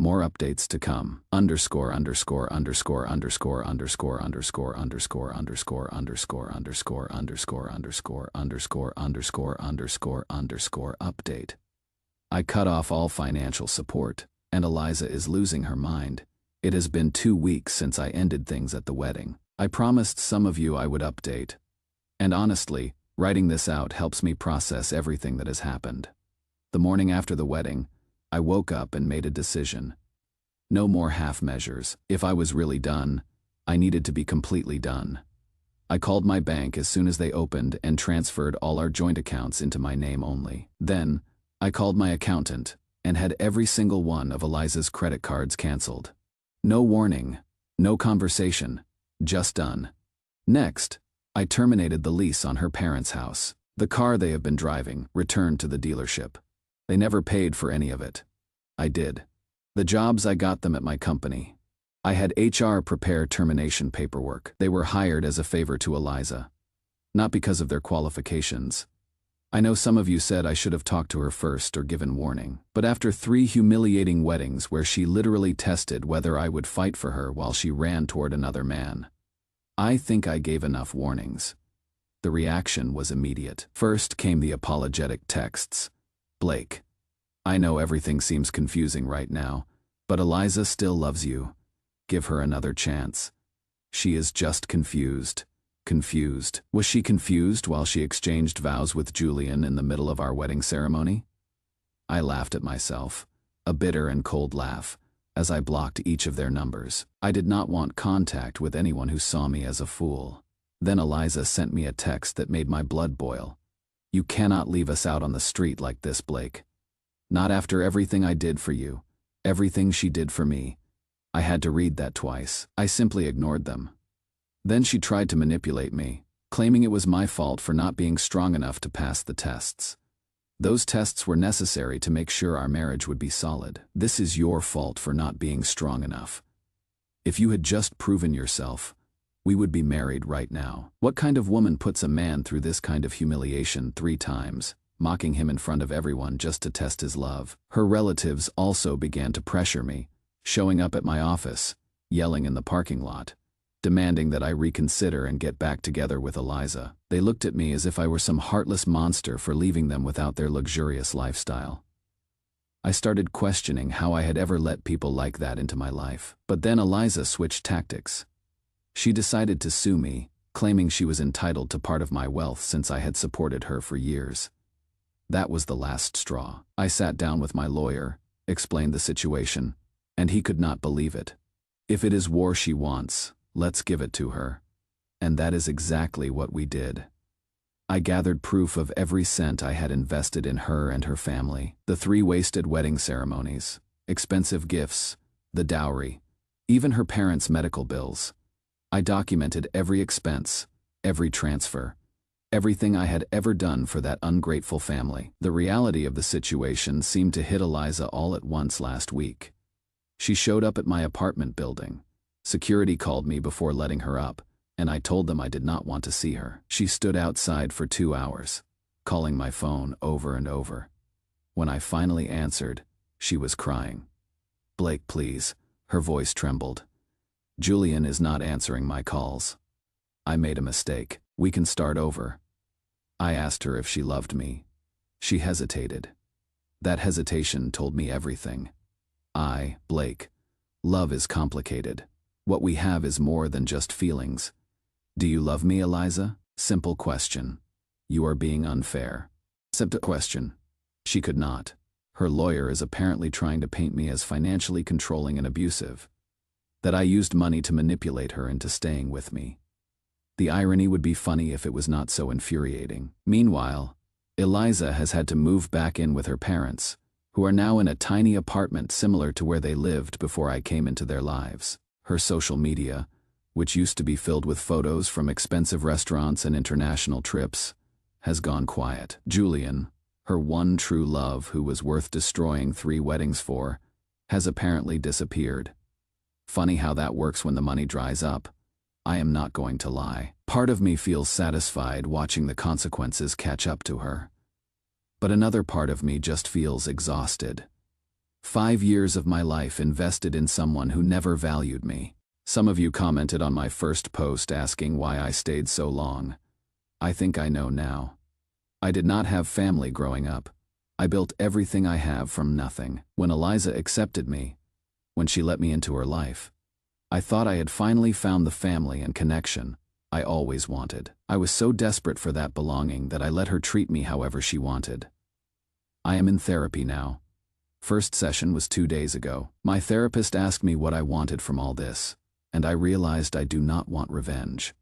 More updates to come. _______________________ update. I cut off all financial support, and Eliza is losing her mind. It has been 2 weeks since I ended things at the wedding. I promised some of you I would update. And honestly, writing this out helps me process everything that has happened. The morning after the wedding, I woke up and made a decision. No more half measures. If I was really done, I needed to be completely done. I called my bank as soon as they opened and transferred all our joint accounts into my name only. Then, I called my accountant and had every single one of Eliza's credit cards canceled. No warning, no conversation, just done. Next, I terminated the lease on her parents' house. The car they have been driving returned to the dealership. They never paid for any of it. I did. The jobs I got them at my company. I had HR prepare termination paperwork. They were hired as a favor to Eliza, not because of their qualifications. I know some of you said I should have talked to her first or given warning, but after 3 humiliating weddings where she literally tested whether I would fight for her while she ran toward another man, I think I gave enough warnings. The reaction was immediate. First came the apologetic texts. Blake, I know everything seems confusing right now, but Eliza still loves you. Give her another chance. She is just confused. Confused. Was she confused while she exchanged vows with Julian in the middle of our wedding ceremony? I laughed at myself, a bitter and cold laugh, as I blocked each of their numbers. I did not want contact with anyone who saw me as a fool. Then Eliza sent me a text that made my blood boil. You cannot leave us out on the street like this, Blake. Not after everything I did for you, everything she did for me. I had to read that twice. I simply ignored them. Then she tried to manipulate me, claiming it was my fault for not being strong enough to pass the tests. Those tests were necessary to make sure our marriage would be solid. This is your fault for not being strong enough. If you had just proven yourself, we would be married right now. What kind of woman puts a man through this kind of humiliation 3 times, mocking him in front of everyone just to test his love? Her relatives also began to pressure me, showing up at my office, yelling in the parking lot, demanding that I reconsider and get back together with Eliza. They looked at me as if I were some heartless monster for leaving them without their luxurious lifestyle. I started questioning how I had ever let people like that into my life. But then Eliza switched tactics. She decided to sue me, claiming she was entitled to part of my wealth since I had supported her for years. That was the last straw. I sat down with my lawyer, explained the situation, and he could not believe it. If it is war she wants, let's give it to her. And that is exactly what we did. I gathered proof of every cent I had invested in her and her family. The 3 wasted wedding ceremonies, expensive gifts, the dowry, even her parents' medical bills. I documented every expense, every transfer, everything I had ever done for that ungrateful family. The reality of the situation seemed to hit Eliza all at once last week. She showed up at my apartment building. Security called me before letting her up, and I told them I did not want to see her. She stood outside for 2 hours, calling my phone over and over. When I finally answered, she was crying. "Blake, please." Her voice trembled. "Julian is not answering my calls. I made a mistake. We can start over." I asked her if she loved me. She hesitated. That hesitation told me everything. Blake, love is complicated. What we have is more than just feelings. Do you love me, Eliza? Simple question. You are being unfair. Simple question. She could not. Her lawyer is apparently trying to paint me as financially controlling and abusive. That I used money to manipulate her into staying with me. The irony would be funny if it was not so infuriating. Meanwhile, Eliza has had to move back in with her parents, who are now in a tiny apartment similar to where they lived before I came into their lives. Her social media, which used to be filled with photos from expensive restaurants and international trips, has gone quiet. Julian, her one true love who was worth destroying 3 weddings for, has apparently disappeared. Funny how that works when the money dries up. I am not going to lie. Part of me feels satisfied watching the consequences catch up to her. But another part of me just feels exhausted. 5 years of my life invested in someone who never valued me. Some of you commented on my first post asking why I stayed so long. I think I know now. I did not have family growing up. I built everything I have from nothing. When Eliza accepted me, when she let me into her life, I thought I had finally found the family and connection I always wanted. I was so desperate for that belonging that I let her treat me however she wanted. I am in therapy now. First session was 2 days ago. My therapist asked me what I wanted from all this, and I realized I do not want revenge.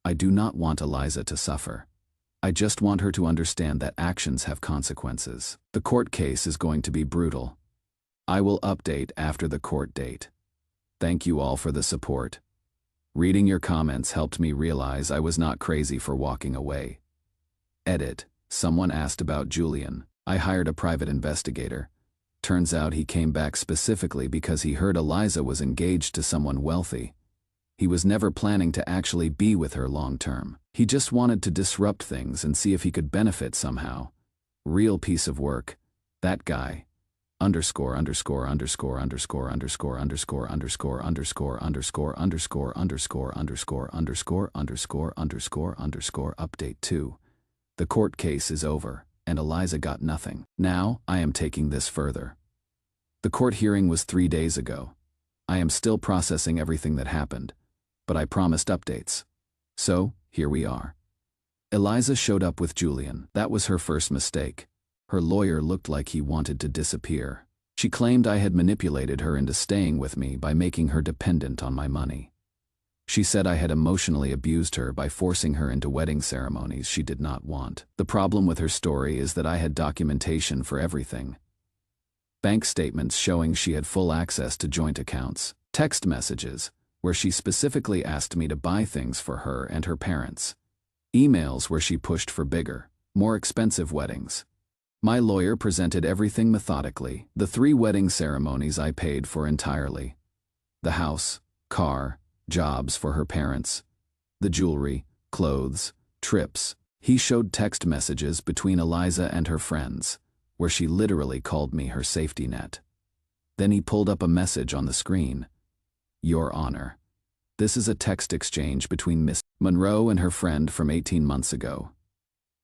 I do not want Eliza to suffer. I just want her to understand that actions have consequences. The court case is going to be brutal. I will update after the court date. Thank you all for the support. Reading your comments helped me realize I was not crazy for walking away. Edit. Someone asked about Julian. I hired a private investigator. Turns out he came back specifically because he heard Eliza was engaged to someone wealthy. He was never planning to actually be with her long term. He just wanted to disrupt things and see if he could benefit somehow. Real piece of work. That guy. Underscore underscore underscore underscore underscore underscore underscore underscore underscore underscore underscore underscore underscore underscore underscore underscore update 2. The court case is over, and Eliza got nothing. Now, I am taking this further. The court hearing was 3 days ago. I am still processing everything that happened, but I promised updates. So, here we are. Eliza showed up with Julian. That was her first mistake. Her lawyer looked like he wanted to disappear. She claimed I had manipulated her into staying with me by making her dependent on my money. She said I had emotionally abused her by forcing her into wedding ceremonies she did not want. The problem with her story is that I had documentation for everything. Bank statements showing she had full access to joint accounts, text messages, where she specifically asked me to buy things for her and her parents, emails where she pushed for bigger, more expensive weddings. My lawyer presented everything methodically. The 3 wedding ceremonies I paid for entirely. The house, car, jobs for her parents, the jewelry, clothes, trips. He showed text messages between Eliza and her friends, where she literally called me her safety net. Then he pulled up a message on the screen. Your Honor. This is a text exchange between Miss Monroe and her friend from 18 months ago.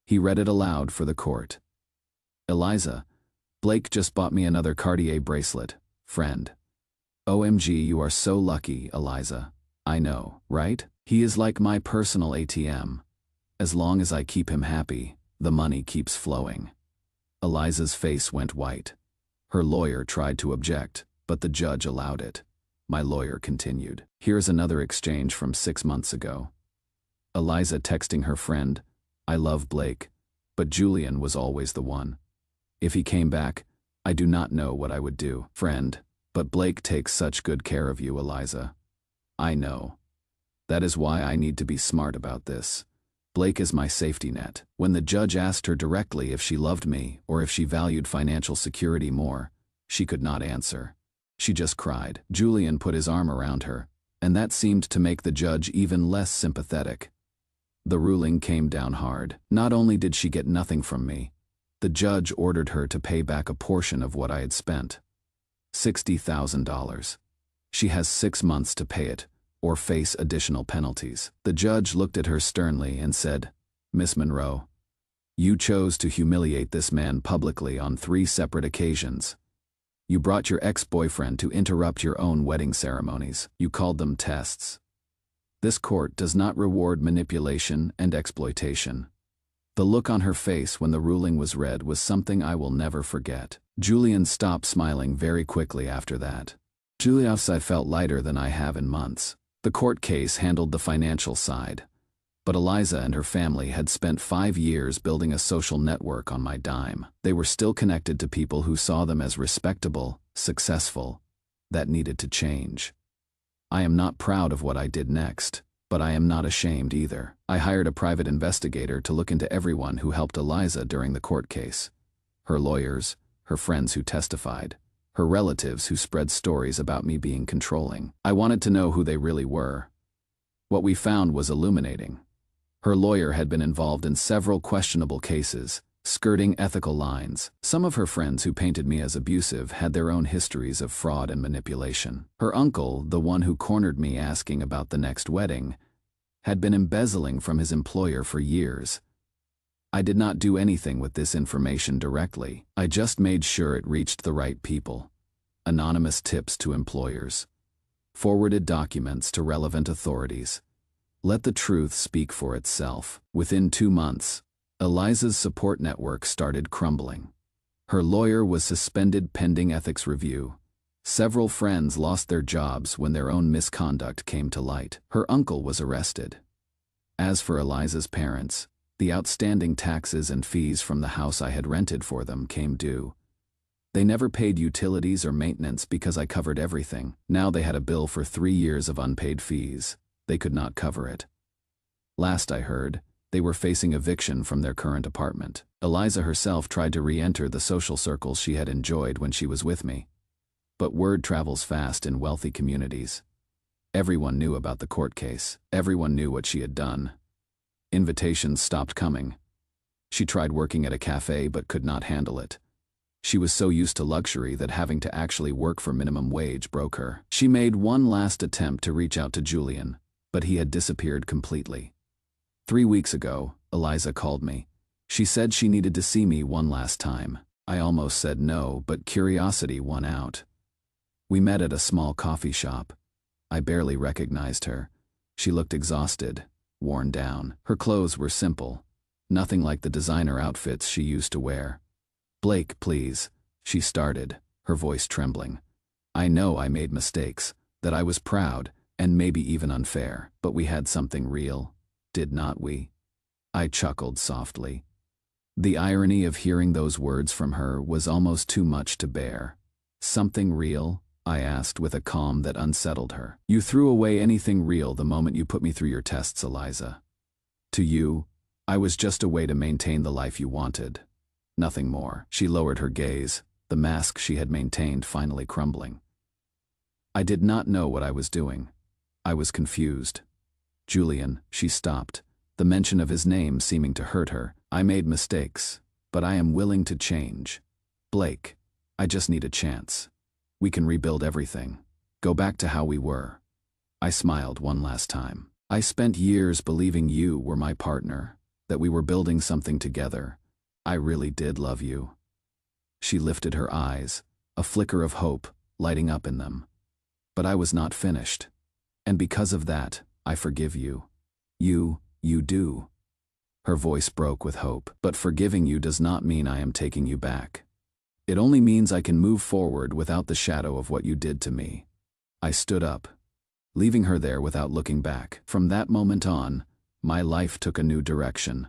He read it aloud for the court. Eliza, Blake just bought me another Cartier bracelet, friend. OMG, you are so lucky, Eliza. I know, right? He is like my personal ATM. As long as I keep him happy, the money keeps flowing. Eliza's face went white. Her lawyer tried to object, but the judge allowed it. My lawyer continued. Here's another exchange from 6 months ago. Eliza texting her friend, I love Blake, but Julian was always the one. If he came back, I do not know what I would do. Friend, but Blake takes such good care of you, Eliza. I know. That is why I need to be smart about this. Blake is my safety net. When the judge asked her directly if she loved me or if she valued financial security more, she could not answer. She just cried. Julian put his arm around her, and that seemed to make the judge even less sympathetic. The ruling came down hard. Not only did she get nothing from me, the judge ordered her to pay back a portion of what I had spent. $60,000. She has 6 months to pay it, or face additional penalties. The judge looked at her sternly and said, Miss Monroe, you chose to humiliate this man publicly on 3 separate occasions. You brought your ex-boyfriend to interrupt your own wedding ceremonies. You called them tests. This court does not reward manipulation and exploitation. The look on her face when the ruling was read was something I will never forget. Julian stopped smiling very quickly after that. I felt lighter than I have in months. The court case handled the financial side, but Eliza and her family had spent 5 years building a social network on my dime. They were still connected to people who saw them as respectable, successful. That needed to change. I am not proud of what I did next, but I am not ashamed either. I hired a private investigator to look into everyone who helped Eliza during the court case. Her lawyers, her friends who testified, her relatives who spread stories about me being controlling. I wanted to know who they really were. What we found was illuminating. Her lawyer had been involved in several questionable cases, skirting ethical lines. Some of her friends who painted me as abusive had their own histories of fraud and manipulation. Her uncle, the one who cornered me asking about the next wedding, had been embezzling from his employer for years. I did not do anything with this information directly. I just made sure it reached the right people. Anonymous tips to employers. Forwarded documents to relevant authorities. Let the truth speak for itself. Within 2 months, Eliza's support network started crumbling. Her lawyer was suspended pending ethics review. Several friends lost their jobs when their own misconduct came to light. Her uncle was arrested. As for Eliza's parents, the outstanding taxes and fees from the house I had rented for them came due. They never paid utilities or maintenance because I covered everything. Now they had a bill for 3 years of unpaid fees. They could not cover it. Last I heard, they were facing eviction from their current apartment. Eliza herself tried to re-enter the social circles she had enjoyed when she was with me. But word travels fast in wealthy communities. Everyone knew about the court case. Everyone knew what she had done. Invitations stopped coming. She tried working at a cafe but could not handle it. She was so used to luxury that having to actually work for minimum wage broke her. She made one last attempt to reach out to Julian, but he had disappeared completely. 3 weeks ago, Eliza called me. She said she needed to see me one last time. I almost said no, but curiosity won out. We met at a small coffee shop. I barely recognized her. She looked exhausted, worn down. Her clothes were simple, nothing like the designer outfits she used to wear. Blake, please, she started, her voice trembling. I know I made mistakes, that I was proud, and maybe even unfair. But we had something real, did not we? I chuckled softly. The irony of hearing those words from her was almost too much to bear. Something real? I asked with a calm that unsettled her. You threw away anything real the moment you put me through your tests, Eliza. To you, I was just a way to maintain the life you wanted. Nothing more. She lowered her gaze, the mask she had maintained finally crumbling. I did not know what I was doing. I was confused. Julian, she stopped, the mention of his name seeming to hurt her. I made mistakes, but I am willing to change. Blake, I just need a chance. We can rebuild everything. Go back to how we were. I smiled one last time. I spent years believing you were my partner, that we were building something together. I really did love you. She lifted her eyes, a flicker of hope lighting up in them. But I was not finished. And because of that, I forgive you. You do. Her voice broke with hope. But forgiving you does not mean I am taking you back. It only means I can move forward without the shadow of what you did to me. I stood up, leaving her there without looking back. From that moment on, my life took a new direction.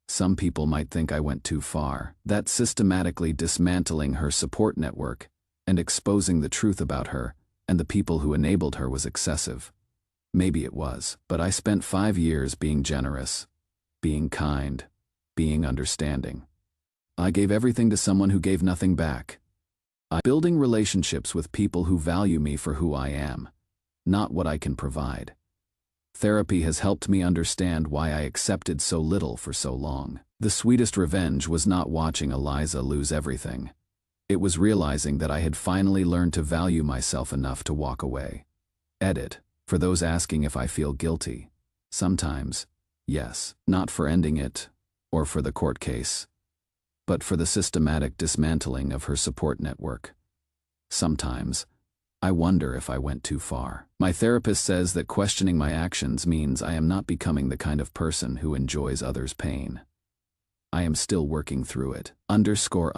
Some people might think I went too far, that systematically dismantling her support network and exposing the truth about her and the people who enabled her was excessive. Maybe it was, but I spent 5 years being generous, being kind, being understanding. I gave everything to someone who gave nothing back. I'm building relationships with people who value me for who I am, not what I can provide. Therapy has helped me understand why I accepted so little for so long. The sweetest revenge was not watching Eliza lose everything. It was realizing that I had finally learned to value myself enough to walk away. Edit. For those asking if I feel guilty. Sometimes, yes, not for ending it, or for the court case, but for the systematic dismantling of her support network. Sometimes, I wonder if I went too far. My therapist says that questioning my actions means I am not becoming the kind of person who enjoys others' pain. I am still working through it. Underscore.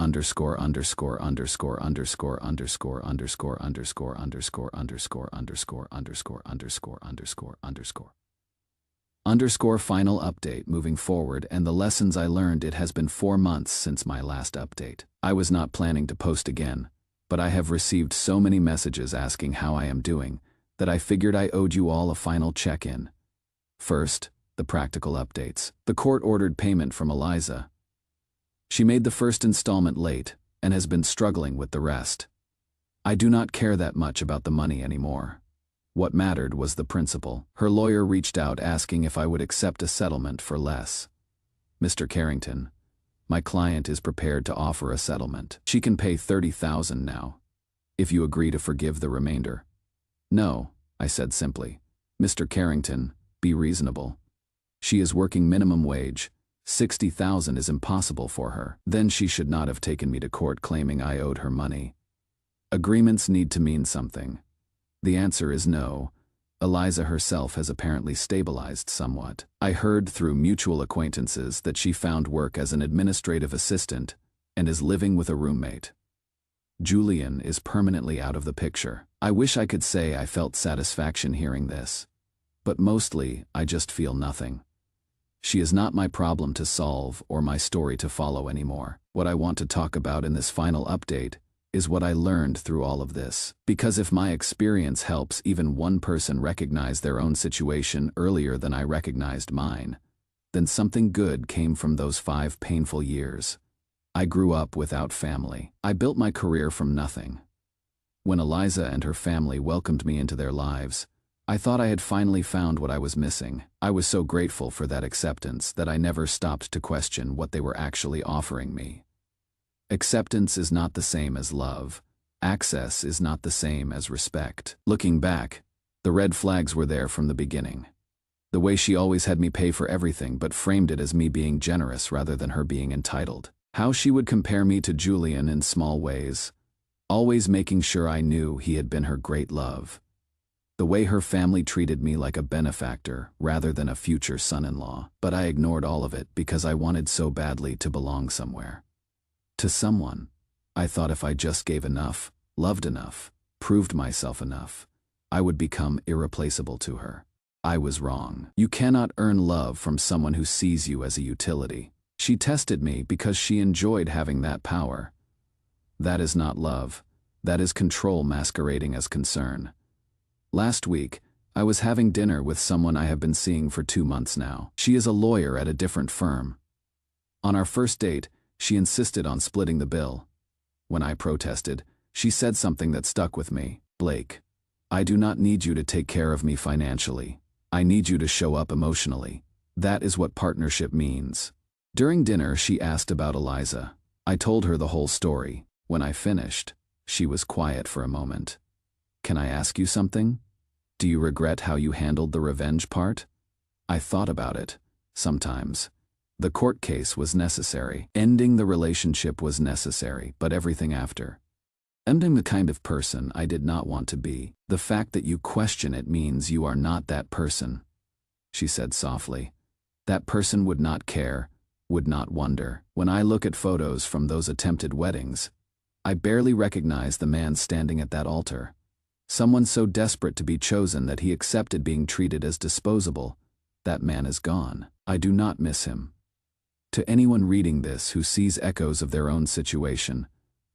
Final update moving forward and the lessons I learned. It has been 4 months since my last update. I was not planning to post again, but I have received so many messages asking how I am doing that I figured I owed you all a final check-in. First, the practical updates. The court ordered payment from Eliza. She made the first installment late and has been struggling with the rest. I do not care that much about the money anymore. What mattered was the principle. Her lawyer reached out asking if I would accept a settlement for less. Mr. Carrington, my client is prepared to offer a settlement. She can pay $30,000 now, if you agree to forgive the remainder. No, I said simply. Mr. Carrington, be reasonable. She is working minimum wage. $60,000 is impossible for her. Then she should not have taken me to court claiming I owed her money. Agreements need to mean something. The answer is no. Eliza herself has apparently stabilized somewhat. I heard through mutual acquaintances that she found work as an administrative assistant and is living with a roommate. Julian is permanently out of the picture. I wish I could say I felt satisfaction hearing this, but mostly I just feel nothing. She is not my problem to solve or my story to follow anymore. What I want to talk about in this final update is what I learned through all of this. Because if my experience helps even one person recognize their own situation earlier than I recognized mine, then something good came from those 5 painful years. I grew up without family. I built my career from nothing. When Eliza and her family welcomed me into their lives, I thought I had finally found what I was missing. I was so grateful for that acceptance that I never stopped to question what they were actually offering me. Acceptance is not the same as love. Access is not the same as respect. Looking back, the red flags were there from the beginning. The way she always had me pay for everything but framed it as me being generous rather than her being entitled. How she would compare me to Julian in small ways, always making sure I knew he had been her great love. The way her family treated me like a benefactor rather than a future son-in-law. But I ignored all of it because I wanted so badly to belong somewhere. To someone. I thought if I just gave enough, loved enough, proved myself enough, I would become irreplaceable to her. I was wrong. You cannot earn love from someone who sees you as a utility. She tested me because she enjoyed having that power. That is not love. That is control masquerading as concern. Last week, I was having dinner with someone I have been seeing for 2 months now. She is a lawyer at a different firm. On our first date, she insisted on splitting the bill. When I protested, she said something that stuck with me. Blake, I do not need you to take care of me financially. I need you to show up emotionally. That is what partnership means. During dinner, she asked about Eliza. I told her the whole story. When I finished, she was quiet for a moment. Can I ask you something? Do you regret how you handled the revenge part? I thought about it. Sometimes. The court case was necessary. Ending the relationship was necessary, but everything after. I'm the kind of person I did not want to be. The fact that you question it means you are not that person, she said softly. That person would not care, would not wonder. When I look at photos from those attempted weddings, I barely recognize the man standing at that altar. Someone so desperate to be chosen that he accepted being treated as disposable. That man is gone. I do not miss him. To anyone reading this who sees echoes of their own situation,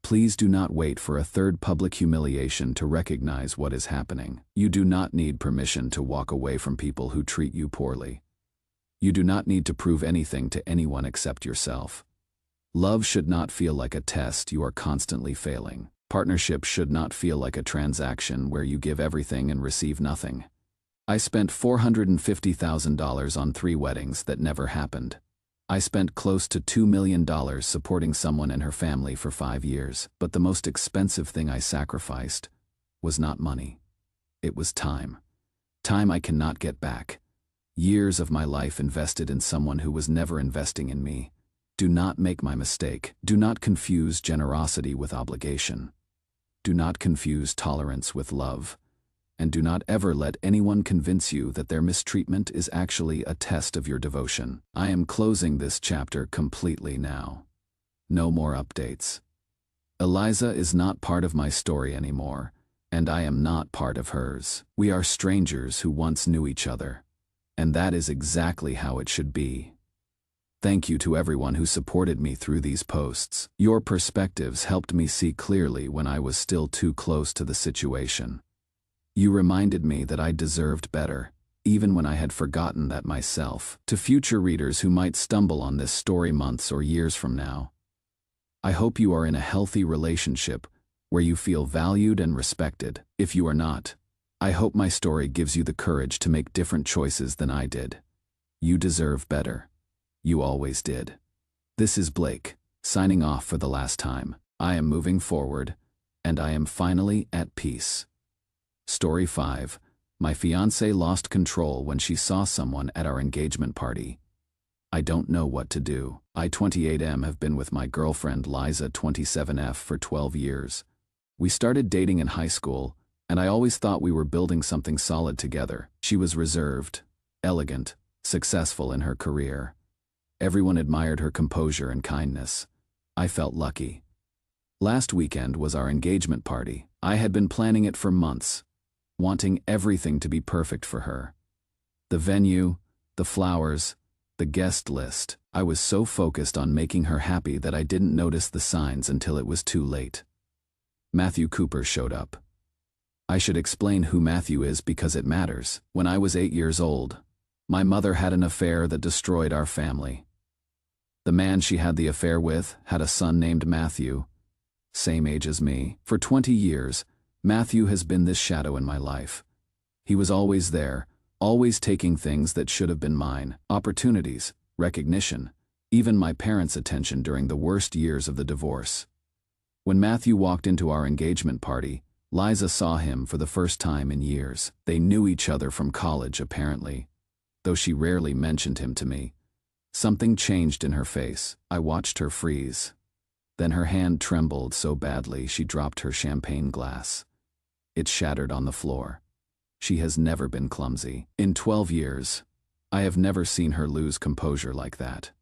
please do not wait for a third public humiliation to recognize what is happening. You do not need permission to walk away from people who treat you poorly. You do not need to prove anything to anyone except yourself. Love should not feel like a test you are constantly failing. Partnership should not feel like a transaction where you give everything and receive nothing. I spent $450,000 on 3 weddings that never happened. I spent close to $2 million supporting someone and her family for 5 years, but the most expensive thing I sacrificed was not money. It was time. Time I cannot get back. Years of my life invested in someone who was never investing in me. Do not make my mistake. Do not confuse generosity with obligation. Do not confuse tolerance with love. And do not ever let anyone convince you that their mistreatment is actually a test of your devotion. I am closing this chapter completely now. No more updates. Eliza is not part of my story anymore, and I am not part of hers. We are strangers who once knew each other, and that is exactly how it should be. Thank you to everyone who supported me through these posts. Your perspectives helped me see clearly when I was still too close to the situation. You reminded me that I deserved better, even when I had forgotten that myself. To future readers who might stumble on this story months or years from now, I hope you are in a healthy relationship where you feel valued and respected. If you are not, I hope my story gives you the courage to make different choices than I did. You deserve better. You always did. This is Blake, signing off for the last time. I am moving forward, and I am finally at peace. Story 5. My fiancée lost control when she saw someone at our engagement party. I don't know what to do. I, 28M, have been with my girlfriend Liza, 27F, for 12 years. We started dating in high school, and I always thought we were building something solid together. She was reserved, elegant, successful in her career. Everyone admired her composure and kindness. I felt lucky. Last weekend was our engagement party. I had been planning it for months, wanting everything to be perfect for her. The venue, the flowers, the guest list. I was so focused on making her happy that I didn't notice the signs until it was too late. Matthew Cooper showed up. I should explain who Matthew is because it matters. When I was 8 years old, my mother had an affair that destroyed our family. The man she had the affair with had a son named Matthew, same age as me. For 20 years, Matthew has been this shadow in my life. He was always there, always taking things that should have been mine, opportunities, recognition, even my parents' attention during the worst years of the divorce. When Matthew walked into our engagement party, Liza saw him for the first time in years. They knew each other from college, apparently, though she rarely mentioned him to me. Something changed in her face. I watched her freeze. Then her hand trembled so badly she dropped her champagne glass. It shattered on the floor. She has never been clumsy. In 12 years, I have never seen her lose composure like that.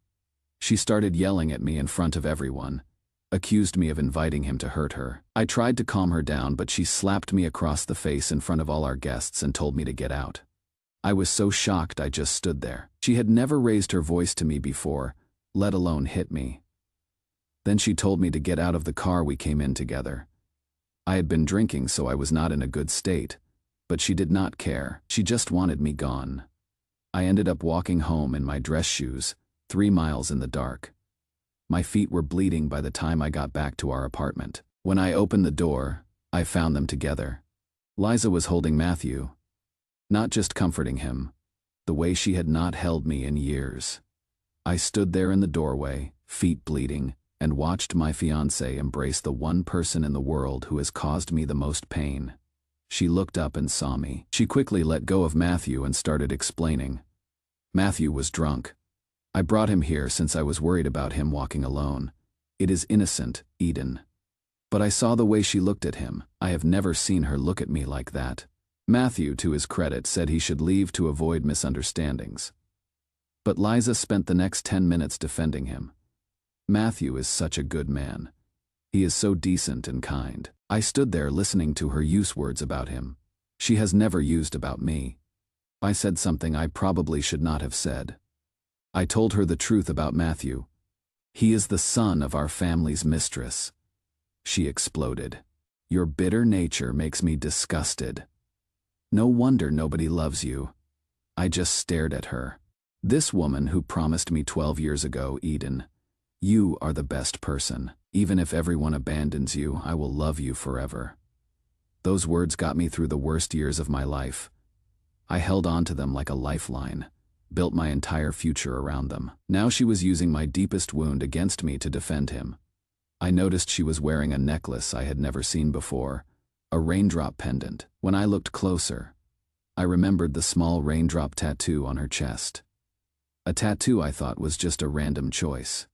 She started yelling at me in front of everyone. accused me of inviting him to hurt her. I tried to calm her down, but she slapped me across the face in front of all our guests and told me to get out. I was so shocked I just stood there. She had never raised her voice to me before, let alone hit me. Then she told me to get out of the car we came in together. I had been drinking, so I was not in a good state, but she did not care. She just wanted me gone. I ended up walking home in my dress shoes, 3 miles in the dark. My feet were bleeding by the time I got back to our apartment. When I opened the door, I found them together. Liza was holding Matthew, not just comforting him, the way she had not held me in years. I stood there in the doorway, feet bleeding, and watched my fiancé embrace the one person in the world who has caused me the most pain. She looked up and saw me. She quickly let go of Matthew and started explaining. Matthew was drunk. I brought him here since I was worried about him walking alone. It is innocent, Eden. But I saw the way she looked at him. I have never seen her look at me like that. Matthew, to his credit, said he should leave to avoid misunderstandings. But Liza spent the next 10 minutes defending him. Matthew is such a good man. He is so decent and kind. I stood there listening to her use words about him. She has never used about me. I said something I probably should not have said. I told her the truth about Matthew. He is the son of our family's mistress. She exploded. Your bitter nature makes me disgusted. No wonder nobody loves you. I just stared at her. This woman who promised me 12 years ago, Eden, you are the best person. Even if everyone abandons you, I will love you forever. Those words got me through the worst years of my life. I held on to them like a lifeline, built my entire future around them. Now she was using my deepest wound against me to defend him. I noticed she was wearing a necklace I had never seen before, a raindrop pendant. When I looked closer, I remembered the small raindrop tattoo on her chest. A tattoo I thought was just a random choice.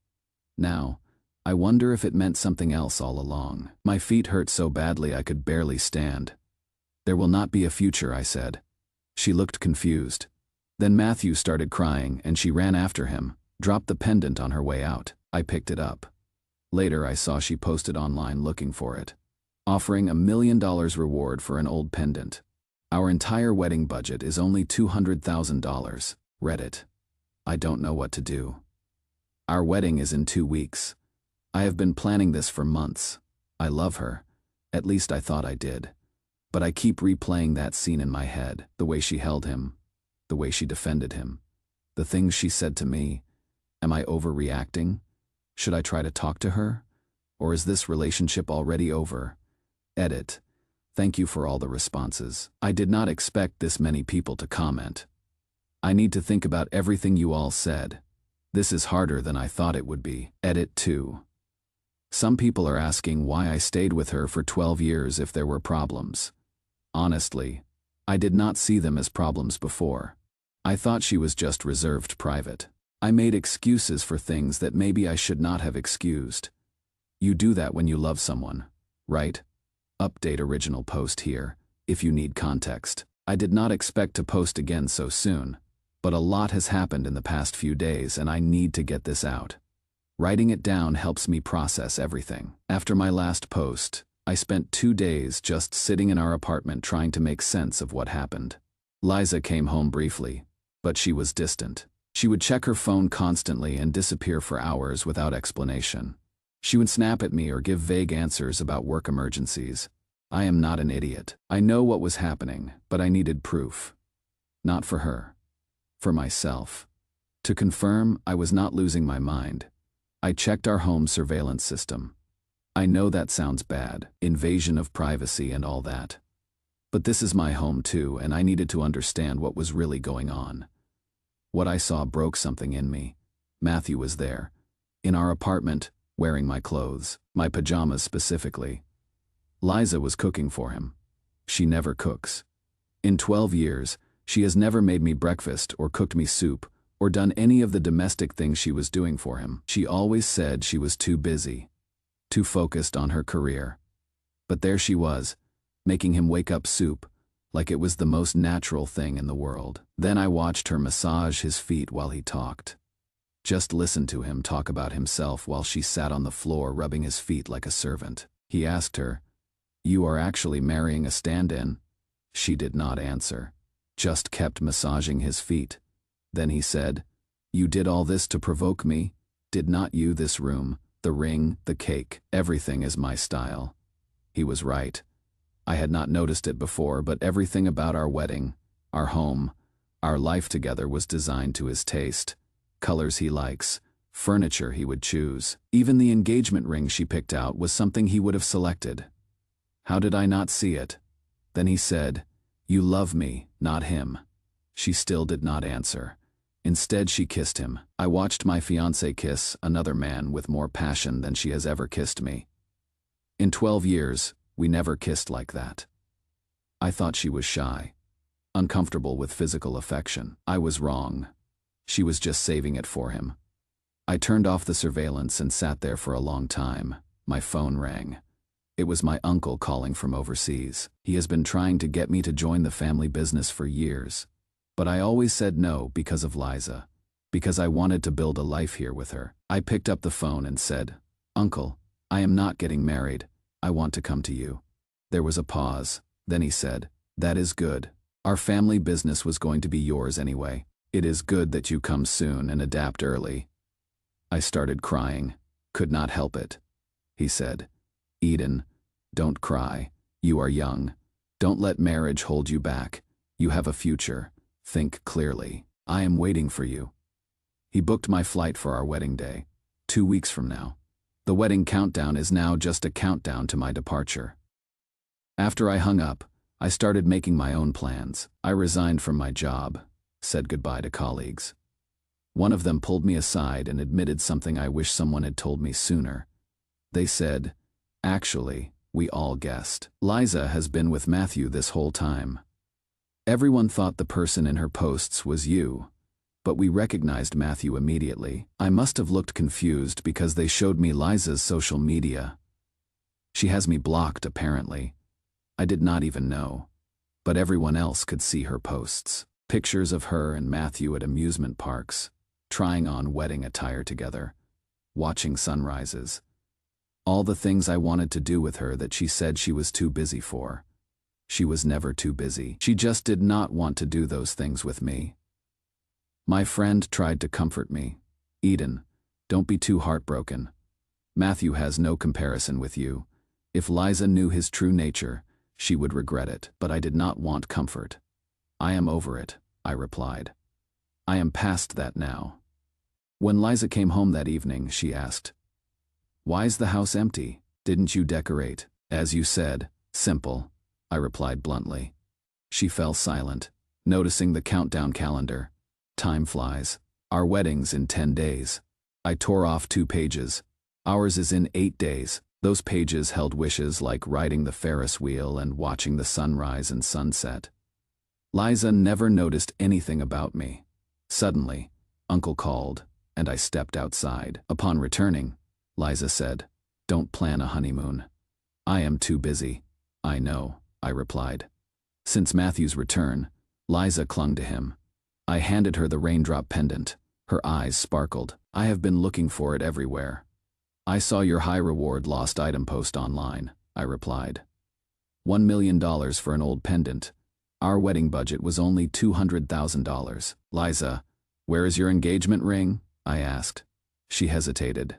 Now, I wonder if it meant something else all along. My feet hurt so badly I could barely stand. There will not be a future, I said. She looked confused. Then Matthew started crying and she ran after him, dropped the pendant on her way out. I picked it up. Later I saw she posted online looking for it, offering $1 million reward for an old pendant. Our entire wedding budget is only $200,000. Reddit. I don't know what to do. Our wedding is in 2 weeks. I have been planning this for months. I love her. At least I thought I did. But I keep replaying that scene in my head, the way she held him, the way she defended him, the things she said to me. Am I overreacting? Should I try to talk to her? Or is this relationship already over? Edit. Thank you for all the responses. I did not expect this many people to comment. I need to think about everything you all said. This is harder than I thought it would be. Edit 2. Some people are asking why I stayed with her for 12 years if there were problems. Honestly, I did not see them as problems before. I thought she was just reserved private. I made excuses for things that maybe I should not have excused. You do that when you love someone, right? Update original post here, if you need context. I did not expect to post again so soon, but a lot has happened in the past few days and I need to get this out. Writing it down helps me process everything. After my last post, I spent 2 days just sitting in our apartment trying to make sense of what happened. Liza came home briefly, but she was distant. She would check her phone constantly and disappear for hours without explanation. She would snap at me or give vague answers about work emergencies. I am not an idiot. I know what was happening, but I needed proof. Not for her. For myself. To confirm I was not losing my mind, I checked our home surveillance system. I know that sounds bad, invasion of privacy and all that. But this is my home too, and I needed to understand what was really going on. What I saw broke something in me. Matthew was there, in our apartment, wearing my clothes, my pajamas specifically. Liza was cooking for him. She never cooks. In 12 years, she has never made me breakfast or cooked me soup or done any of the domestic things she was doing for him. She always said she was too busy, too focused on her career. But there she was, making him wake up soup, like it was the most natural thing in the world. Then I watched her massage his feet while he talked. Just listen to him talk about himself while she sat on the floor rubbing his feet like a servant. He asked her, "You are actually marrying a stand-in?" She did not answer, just kept massaging his feet. Then he said, "You did all this to provoke me? Did not you? This room, the ring, the cake, everything is my style." He was right. I had not noticed it before, but everything about our wedding, our home, our life together was designed to his taste. Colors he likes, furniture he would choose. Even the engagement ring she picked out was something he would have selected. How did I not see it? Then he said, "You love me, not him." She still did not answer. Instead, she kissed him. I watched my fiancé kiss another man with more passion than she has ever kissed me. In 12 years, we never kissed like that. I thought she was shy, uncomfortable with physical affection. I was wrong. She was just saving it for him. I turned off the surveillance and sat there for a long time. My phone rang. It was my uncle calling from overseas. He has been trying to get me to join the family business for years. But I always said no because of Liza, because I wanted to build a life here with her. I picked up the phone and said, "Uncle, I am not getting married. I want to come to you." There was a pause. Then he said, "That is good. Our family business was going to be yours anyway. It is good that you come soon and adapt early." I started crying, could not help it. He said, "Eden, don't cry. You are young. Don't let marriage hold you back. You have a future. Think clearly. I am waiting for you." He booked my flight for our wedding day, 2 weeks from now. The wedding countdown is now just a countdown to my departure. After I hung up, I started making my own plans. I resigned from my job, said goodbye to colleagues. One of them pulled me aside and admitted something I wish someone had told me sooner. They said, "Actually, we all guessed. Liza has been with Matthew this whole time. Everyone thought the person in her posts was you, but we recognized Matthew immediately. I must have looked confused because they showed me Liza's social media. She has me blocked, apparently. I did not even know, but everyone else could see her posts. Pictures of her and Matthew at amusement parks, trying on wedding attire together, watching sunrises. All the things I wanted to do with her that she said she was too busy for. She was never too busy. She just did not want to do those things with me. My friend tried to comfort me. "Eden, don't be too heartbroken. Matthew has no comparison with you. If Liza knew his true nature, she would regret it." But I did not want comfort. "I am over it," I replied. "I am past that now." When Liza came home that evening, she asked, "Why's the house empty? Didn't you decorate?" "As you said, simple," I replied bluntly. She fell silent, noticing the countdown calendar. Time flies. Our wedding's in 10 days. I tore off 2 pages. Ours is in 8 days. Those pages held wishes like riding the Ferris wheel and watching the sunrise and sunset. Liza never noticed anything about me. Suddenly, Uncle called, and I stepped outside. Upon returning, Liza said, "Don't plan a honeymoon." "I am too busy." "I know," I replied. Since Matthew's return, Liza clung to him. I handed her the raindrop pendant. Her eyes sparkled. "I have been looking for it everywhere." "I saw your high-reward lost item post online," I replied. $1 million for an old pendant. Our wedding budget was only $200,000. "Liza, where is your engagement ring?" I asked. She hesitated,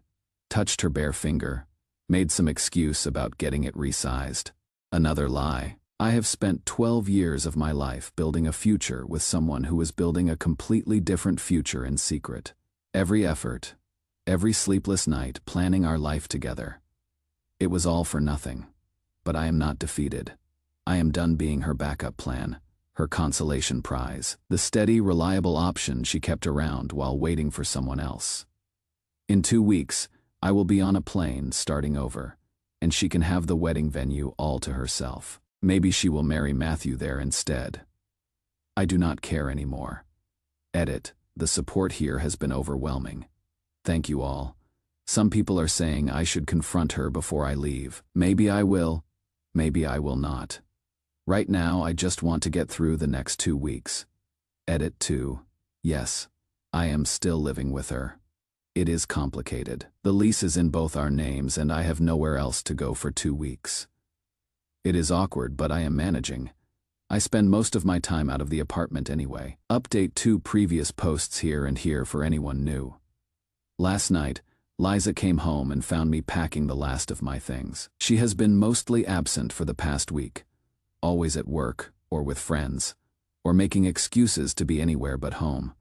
touched her bare finger, made some excuse about getting it resized. Another lie. I have spent 12 years of my life building a future with someone who was building a completely different future in secret. Every effort, every sleepless night planning our life together. It was all for nothing. But I am not defeated. I am done being her backup plan, her consolation prize, the steady, reliable option she kept around while waiting for someone else. In 2 weeks, I will be on a plane starting over, and she can have the wedding venue all to herself. Maybe she will marry Matthew there instead. I do not care anymore. Edit. The support here has been overwhelming. Thank you all. Some people are saying I should confront her before I leave. Maybe I will. Maybe I will not. Right now, I just want to get through the next 2 weeks. Edit 2. Yes, I am still living with her. It is complicated. The lease is in both our names and I have nowhere else to go for 2 weeks. It is awkward, but I am managing. I spend most of my time out of the apartment anyway. Update 2 previous posts here and here for anyone new. Last night, Liza came home and found me packing the last of my things. She has been mostly absent for the past week, always at work or with friends, or making excuses to be anywhere but home.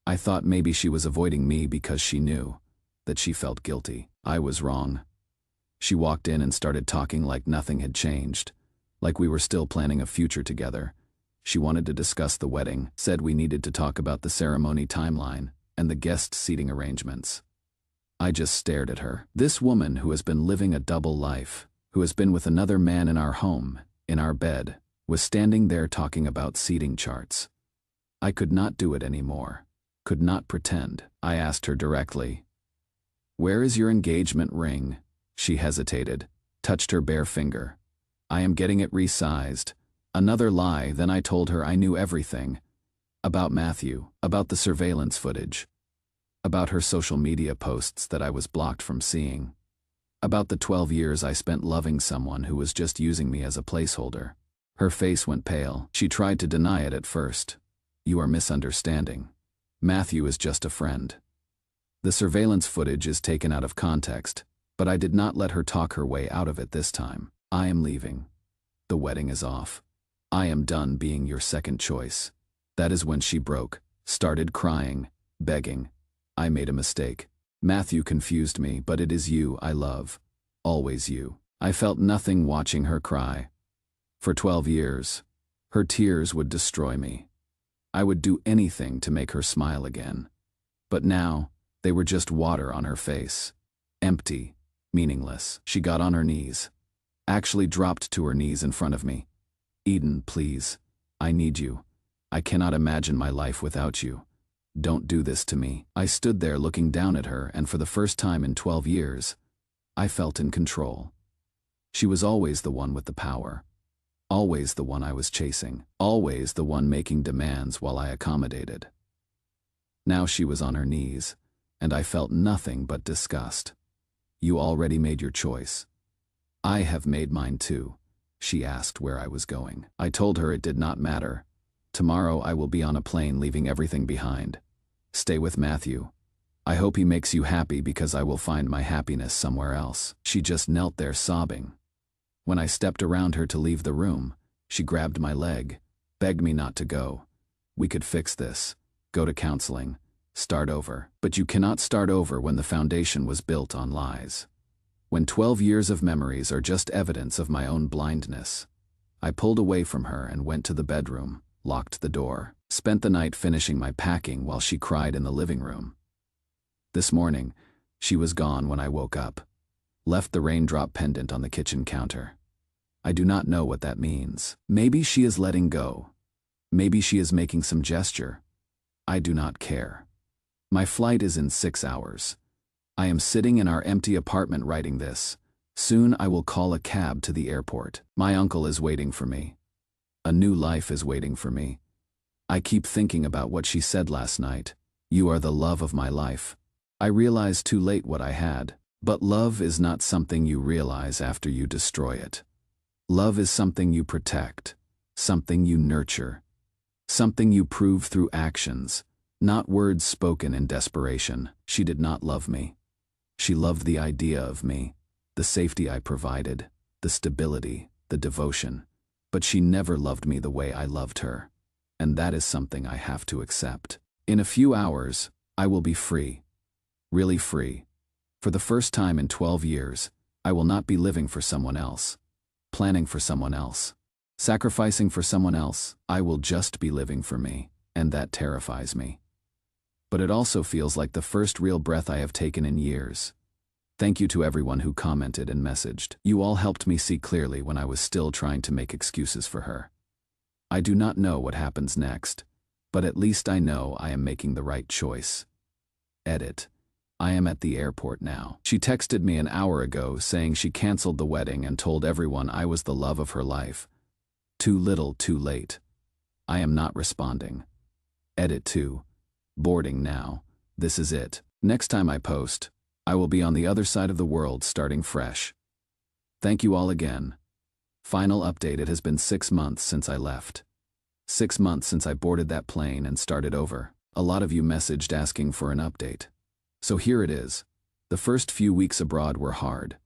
I thought maybe she was avoiding me because she knew that she felt guilty. I was wrong. She walked in and started talking like nothing had changed, like we were still planning a future together. She wanted to discuss the wedding, said we needed to talk about the ceremony timeline and the guest seating arrangements. I just stared at her. This woman who has been living a double life, who has been with another man in our home, in our bed, was standing there talking about seating charts. I could not do it anymore. Could not pretend. I asked her directly, "Where is your engagement ring?" She hesitated, touched her bare finger. "I am getting it resized." Another lie. Then I told her I knew everything. About Matthew, about the surveillance footage, about her social media posts that I was blocked from seeing, about the 12 years I spent loving someone who was just using me as a placeholder. Her face went pale. She tried to deny it at first. "You are misunderstanding. Matthew is just a friend." The surveillance footage is taken out of context, but I did not let her talk her way out of it this time. "I am leaving. The wedding is off. I am done being your second choice." That is when she broke, started crying, begging. I made a mistake. Matthew confused me, but it is you I love. Always you. I felt nothing watching her cry. For 12 years, her tears would destroy me. I would do anything to make her smile again. But now, they were just water on her face. Empty, meaningless. She got on her knees. Actually dropped to her knees in front of me. "Eden, please. I need you. I cannot imagine my life without you. Don't do this to me." I stood there looking down at her, and for the first time in 12 years, I felt in control. She was always the one with the power. Always the one I was chasing. Always the one making demands while I accommodated. Now she was on her knees, and I felt nothing but disgust. "You already made your choice." "I have made mine too." She asked where I was going. I told her it did not matter. "Tomorrow I will be on a plane leaving everything behind. Stay with Matthew. I hope he makes you happy because I will find my happiness somewhere else." She just knelt there sobbing. When I stepped around her to leave the room, she grabbed my leg, begged me not to go. "We could fix this. Go to counseling. Start over." "But you cannot start over when the foundation was built on lies. When 12 years of memories are just evidence of my own blindness." I pulled away from her and went to the bedroom, locked the door, spent the night finishing my packing while she cried in the living room. This morning, she was gone when I woke up. Left the raindrop pendant on the kitchen counter. I do not know what that means. Maybe she is letting go. Maybe she is making some gesture. I do not care. My flight is in 6 hours. I am sitting in our empty apartment writing this. Soon I will call a cab to the airport. My uncle is waiting for me. A new life is waiting for me. I keep thinking about what she said last night. "You are the love of my life." I realized too late what I had. But love is not something you realize after you destroy it. Love is something you protect, something you nurture, something you prove through actions, not words spoken in desperation. She did not love me. She loved the idea of me, the safety I provided, the stability, the devotion. But she never loved me the way I loved her. And that is something I have to accept. In a few hours, I will be free. Really free. For the first time in 12 years, I will not be living for someone else, planning for someone else, sacrificing for someone else. I will just be living for me, and that terrifies me. But it also feels like the first real breath I have taken in years. Thank you to everyone who commented and messaged. You all helped me see clearly when I was still trying to make excuses for her. I do not know what happens next, but at least I know I am making the right choice. Edit. I am at the airport now. She texted me an hour ago saying she canceled the wedding and told everyone I was the love of her life. Too little, too late. I am not responding. Edit 2. Boarding now. This is it. Next time I post, I will be on the other side of the world starting fresh. Thank you all again. Final update: it has been 6 months since I left. 6 months since I boarded that plane and started over. A lot of you messaged asking for an update. So here it is. The first few weeks abroad were hard.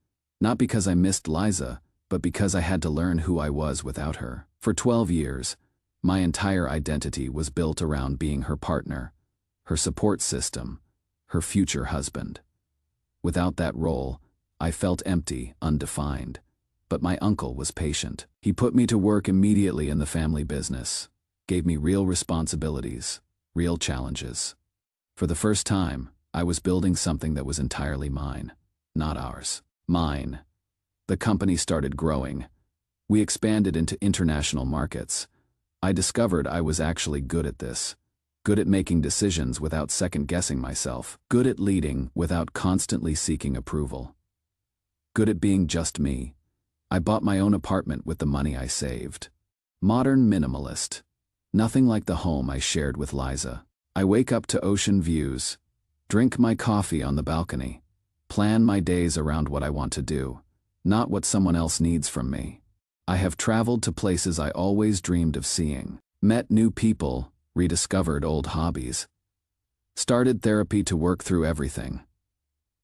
Not because I missed Liza, but because I had to learn who I was without her. For 12 years, my entire identity was built around being her partner, her support system, her future husband. Without that role, I felt empty, undefined. But my uncle was patient. He put me to work immediately in the family business, gave me real responsibilities, real challenges. For the first time, I was building something that was entirely mine, not ours. Mine. The company started growing. We expanded into international markets. I discovered I was actually good at this. Good at making decisions without second-guessing myself. Good at leading without constantly seeking approval. Good at being just me. I bought my own apartment with the money I saved. Modern minimalist. Nothing like the home I shared with Liza. I wake up to ocean views, drink my coffee on the balcony, plan my days around what I want to do, not what someone else needs from me. I have traveled to places I always dreamed of seeing, met new people, rediscovered old hobbies, started therapy to work through everything.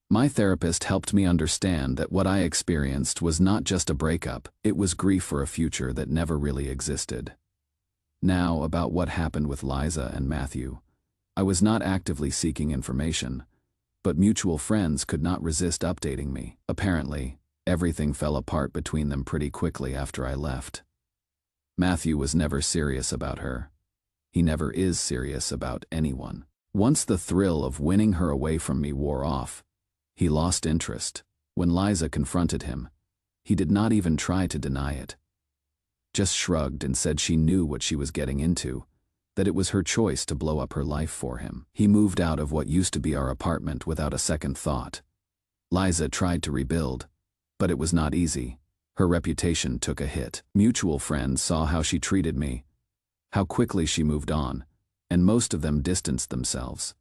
My therapist helped me understand that what I experienced was not just a breakup, it was grief for a future that never really existed. Now, about what happened with Liza and Matthew. I was not actively seeking information, but mutual friends could not resist updating me. Apparently, everything fell apart between them pretty quickly after I left. Matthew was never serious about her. He never is serious about anyone. Once the thrill of winning her away from me wore off, he lost interest. When Liza confronted him, he did not even try to deny it. Just shrugged and said she knew what she was getting into, that it was her choice to blow up her life for him. He moved out of what used to be our apartment without a second thought. Liza tried to rebuild, but it was not easy. Her reputation took a hit. Mutual friends saw how she treated me, how quickly she moved on, and most of them distanced themselves.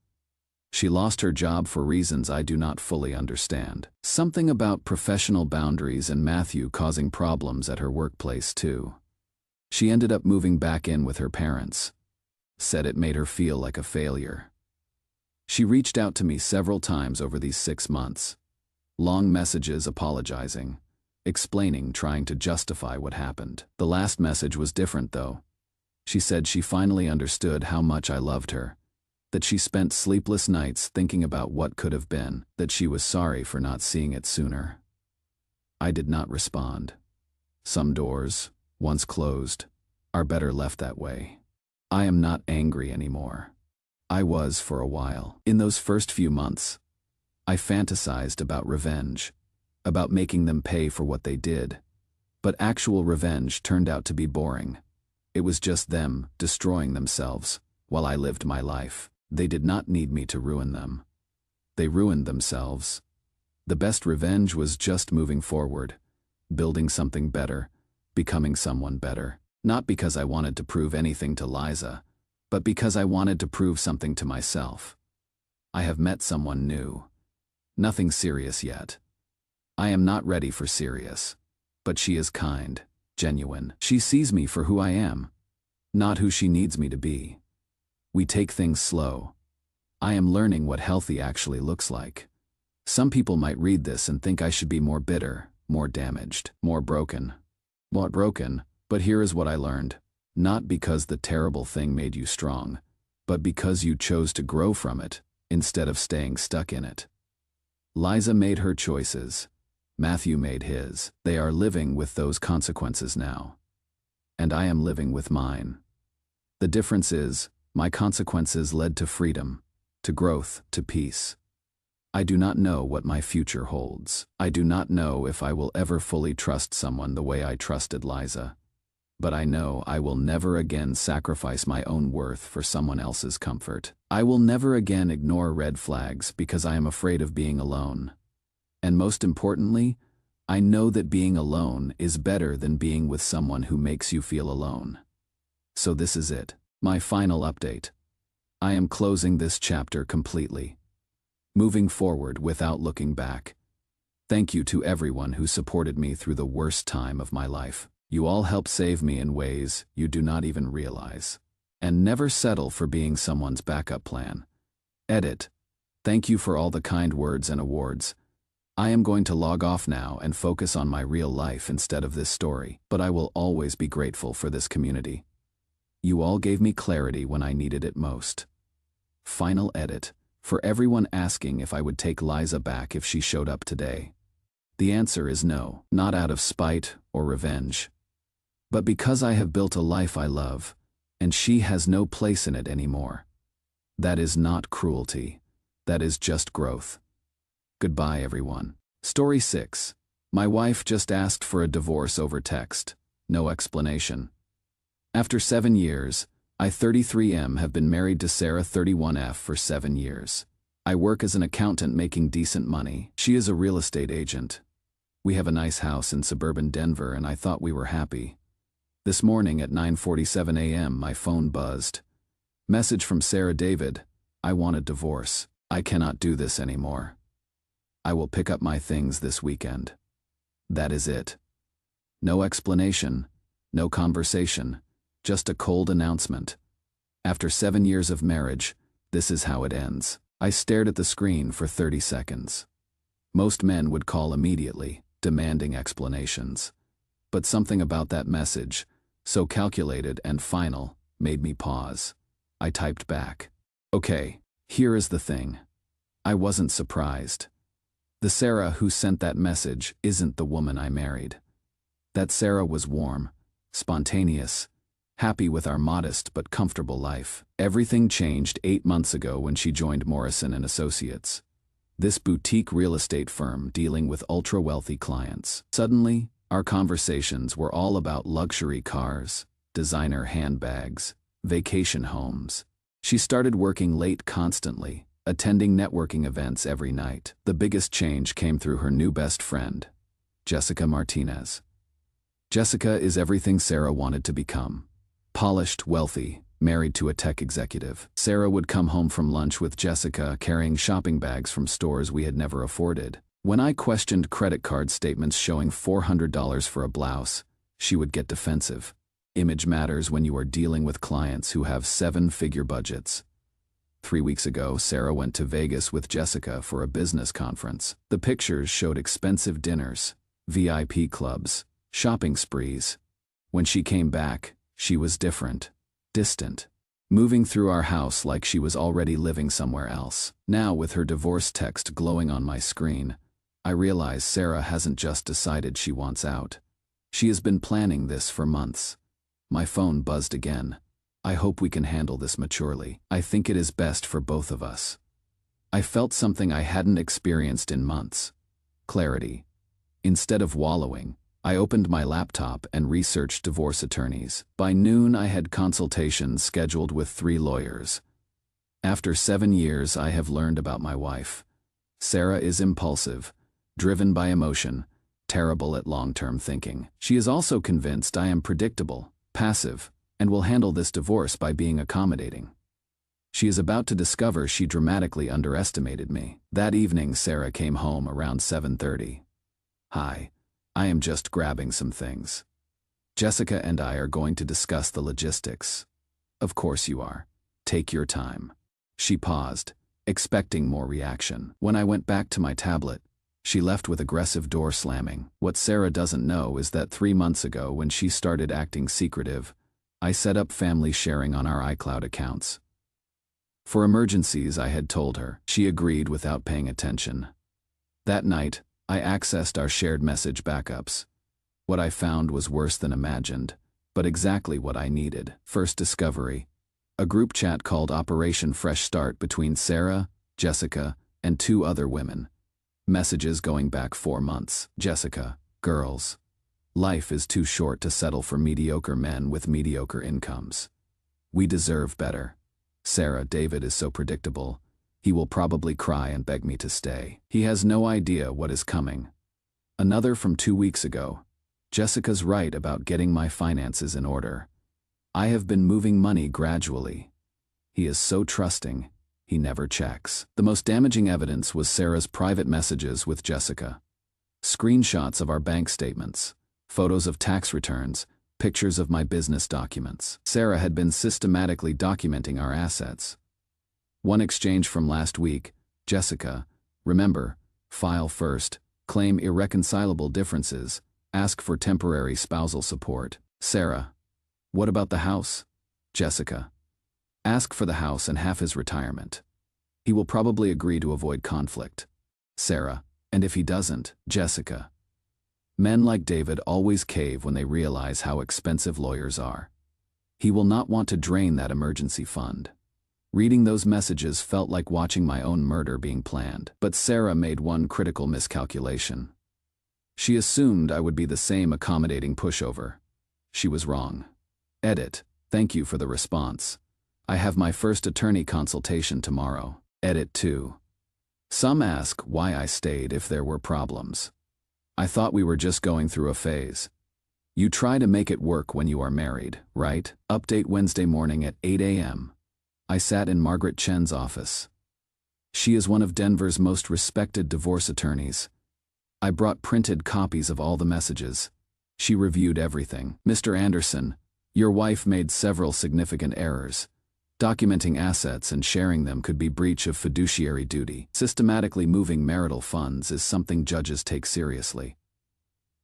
She lost her job for reasons I do not fully understand. Something about professional boundaries and Matthew causing problems at her workplace too. She ended up moving back in with her parents. Said it made her feel like a failure. She reached out to me several times over these 6 months. Long messages apologizing, explaining, trying to justify what happened. The last message was different though. She said she finally understood how much I loved her, that she spent sleepless nights thinking about what could have been, that she was sorry for not seeing it sooner. I did not respond. Some doors, once closed, are better left that way. I am not angry anymore. I was for a while. In those first few months, I fantasized about revenge, about making them pay for what they did. But actual revenge turned out to be boring. It was just them destroying themselves while I lived my life. They did not need me to ruin them. They ruined themselves. The best revenge was just moving forward, building something better, becoming someone better. Not because I wanted to prove anything to Liza, but because I wanted to prove something to myself. I have met someone new. Nothing serious yet. I am not ready for serious, but she is kind, genuine. She sees me for who I am, not who she needs me to be. We take things slow. I am learning what healthy actually looks like. Some people might read this and think I should be more bitter, more damaged, more broken. Not broken, but here is what I learned. Not because the terrible thing made you strong, but because you chose to grow from it, instead of staying stuck in it. Liza made her choices. Matthew made his. They are living with those consequences now. And I am living with mine. The difference is, my consequences led to freedom, to growth, to peace. I do not know what my future holds. I do not know if I will ever fully trust someone the way I trusted Liza. But I know I will never again sacrifice my own worth for someone else's comfort. I will never again ignore red flags because I am afraid of being alone. And most importantly, I know that being alone is better than being with someone who makes you feel alone. So this is it, my final update. I am closing this chapter completely. moving forward without looking back. Thank you to everyone who supported me through the worst time of my life. You all helped save me in ways you do not even realize. And never settle for being someone's backup plan. Edit. Thank you for all the kind words and awards. I am going to log off now and focus on my real life instead of this story, but I will always be grateful for this community. You all gave me clarity when I needed it most. Final edit. For everyone asking if I would take Liza back if she showed up today. The answer is no, not out of spite or revenge, but because I have built a life I love, and she has no place in it anymore. That is not cruelty. That is just growth. Goodbye, everyone. Story 6. My wife just asked for a divorce over text. No explanation. After 7 years, I 33M have been married to Sarah 31F for 7 years. I work as an accountant making decent money. She is a real estate agent. We have a nice house in suburban Denver and I thought we were happy. This morning at 9:47 a.m. my phone buzzed. Message from Sarah: David, I want a divorce. I cannot do this anymore. I will pick up my things this weekend. That is it. No explanation, no conversation, just a cold announcement. After 7 years of marriage, this is how it ends. I stared at the screen for 30 seconds. Most men would call immediately, demanding explanations. But something about that message, so calculated and final, made me pause. I typed back. Okay, here is the thing. I wasn't surprised. The Sarah who sent that message isn't the woman I married. That Sarah was warm, spontaneous, happy with our modest but comfortable life. Everything changed 8 months ago when she joined Morrison & Associates. This boutique real estate firm dealing with ultra-wealthy clients. Suddenly, our conversations were all about luxury cars, designer handbags, vacation homes. She started working late constantly, attending networking events every night. The biggest change came through her new best friend, Jessica Martinez. Jessica is everything Sarah wanted to become. Polished, wealthy, married to a tech executive. Sarah would come home from lunch with Jessica carrying shopping bags from stores we had never afforded. When I questioned credit card statements showing $400 for a blouse, she would get defensive. Image matters when you are dealing with clients who have 7-figure budgets. 3 weeks ago, Sarah went to Vegas with Jessica for a business conference. The pictures showed expensive dinners, VIP clubs, shopping sprees. When she came back, she was different. Distant, moving through our house like she was already living somewhere else. Now, with her divorce text glowing on my screen, I realize Sarah hasn't just decided she wants out. She has been planning this for months. My phone buzzed again. I hope we can handle this maturely. I think it is best for both of us. I felt something I hadn't experienced in months. Clarity. Instead of wallowing, I opened my laptop and researched divorce attorneys. By noon, I had consultations scheduled with 3 lawyers. After 7 years, I have learned about my wife. Sarah is impulsive, driven by emotion, terrible at long-term thinking. She is also convinced I am predictable, passive, and will handle this divorce by being accommodating. She is about to discover she dramatically underestimated me. That evening, Sarah came home around 7:30. Hi. I am just grabbing some things. Jessica and I are going to discuss the logistics. Of course you are. Take your time. She paused, expecting more reaction. When I went back to my tablet, she left with aggressive door slamming. What Sarah doesn't know is that 3 months ago, when she started acting secretive, I set up family sharing on our iCloud accounts. For emergencies, I had told her. She agreed without paying attention. That night, I accessed our shared message backups. What I found was worse than imagined, but exactly what I needed. First discovery: a group chat called Operation Fresh Start between Sarah, Jessica, and 2 other women. Messages going back 4 months. Jessica: girls. Life is too short to settle for mediocre men with mediocre incomes. We deserve better. Sarah: David is so predictable. He will probably cry and beg me to stay. He has no idea what is coming. Another from 2 weeks ago: Jessica's right about getting my finances in order. I have been moving money gradually. He is so trusting. he never checks. The most damaging evidence was Sarah's private messages with Jessica. Screenshots of our bank statements, photos of tax returns, pictures of my business documents. Sarah had been systematically documenting our assets. One exchange from last week, Jessica, remember, file first, claim irreconcilable differences, ask for temporary spousal support. Sarah, what about the house? Jessica, ask for the house and half his retirement. He will probably agree to avoid conflict. Sarah, and if he doesn't? Jessica, men like David always cave when they realize how expensive lawyers are. He will not want to drain that emergency fund. Reading those messages felt like watching my own murder being planned. But Sarah made one critical miscalculation. She assumed I would be the same accommodating pushover. She was wrong. Edit. Thank you for the response. I have my first attorney consultation tomorrow. Edit 2. Some ask why I stayed if there were problems. I thought we were just going through a phase. You try to make it work when you are married, right? Update Wednesday morning at 8 a.m. I sat in Margaret Chen's office. She is one of Denver's most respected divorce attorneys. I brought printed copies of all the messages. She reviewed everything. Mr. Anderson, your wife made several significant errors. Documenting assets and sharing them could be breach of fiduciary duty. Systematically moving marital funds is something judges take seriously.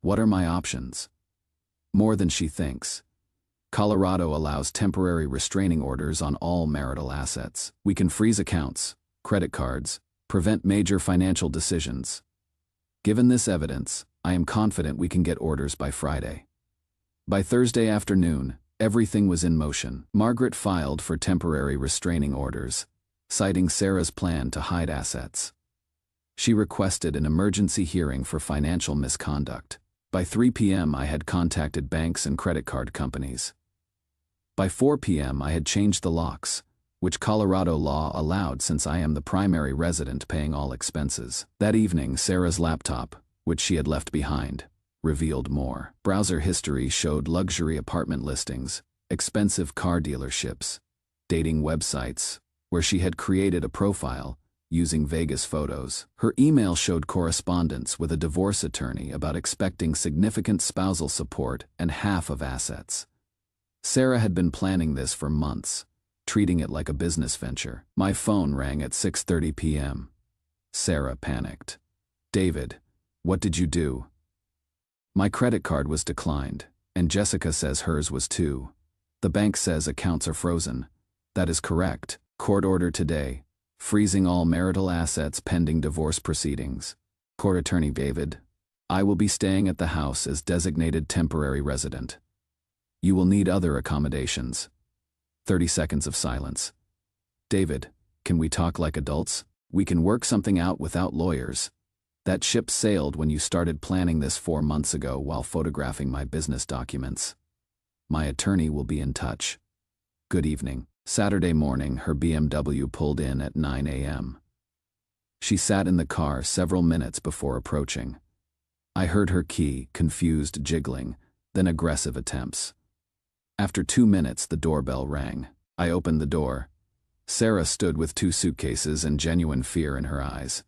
What are my options? More than she thinks. Colorado allows temporary restraining orders on all marital assets. We can freeze accounts, credit cards, prevent major financial decisions. Given this evidence, I am confident we can get orders by Friday. By Thursday afternoon, everything was in motion. Margaret filed for temporary restraining orders, citing Sarah's plan to hide assets. She requested an emergency hearing for financial misconduct. By 3 p.m. I had contacted banks and credit card companies. By 4 p.m. I had changed the locks, which Colorado law allowed since I am the primary resident paying all expenses. That evening, Sarah's laptop, which she had left behind, revealed more. Browser history showed luxury apartment listings, expensive car dealerships, dating websites, where she had created a profile using Vegas photos. Her email showed correspondence with a divorce attorney about expecting significant spousal support and half of assets. Sarah had been planning this for months, treating it like a business venture. My phone rang at 6:30 p.m. Sarah panicked. David, what did you do? My credit card was declined, and Jessica says hers was too. The bank says accounts are frozen. That is correct. Court order today, freezing all marital assets pending divorce proceedings. Court attorney David, I will be staying at the house as designated temporary resident. You will need other accommodations. 30 seconds of silence. David, can we talk like adults? We can work something out without lawyers. That ship sailed when you started planning this 4 months ago while photographing my business documents. My attorney will be in touch. Good evening. Saturday morning, her BMW pulled in at 9 a.m. She sat in the car several minutes before approaching. I heard her key, confused jiggling, then aggressive attempts. After 2 minutes, the doorbell rang. I opened the door. Sarah stood with 2 suitcases and genuine fear in her eyes.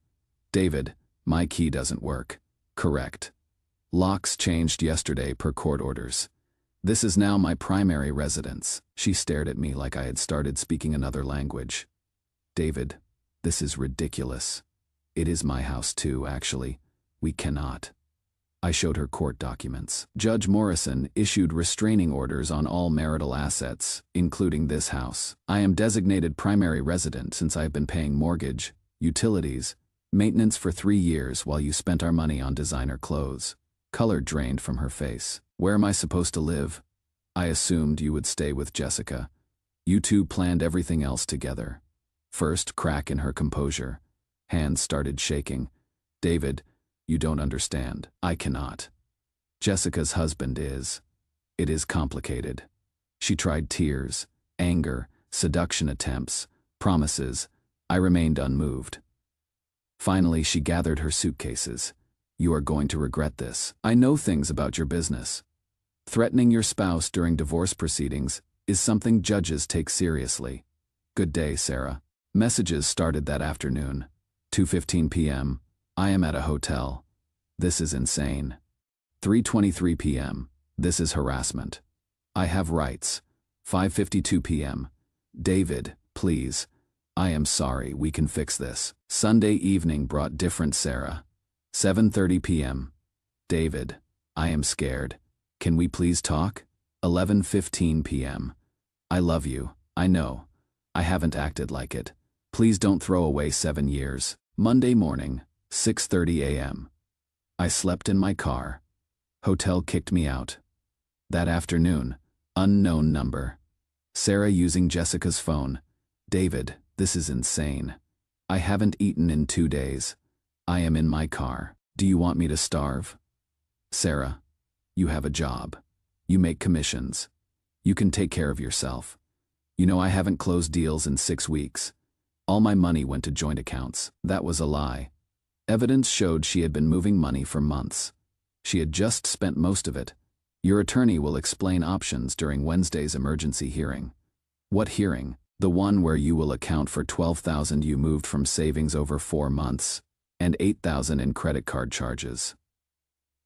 David, my key doesn't work. Correct. Locks changed yesterday per court orders. This is now my primary residence. She stared at me like I had started speaking another language. David, this is ridiculous. It is my house too, actually. We cannot. I showed her court documents. Judge Morrison issued restraining orders on all marital assets, including this house. I am designated primary resident since I have been paying mortgage, utilities, maintenance for 3 years while you spent our money on designer clothes. Color drained from her face. Where am I supposed to live? I assumed you would stay with Jessica. You two planned everything else together. First crack in her composure. Hands started shaking. David, you don't understand. I cannot. Jessica's husband is. It is complicated. She tried tears, anger, seduction attempts, promises. I remained unmoved. Finally, she gathered her suitcases. You are going to regret this. I know things about your business. Threatening your spouse during divorce proceedings is something judges take seriously. Good day, Sarah. Messages started that afternoon. 2:15 p.m. I am at a hotel. This is insane. 3:23 p.m. This is harassment. I have rights. 5:52 p.m. David, please. I am sorry, we can fix this. Sunday evening brought different Sarah. 7:30 p.m. David, I am scared. Can we please talk? 11:15 p.m. I love you, I know. I haven't acted like it. Please don't throw away 7 years. Monday morning, 6:30 a.m. I slept in my car. Hotel kicked me out. That afternoon, unknown number. Sarah using Jessica's phone. David, this is insane. I haven't eaten in 2 days. I am in my car. Do you want me to starve? Sarah, you have a job. You make commissions. You can take care of yourself. You know I haven't closed deals in 6 weeks. All my money went to joint accounts. That was a lie. Evidence showed she had been moving money for months. She had just spent most of it. Your attorney will explain options during Wednesday's emergency hearing. What hearing? The one where you will account for $12,000 you moved from savings over 4 months and $8,000 in credit card charges.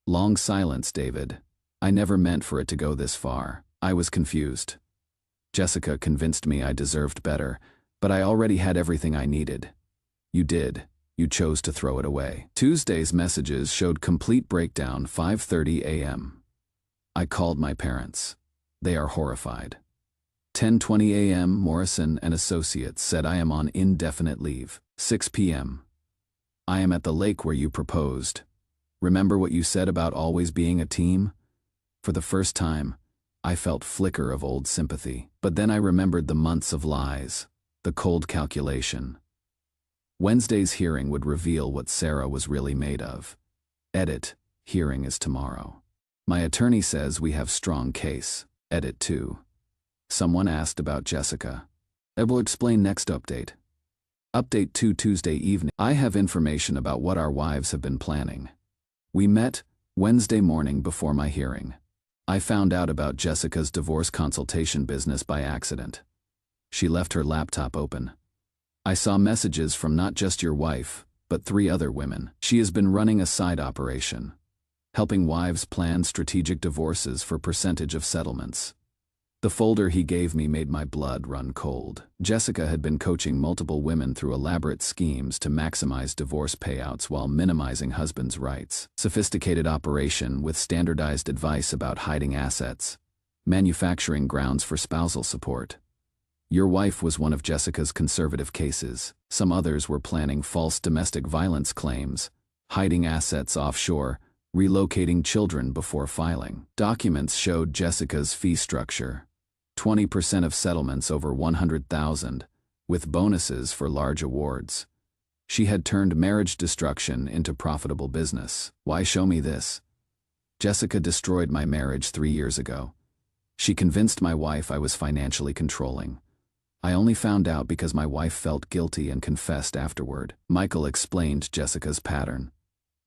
Long silence, David. I never meant for it to go this far. I was confused. Jessica convinced me I deserved better, but I already had everything I needed. You did. You chose to throw it away. Tuesday's messages showed complete breakdown. 5:30 a.m. I called my parents. They are horrified. 10:20 a.m. Morrison and Associates said I am on indefinite leave. 6 p.m. I am at the lake where you proposed. Remember what you said about always being a team? For the first time, I felt flicker of old sympathy. But then I remembered the months of lies, the cold calculation. Wednesday's hearing would reveal what Sarah was really made of. Edit, hearing is tomorrow. My attorney says we have strong case. Edit 2. Someone asked about Jessica. I will explain next update. Update 2 Tuesday evening. I have information about what our wives have been planning. We met Wednesday morning before my hearing. I found out about Jessica's divorce consultation business by accident. She left her laptop open. I saw messages from not just your wife, but 3 other women. She has been running a side operation, helping wives plan strategic divorces for percentage of settlements. The folder he gave me made my blood run cold. Jessica had been coaching multiple women through elaborate schemes to maximize divorce payouts while minimizing husbands' rights. Sophisticated operation with standardized advice about hiding assets, manufacturing grounds for spousal support. Your wife was one of Jessica's conservative cases. Some others were planning false domestic violence claims, hiding assets offshore, relocating children before filing. Documents showed Jessica's fee structure. 20% of settlements over $100,000, with bonuses for large awards. She had turned marriage destruction into profitable business. Why show me this? Jessica destroyed my marriage 3 years ago. She convinced my wife I was financially controlling. I only found out because my wife felt guilty and confessed afterward. Michael explained Jessica's pattern.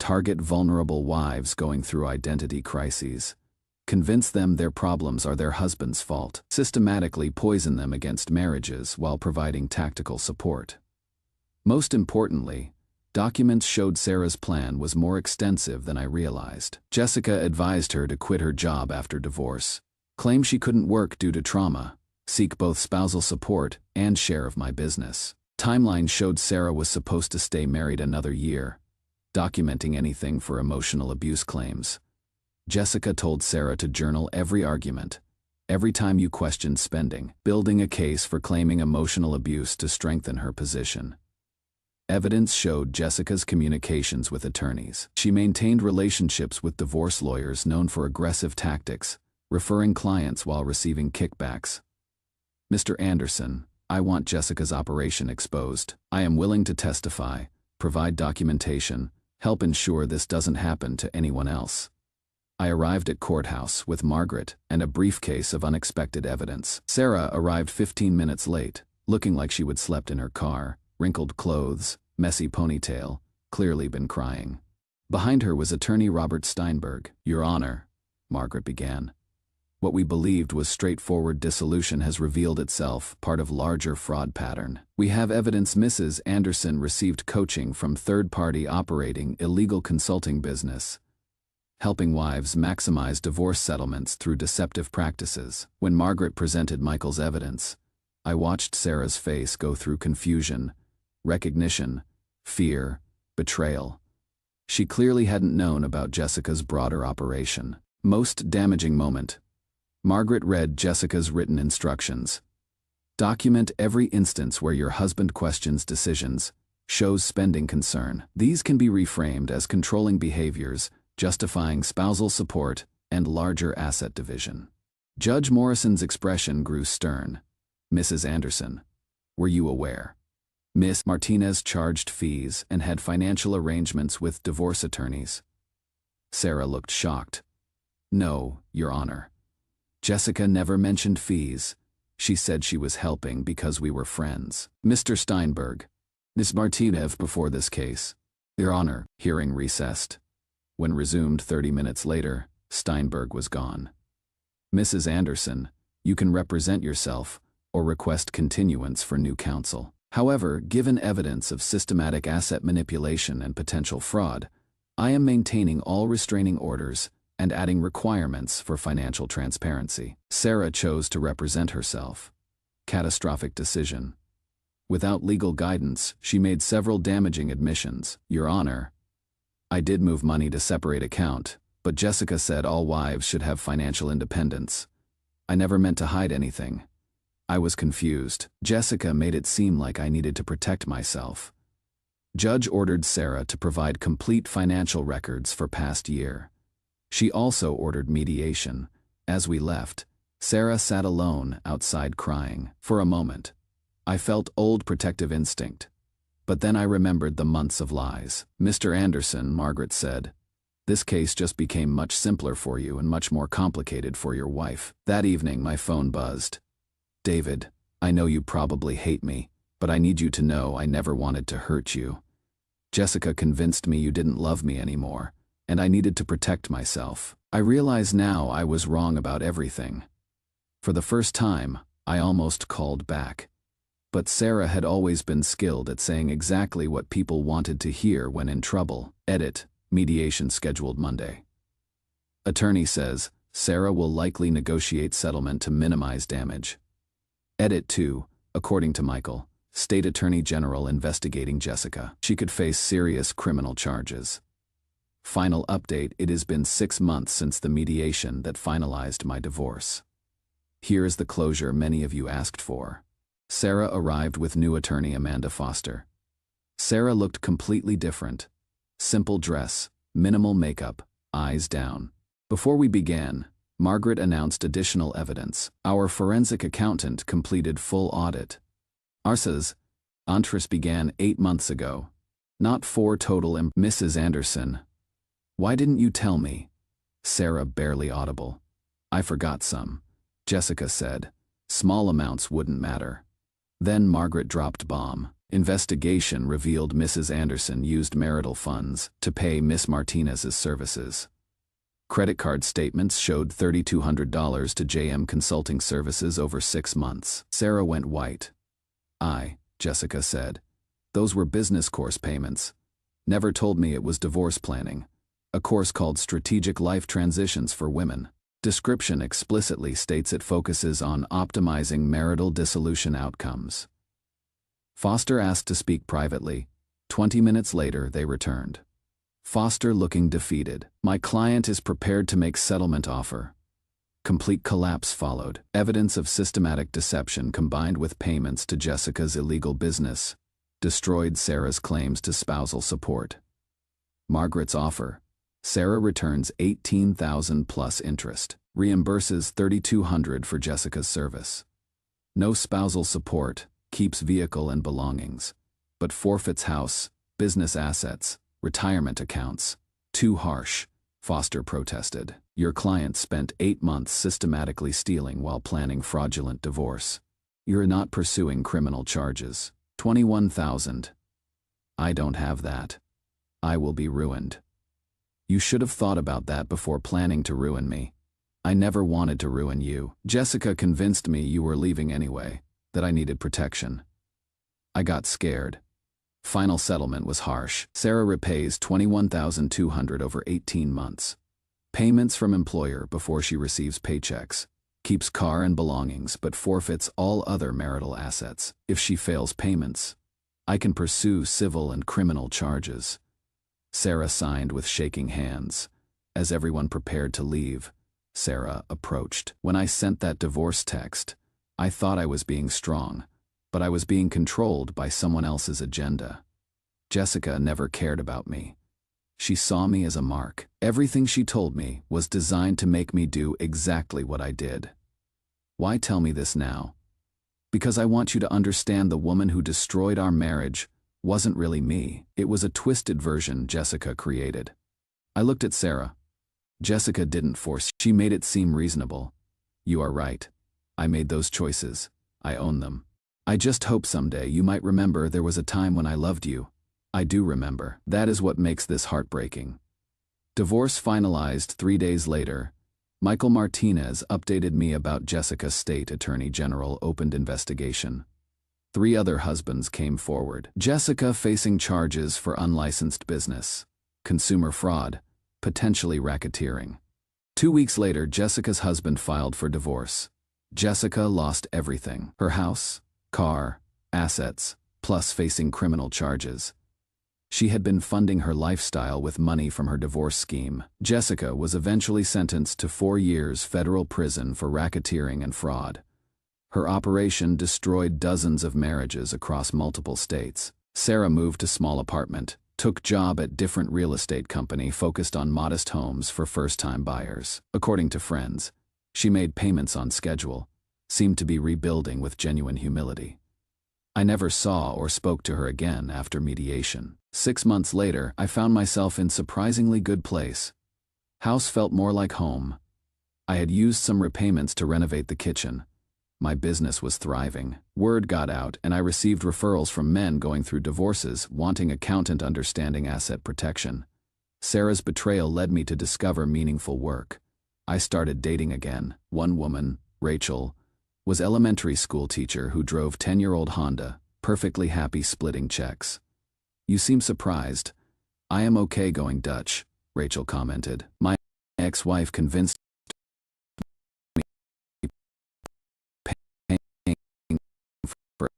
Target vulnerable wives going through identity crises. Convince them their problems are their husband's fault. Systematically poison them against marriages while providing tactical support. Most importantly, documents showed Sarah's plan was more extensive than I realized. Jessica advised her to quit her job after divorce, claim she couldn't work due to trauma, seek both spousal support and share of my business. Timeline showed Sarah was supposed to stay married another year, documenting anything for emotional abuse claims. Jessica told Sarah to journal every argument, every time you questioned spending, building a case for claiming emotional abuse to strengthen her position. Evidence showed Jessica's communications with attorneys. She maintained relationships with divorce lawyers known for aggressive tactics, referring clients while receiving kickbacks. Mr. Anderson, I want Jessica's operation exposed. I am willing to testify, provide documentation, help ensure this doesn't happen to anyone else. I arrived at courthouse with Margaret and a briefcase of unexpected evidence. Sarah arrived 15 minutes late, looking like she would slept in her car, wrinkled clothes, messy ponytail, clearly been crying. Behind her was attorney Robert Steinberg. Your Honor, Margaret began. What we believed was straightforward dissolution has revealed itself part of larger fraud pattern. We have evidence Mrs. Anderson received coaching from third-party operating illegal consulting business, helping wives maximize divorce settlements through deceptive practices. When Margaret presented Michael's evidence, I watched Sarah's face go through confusion, recognition, fear, betrayal. She clearly hadn't known about Jessica's broader operation. Most damaging moment. Margaret read Jessica's written instructions. Document every instance where your husband questions decisions, shows spending concern. These can be reframed as controlling behaviors, justifying spousal support, and larger asset division. Judge Morrison's expression grew stern. Mrs. Anderson, were you aware? Miss Martinez charged fees and had financial arrangements with divorce attorneys. Sarah looked shocked. No, Your Honor. Jessica never mentioned fees. She said she was helping because we were friends. Mr. Steinberg, Miss Martinez before this case. Your Honor, hearing recessed. When resumed 30 minutes later, Steinberg was gone. Mrs. Anderson, you can represent yourself or request continuance for new counsel. However, given evidence of systematic asset manipulation and potential fraud, I am maintaining all restraining orders and adding requirements for financial transparency. Sarah chose to represent herself. Catastrophic decision. Without legal guidance, she made several damaging admissions. Your Honor, I did move money to separate account, but Jessica said all wives should have financial independence. I never meant to hide anything. I was confused. Jessica made it seem like I needed to protect myself. Judge ordered Sarah to provide complete financial records for past year. She also ordered mediation. As we left, Sarah sat alone outside crying. For a moment, I felt old protective instinct. But then I remembered the months of lies. Mr. Anderson, Margaret said, this case just became much simpler for you and much more complicated for your wife. That evening, my phone buzzed. David, I know you probably hate me, but I need you to know I never wanted to hurt you. Jessica convinced me you didn't love me anymore, and I needed to protect myself. I realize now I was wrong about everything. For the first time, I almost called back. But Sarah had always been skilled at saying exactly what people wanted to hear when in trouble. Edit, mediation scheduled Monday. Attorney says, Sarah will likely negotiate settlement to minimize damage. Edit 2, according to Michael, State Attorney General investigating Jessica. She could face serious criminal charges. Final update, it has been 6 months since the mediation that finalized my divorce. Here is the closure many of you asked for. Sarah arrived with new attorney Amanda Foster. Sarah looked completely different. Simple dress, minimal makeup, eyes down. Before we began, Margaret announced additional evidence. Our forensic accountant completed full audit. Arsa's interest began 8 months ago. Not 4 total. Mrs. Anderson, why didn't you tell me? Sarah barely audible. I forgot some. Jessica said. Small amounts wouldn't matter. Then Margaret dropped bomb. Investigation revealed Mrs. Anderson used marital funds to pay Miss Martinez's services. Credit card statements showed $3,200 to JM Consulting Services over 6 months. Sarah went white. Jessica said. Those were business course payments. Never told me it was divorce planning. A course called Strategic Life Transitions for Women. Description explicitly states it focuses on optimizing marital dissolution outcomes. Foster asked to speak privately. 20 minutes later, they returned. Foster looking defeated. My client is prepared to make settlement offer. Complete collapse followed. Evidence of systematic deception combined with payments to Jessica's illegal business destroyed Sarah's claims to spousal support. Margaret's offer. Sarah returns $18,000 plus interest. Reimburses $3,200 for Jessica's service. No spousal support, keeps vehicle and belongings, but forfeits house, business assets, retirement accounts. Too harsh, Foster protested. Your client spent 8 months systematically stealing while planning fraudulent divorce. You're not pursuing criminal charges. $21,000. I don't have that. I will be ruined. You should have thought about that before planning to ruin me. I never wanted to ruin you. Jessica convinced me you were leaving anyway, that I needed protection. I got scared. Final settlement was harsh. Sarah repays $21,200 over 18 months. Payments from employer before she receives paychecks. Keeps car and belongings but forfeits all other marital assets. If she fails payments, I can pursue civil and criminal charges. Sarah signed with shaking hands. As everyone prepared to leave, Sarah approached. When I sent that divorce text, I thought I was being strong, but I was being controlled by someone else's agenda. Jessica never cared about me. She saw me as a mark. Everything she told me was designed to make me do exactly what I did. Why tell me this now? Because I want you to understand the woman who destroyed our marriage wasn't really me. It was a twisted version Jessica created. I looked at Sarah. Jessica didn't force. She made it seem reasonable. You are right. I made those choices. I own them. I just hope someday you might remember there was a time when I loved you. I do remember. That is what makes this heartbreaking. Divorce finalized 3 days later. Michael Martinez updated me about Jessica's state attorney general opened investigation. 3 other husbands came forward. Jessica facing charges for unlicensed business, consumer fraud, potentially racketeering. 2 weeks later, Jessica's husband filed for divorce. Jessica lost everything: her house, car, assets, plus facing criminal charges. She had been funding her lifestyle with money from her divorce scheme. Jessica was eventually sentenced to 4 years federal prison for racketeering and fraud. Her operation destroyed dozens of marriages across multiple states. Sarah moved to small apartment, took job at different real estate company focused on modest homes for first-time buyers. According to friends, she made payments on schedule, seemed to be rebuilding with genuine humility. I never saw or spoke to her again after mediation. 6 months later, I found myself in surprisingly good place. House felt more like home. I had used some repayments to renovate the kitchen. My business was thriving. Word got out, and I received referrals from men going through divorces, wanting accountant understanding asset protection. Sarah's betrayal led me to discover meaningful work. I started dating again. One woman, Rachel, was elementary school teacher who drove 10-year-old Honda, perfectly happy splitting checks. You seem surprised. I am okay going Dutch, Rachel commented. My ex-wife convinced me paying for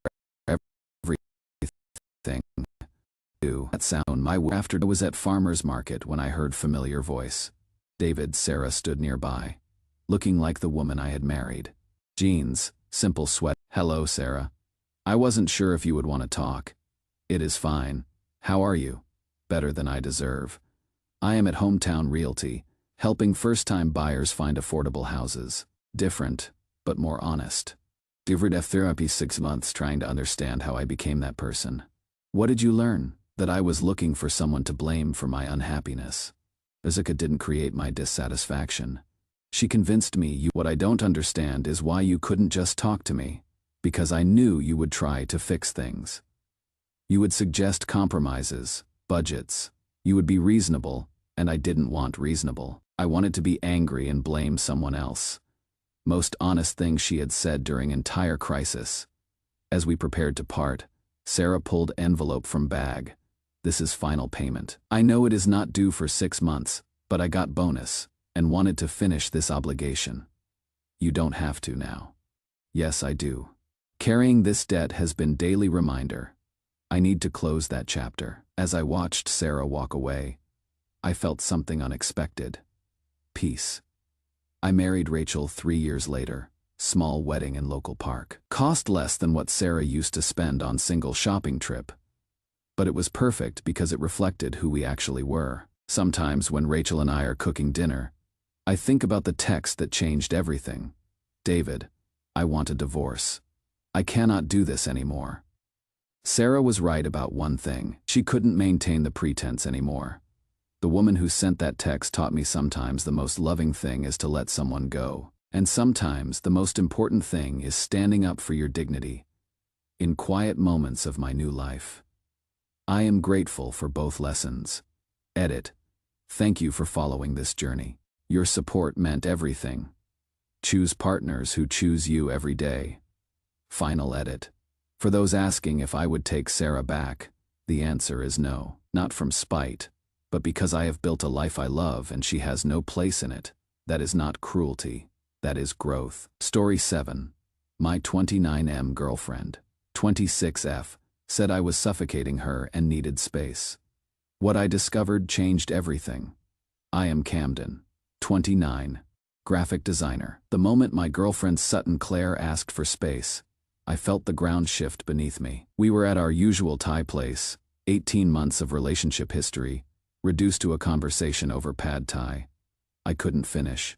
everything. That sound my way. After I was at farmer's market when I heard familiar voice. David. Sarah stood nearby, looking like the woman I had married. Jeans, simple sweat. Hello, Sarah. I wasn't sure if you would want to talk. It is fine. How are you? Better than I deserve. I am at Hometown Realty, helping first-time buyers find affordable houses. Different, but more honest. I've therapy 6 months trying to understand how I became that person. What did you learn? That I was looking for someone to blame for my unhappiness. Jessica didn't create my dissatisfaction. She convinced me what I don't understand is why you couldn't just talk to me. Because I knew you would try to fix things. You would suggest compromises, budgets. You would be reasonable, and I didn't want reasonable. I wanted to be angry and blame someone else. Most honest thing she had said during entire crisis. As we prepared to part, Sarah pulled envelope from bag. This is final payment. I know it is not due for 6 months, but I got bonus, and wanted to finish this obligation. You don't have to now. Yes, I do. Carrying this debt has been daily reminder. I need to close that chapter. As I watched Sarah walk away, I felt something unexpected. Peace. I married Rachel 3 years later. Small wedding in local park. Cost less than what Sarah used to spend on single shopping trip. But it was perfect because it reflected who we actually were. Sometimes when Rachel and I are cooking dinner, I think about the text that changed everything. David, I want a divorce. I cannot do this anymore. Sarah was right about one thing. She couldn't maintain the pretense anymore. The woman who sent that text taught me sometimes the most loving thing is to let someone go. And sometimes the most important thing is standing up for your dignity. In quiet moments of my new life. I am grateful for both lessons. Edit. Thank you for following this journey. Your support meant everything. Choose partners who choose you every day. Final edit. For those asking if I would take Sarah back, the answer is no. Not from spite, but because I have built a life I love and she has no place in it. That is not cruelty. That is growth. Story 7. My 29M girlfriend, 26F, said I was suffocating her and needed space. What I discovered changed everything. I am Camden, 29, graphic designer. The moment my girlfriend Sutton Claire asked for space, I felt the ground shift beneath me. We were at our usual Thai place, 18 months of relationship history, reduced to a conversation over pad Thai. I couldn't finish.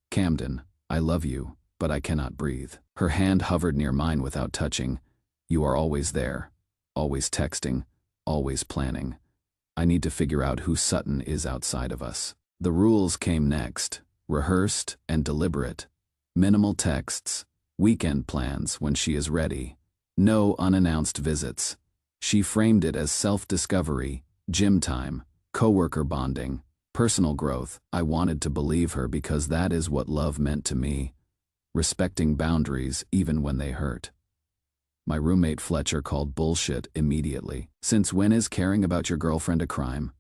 Camden, I love you, but I cannot breathe. Her hand hovered near mine without touching. You are always there, always texting, always planning. I need to figure out who Sutton is outside of us. The rules came next, rehearsed and deliberate. Minimal texts, weekend plans when she is ready. No unannounced visits. She framed it as self-discovery, gym time, coworker bonding, personal growth. I wanted to believe her because that is what love meant to me. Respecting boundaries even when they hurt. My roommate Fletcher called bullshit immediately. Since when is caring about your girlfriend a crime?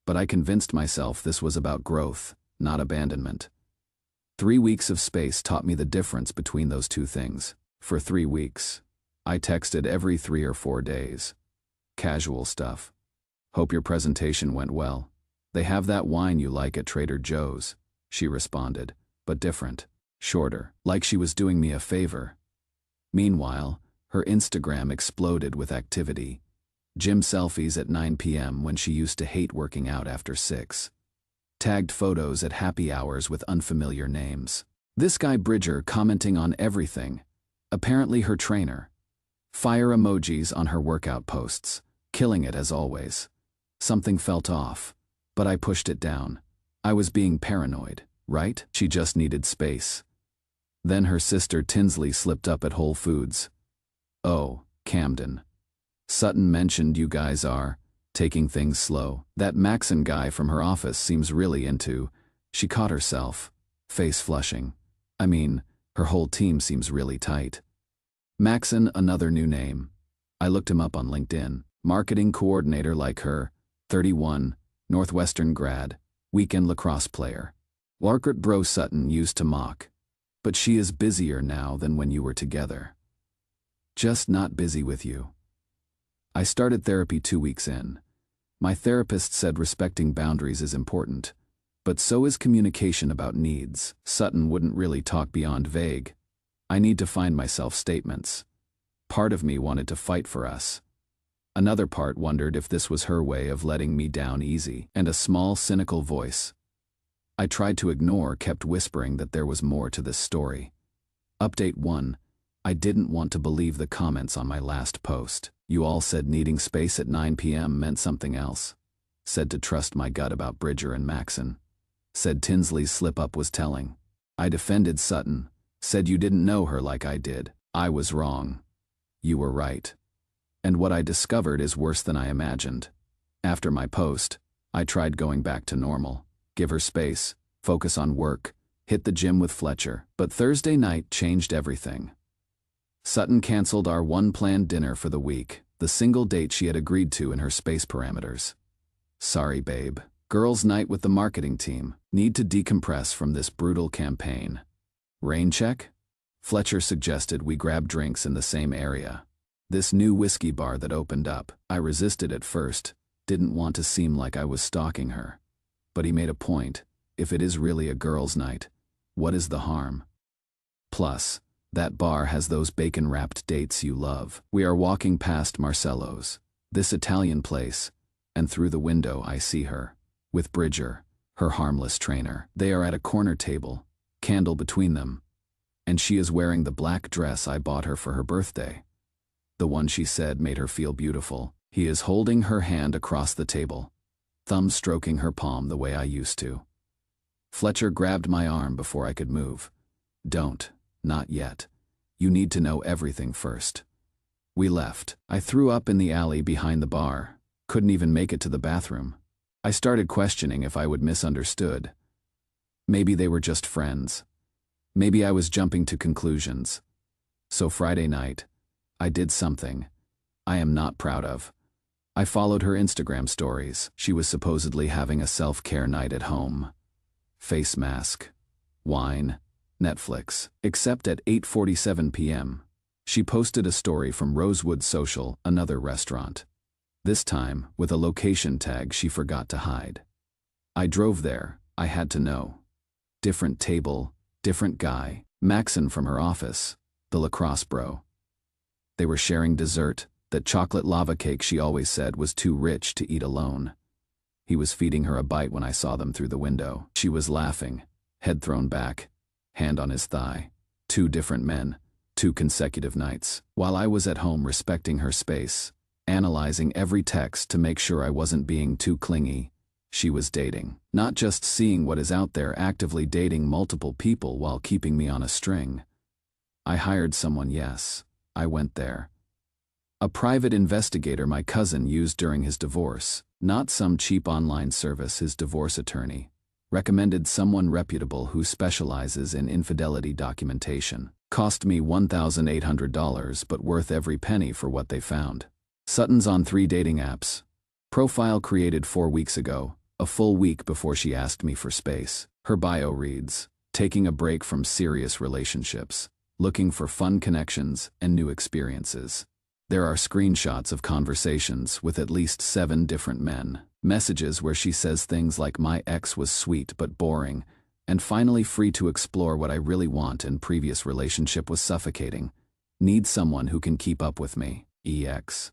But I convinced myself this was about growth, not abandonment. 3 weeks of space taught me the difference between those two things. For 3 weeks, I texted every 3 or 4 days. Casual stuff. Hope your presentation went well. They have that wine you like at Trader Joe's, she responded, but different, shorter, like she was doing me a favor. Meanwhile, her Instagram exploded with activity. Gym selfies at 9 p.m. when she used to hate working out after 6. Tagged photos at happy hours with unfamiliar names. This guy Bridger commenting on everything. Apparently her trainer. Fire emojis on her workout posts. Killing it as always. Something felt off, but I pushed it down. I was being paranoid, right? She just needed space. Then her sister Tinsley slipped up at Whole Foods. Oh, Camden. Sutton mentioned you guys are taking things slow. That Maxon guy from her office seems really into. She caught herself, face flushing. I mean, her whole team seems really tight. Maxon, another new name. I looked him up on LinkedIn. Marketing coordinator like her, 31, Northwestern grad, weekend lacrosse player. Larkert bro Sutton used to mock. But she is busier now than when you were together. Just not busy with you. I started therapy 2 weeks in. My therapist said respecting boundaries is important, but so is communication about needs. Sutton wouldn't really talk beyond vague. I need to find myself statements. Part of me wanted to fight for us. Another part wondered if this was her way of letting me down easy, and a small cynical voice I tried to ignore kept whispering that there was more to this story. Update 1. I didn't want to believe the comments on my last post. You all said needing space at 9 p.m. meant something else. Said to trust my gut about Bridger and Maxon. Said Tinsley's slip-up was telling. I defended Sutton. Said you didn't know her like I did. I was wrong. You were right. And what I discovered is worse than I imagined. After my post, I tried going back to normal. Give her space, focus on work, hit the gym with Fletcher. But Thursday night changed everything. Sutton canceled our one planned dinner for the week, the single date she had agreed to in her space parameters. Sorry, babe. Girls' night with the marketing team. Need to decompress from this brutal campaign. Rain check? Fletcher suggested we grab drinks in the same area. This new whiskey bar that opened up. I resisted at first, didn't want to seem like I was stalking her. But he made a point. If it is really a girls' night, what is the harm? Plus, that bar has those bacon-wrapped dates you love. We are walking past Marcello's, this Italian place, and through the window I see her, with Bridger, her harmless trainer. They are at a corner table, candle between them, and she is wearing the black dress I bought her for her birthday. The one she said made her feel beautiful. He is holding her hand across the table, thumb stroking her palm the way I used to. Fletcher grabbed my arm before I could move. Don't, not yet. You need to know everything first. We left. I threw up in the alley behind the bar, couldn't even make it to the bathroom. I started questioning if I would misunderstood. Maybe they were just friends. Maybe I was jumping to conclusions. So Friday night, I did something I am not proud of. I followed her Instagram stories. She was supposedly having a self-care night at home. Face mask, wine, Netflix. Except at 8:47 p.m., she posted a story from Rosewood Social, another restaurant. This time, with a location tag she forgot to hide. I drove there, I had to know. Different table, different guy. Maxon from her office, the lacrosse bro. They were sharing dessert, that chocolate lava cake she always said was too rich to eat alone. He was feeding her a bite when I saw them through the window. She was laughing, head thrown back, hand on his thigh. 2 different men, 2 consecutive nights. While I was at home respecting her space, analyzing every text to make sure I wasn't being too clingy, she was dating. Not just seeing what is out there, actively dating multiple people while keeping me on a string. I hired someone, yes, I went there. A private investigator my cousin used during his divorce, not some cheap online service. His divorce attorney recommended someone reputable who specializes in infidelity documentation. Cost me $1,800, but worth every penny for what they found. Sutton's on 3 dating apps. Profile created 4 weeks ago, a full week before she asked me for space. Her bio reads, taking a break from serious relationships, looking for fun connections and new experiences. There are screenshots of conversations with at least 7 different men. Messages where she says things like my ex was sweet but boring, and finally free to explore what I really want, and previous relationship was suffocating. Need someone who can keep up with me. EX.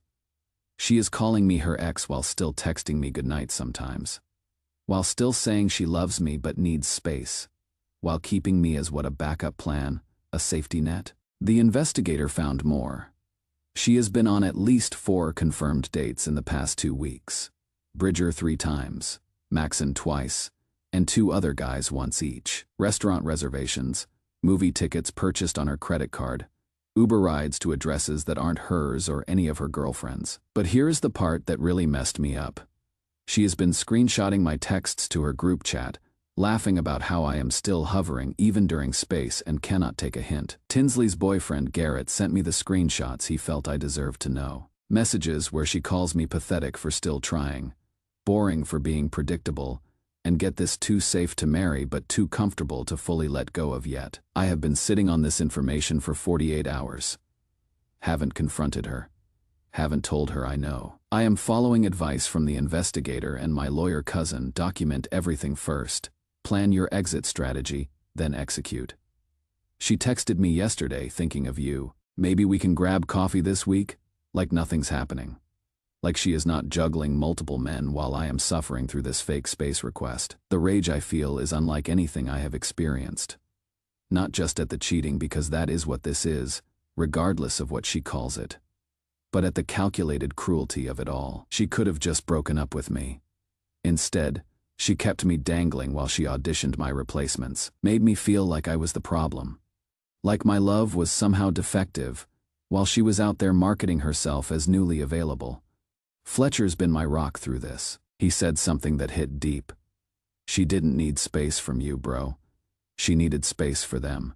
She is calling me her ex while still texting me goodnight sometimes. While still saying she loves me but needs space. While keeping me as what, a backup plan, a safety net? The investigator found more. She has been on at least 4 confirmed dates in the past 2 weeks. Bridger 3 times, Maxon twice, and 2 other guys once each. Restaurant reservations, movie tickets purchased on her credit card, Uber rides to addresses that aren't hers or any of her girlfriends. But here's the part that really messed me up. She has been screenshotting my texts to her group chat, laughing about how I am still hovering even during space and cannot take a hint. Tinsley's boyfriend Garrett sent me the screenshots he felt I deserved to know. Messages where she calls me pathetic for still trying, boring for being predictable, and get this, too safe to marry but too comfortable to fully let go of yet. I have been sitting on this information for 48 hours. Haven't confronted her. Haven't told her I know. I am following advice from the investigator and my lawyer cousin. Document everything first. Plan your exit strategy, then execute. She texted me yesterday thinking of you. Maybe we can grab coffee this week? Like nothing's happening. Like she is not juggling multiple men while I am suffering through this fake space request. The rage I feel is unlike anything I have experienced. Not just at the cheating, because that is what this is, regardless of what she calls it. But at the calculated cruelty of it all. She could have just broken up with me. Instead, she kept me dangling while she auditioned my replacements, made me feel like I was the problem. Like my love was somehow defective, while she was out there marketing herself as newly available. Fletcher's been my rock through this. He said something that hit deep. She didn't need space from you, bro. She needed space for them.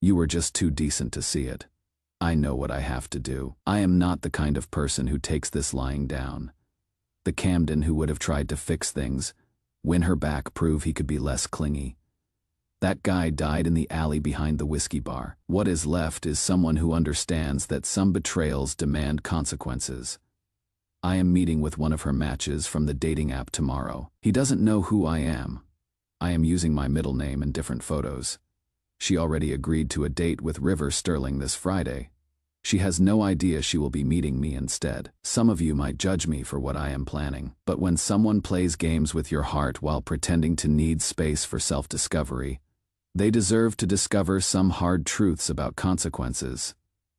You were just too decent to see it. I know what I have to do. I am not the kind of person who takes this lying down. The Camden who would have tried to fix things, win her back, prove he could be less clingy. That guy died in the alley behind the whiskey bar. What is left is someone who understands that some betrayals demand consequences. I am meeting with one of her matches from the dating app tomorrow. He doesn't know who I am. I am using my middle name in different photos. She already agreed to a date with River Sterling this Friday. She has no idea she will be meeting me instead. Some of you might judge me for what I am planning, but when someone plays games with your heart while pretending to need space for self-discovery, they deserve to discover some hard truths about consequences.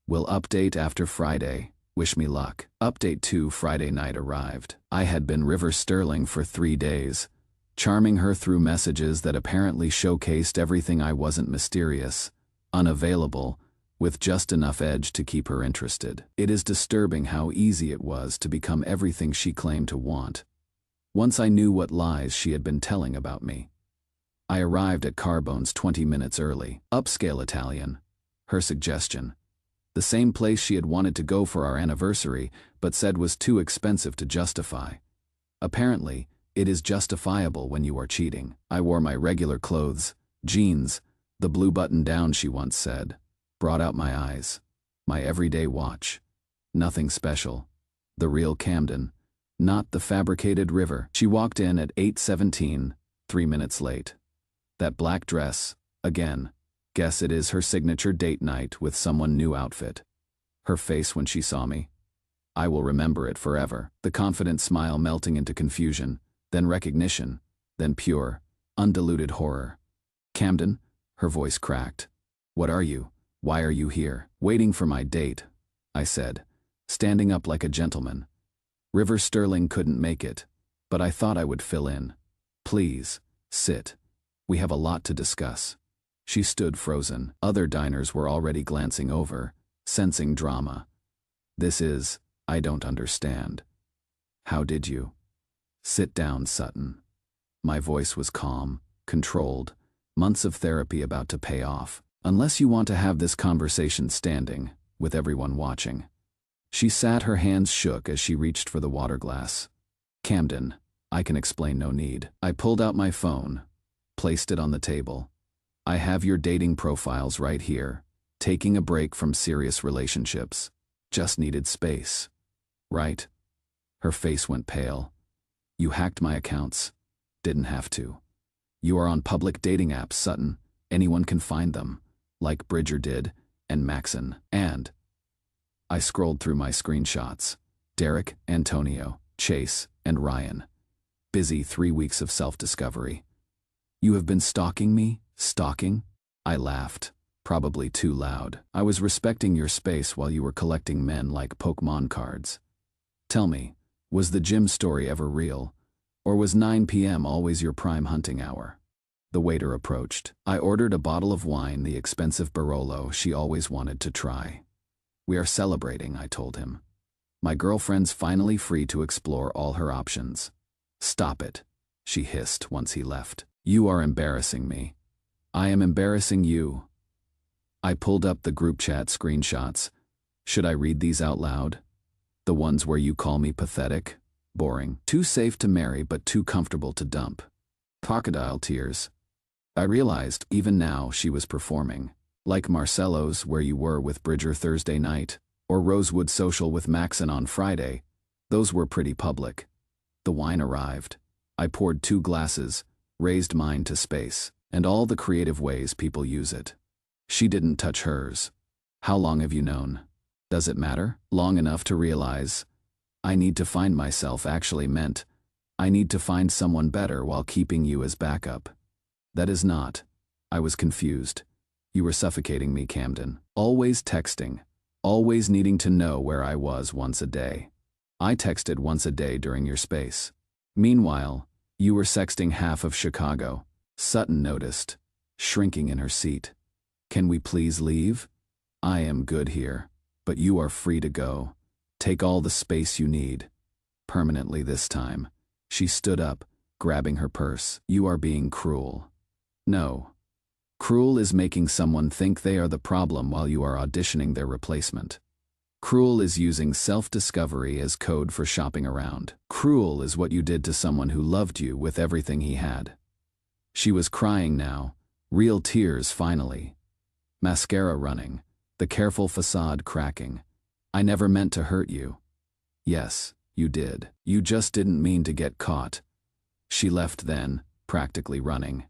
Will update after Friday. Wish me luck. Update 2. Friday night arrived. I had been River Sterling for 3 days, charming her through messages that apparently showcased everything I wasn't: mysterious, unavailable, with just enough edge to keep her interested. It is disturbing how easy it was to become everything she claimed to want, once I knew what lies she had been telling about me. I arrived at Carbone's 20 minutes early. Upscale Italian. Her suggestion. The same place she had wanted to go for our anniversary, but said was too expensive to justify. Apparently, it is justifiable when you are cheating. I wore my regular clothes, jeans, the blue button-down she once said, brought out my eyes. My everyday watch. Nothing special. The real Camden, not the fabricated River. She walked in at 8:17, 3 minutes late. That black dress, again. Guess it is her signature date night with someone new outfit. Her face when she saw me. I will remember it forever. The confident smile melting into confusion, then recognition, then pure, undiluted horror. Camden, her voice cracked. What are you? Why are you here? Waiting for my date, I said, standing up like a gentleman. River Sterling couldn't make it, but I thought I would fill in. Please, sit. We have a lot to discuss. She stood frozen. Other diners were already glancing over, sensing drama. I don't understand. How did you? Sit down, Sutton. My voice was calm, controlled, months of therapy about to pay off. Unless you want to have this conversation standing, with everyone watching. She sat, her hands shook as she reached for the water glass. Camden, I can explain, no need. I pulled out my phone, placed it on the table. I have your dating profiles right here, taking a break from serious relationships. Just needed space. Right? Her face went pale. You hacked my accounts. Didn't have to. You are on public dating apps, Sutton. Anyone can find them. Like Bridger did, and Maxon, and... I scrolled through my screenshots. Derek, Antonio, Chase, and Ryan. Busy 3 weeks of self-discovery. You have been stalking me? Stalking? I laughed, probably too loud. I was respecting your space while you were collecting men like Pokemon cards. Tell me, was the gym story ever real? Or was 9 p.m. always your prime hunting hour? The waiter approached. I ordered a bottle of wine, the expensive Barolo she always wanted to try. We are celebrating, I told him. My girlfriend's finally free to explore all her options. Stop it, she hissed once he left. You are embarrassing me. I am embarrassing you. I pulled up the group chat screenshots. Should I read these out loud? The ones where you call me pathetic, boring, too safe to marry but too comfortable to dump. Crocodile tears. I realized, even now, she was performing. Like Marcello's Where You Were with Bridger Thursday night, or Rosewood Social with Maxon on Friday. Those were pretty public. The wine arrived. I poured 2 glasses, raised mine to space, and all the creative ways people use it. She didn't touch hers. How long have you known? Does it matter? Long enough to realize, I need to find myself actually meant, I need to find someone better while keeping you as backup. That is not. I was confused. You were suffocating me, Camden. Always texting. Always needing to know where I was once a day. I texted once a day during your space. Meanwhile, you were sexting half of Chicago. Sutton noticed, shrinking in her seat. Can we please leave? I am good here, but you are free to go. Take all the space you need. Permanently this time. She stood up, grabbing her purse. You are being cruel. No. Cruel is making someone think they are the problem while you are auditioning their replacement. Cruel is using self-discovery as code for shopping around. Cruel is what you did to someone who loved you with everything he had. She was crying now, real tears finally. Mascara running, the careful facade cracking. I never meant to hurt you. Yes, you did. You just didn't mean to get caught. She left then, practically running.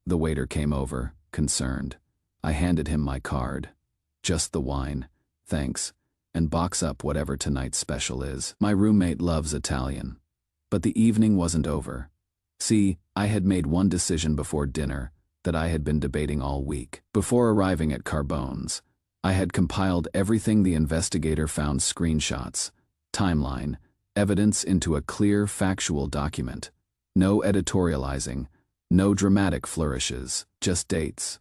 The waiter came over, concerned. I handed him my card. Just the wine, thanks, and box up whatever tonight's special is. My roommate loves Italian. But the evening wasn't over. See, I had made one decision before dinner that I had been debating all week. Before arriving at Carbone's, I had compiled everything the investigator found: screenshots, timeline, evidence into a clear, factual document. No editorializing, no dramatic flourishes, just dates,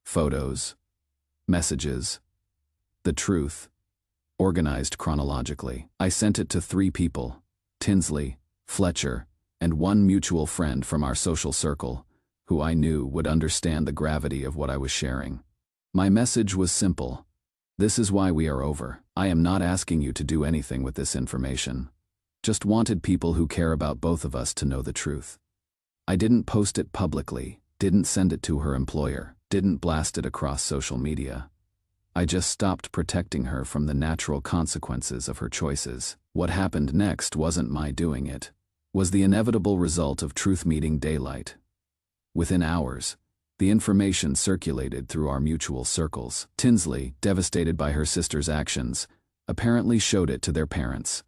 photos, messages, the truth, organized chronologically. I sent it to 3 people, Tinsley, Fletcher, and one mutual friend from our social circle, who I knew would understand the gravity of what I was sharing. My message was simple. This is why we are over. I am not asking you to do anything with this information. Just wanted people who care about both of us to know the truth. I didn't post it publicly, didn't send it to her employer, didn't blast it across social media. I just stopped protecting her from the natural consequences of her choices. What happened next wasn't my doing it. Was the inevitable result of truth meeting daylight. Within hours, the information circulated through our mutual circles. Tinsley, devastated by her sister's actions, apparently showed it to their parents.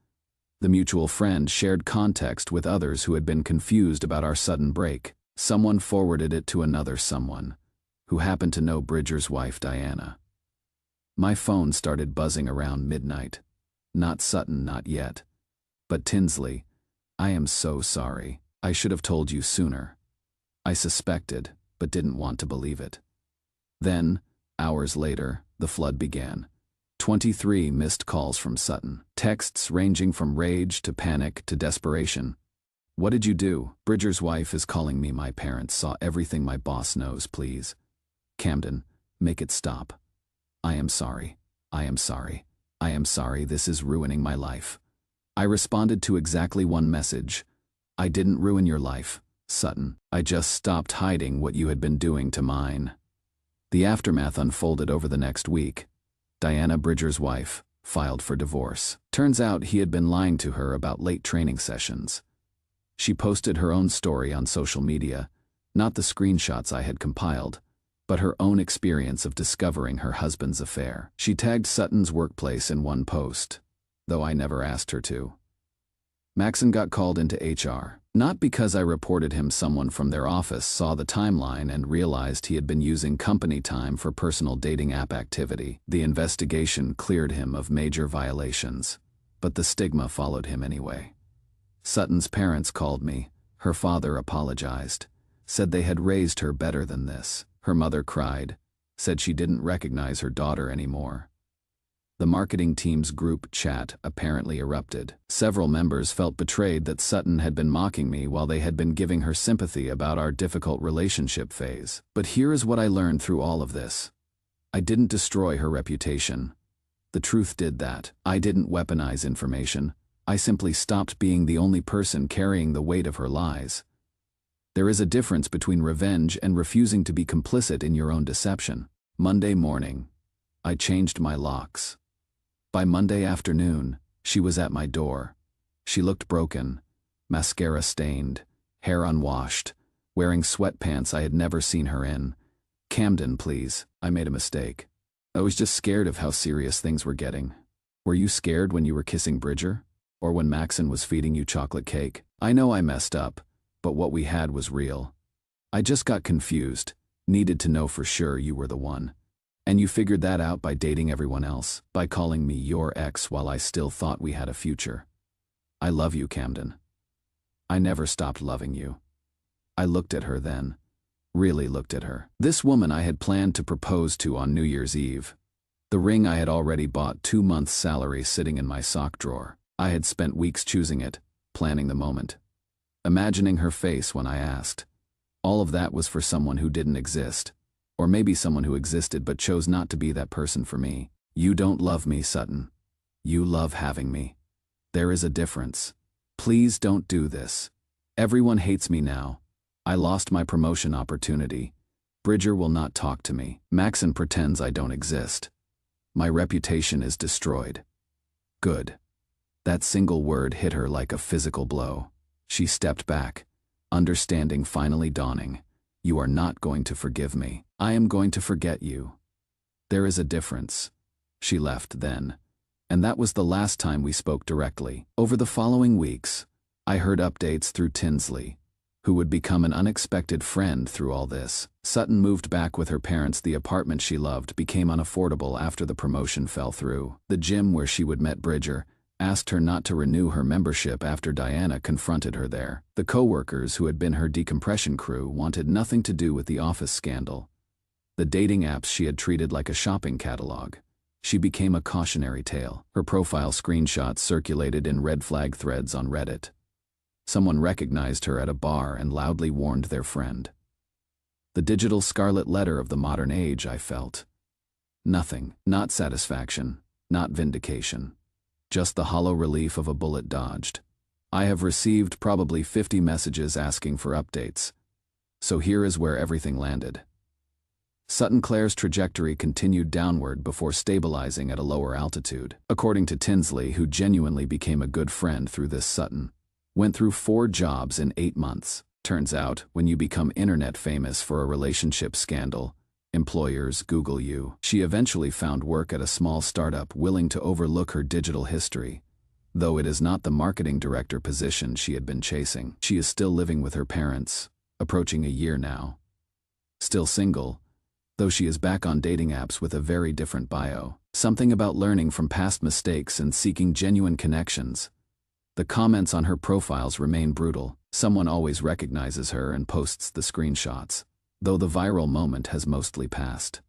The mutual friend shared context with others who had been confused about our sudden break. Someone forwarded it to another someone, who happened to know Bridger's wife Diana. My phone started buzzing around midnight. Not Sutton, not yet. But Tinsley, I am so sorry. I should have told you sooner. I suspected, but didn't want to believe it. Then, hours later, the flood began. 23 missed calls from Sutton. Texts ranging from rage to panic to desperation. What did you do? Bridger's wife is calling me. My parents saw everything. My boss knows, please. Camden, make it stop. I am sorry. I am sorry. I am sorry. This is ruining my life. I responded to exactly one message. I didn't ruin your life, Sutton. I just stopped hiding what you had been doing to mine. The aftermath unfolded over the next week. Diana, Bridger's wife, filed for divorce. Turns out he had been lying to her about late training sessions. She posted her own story on social media, not the screenshots I had compiled, but her own experience of discovering her husband's affair. She tagged Sutton's workplace in one post, though I never asked her to. Maxon got called into HR. Not because I reported him. Someone from their office saw the timeline and realized he had been using company time for personal dating app activity. The investigation cleared him of major violations, but the stigma followed him anyway. Sutton's parents called me. Her father apologized, said they had raised her better than this. Her mother cried, said she didn't recognize her daughter anymore. The marketing team's group chat apparently erupted. Several members felt betrayed that Sutton had been mocking me while they had been giving her sympathy about our difficult relationship phase. But here is what I learned through all of this. I didn't destroy her reputation. The truth did that. I didn't weaponize information. I simply stopped being the only person carrying the weight of her lies. There is a difference between revenge and refusing to be complicit in your own deception. Monday morning, I changed my locks. By Monday afternoon, she was at my door. She looked broken, mascara stained, hair unwashed, wearing sweatpants I had never seen her in. Camden, please, I made a mistake. I was just scared of how serious things were getting. Were you scared when you were kissing Bridger? Or when Maxon was feeding you chocolate cake? I know I messed up, but what we had was real. I just got confused, needed to know for sure you were the one. And you figured that out by dating everyone else, by calling me your ex while I still thought we had a future. I love you, Camden. I never stopped loving you. I looked at her then, really looked at her. This woman I had planned to propose to on New Year's Eve. The ring I had already bought 2 months' salary sitting in my sock drawer. I had spent weeks choosing it, planning the moment, imagining her face when I asked. All of that was for someone who didn't exist. Or maybe someone who existed but chose not to be that person for me. You don't love me, Sutton. You love having me. There is a difference. Please don't do this. Everyone hates me now. I lost my promotion opportunity. Bridger will not talk to me. Maxon pretends I don't exist. My reputation is destroyed. Good. That single word hit her like a physical blow. She stepped back, understanding finally dawning. You are not going to forgive me. I am going to forget you. There is a difference. She left then, and that was the last time we spoke directly. Over the following weeks, I heard updates through Tinsley, who would become an unexpected friend through all this. Sutton moved back with her parents. The apartment she loved became unaffordable after the promotion fell through. The gym where she would met Bridger asked her not to renew her membership after Diana confronted her there. The co-workers who had been her decompression crew wanted nothing to do with the office scandal. The dating apps she had treated like a shopping catalog. She became a cautionary tale. Her profile screenshots circulated in red flag threads on Reddit. Someone recognized her at a bar and loudly warned their friend. The digital scarlet letter of the modern age, I felt. Nothing, not satisfaction, not vindication. Just the hollow relief of a bullet dodged. I have received probably 50 messages asking for updates. So here is where everything landed. Sutton Clare's trajectory continued downward before stabilizing at a lower altitude. According to Tinsley, who genuinely became a good friend through this, Sutton went through 4 jobs in 8 months. Turns out, when you become internet famous for a relationship scandal, employers Google you. She eventually found work at a small startup willing to overlook her digital history. Though it is not the marketing director position she had been chasing. She is still living with her parents, approaching a year now. Still single, though she is back on dating apps with a very different bio. Something about learning from past mistakes and seeking genuine connections. The comments on her profiles remain brutal. Someone always recognizes her and posts the screenshots, though the viral moment has mostly passed.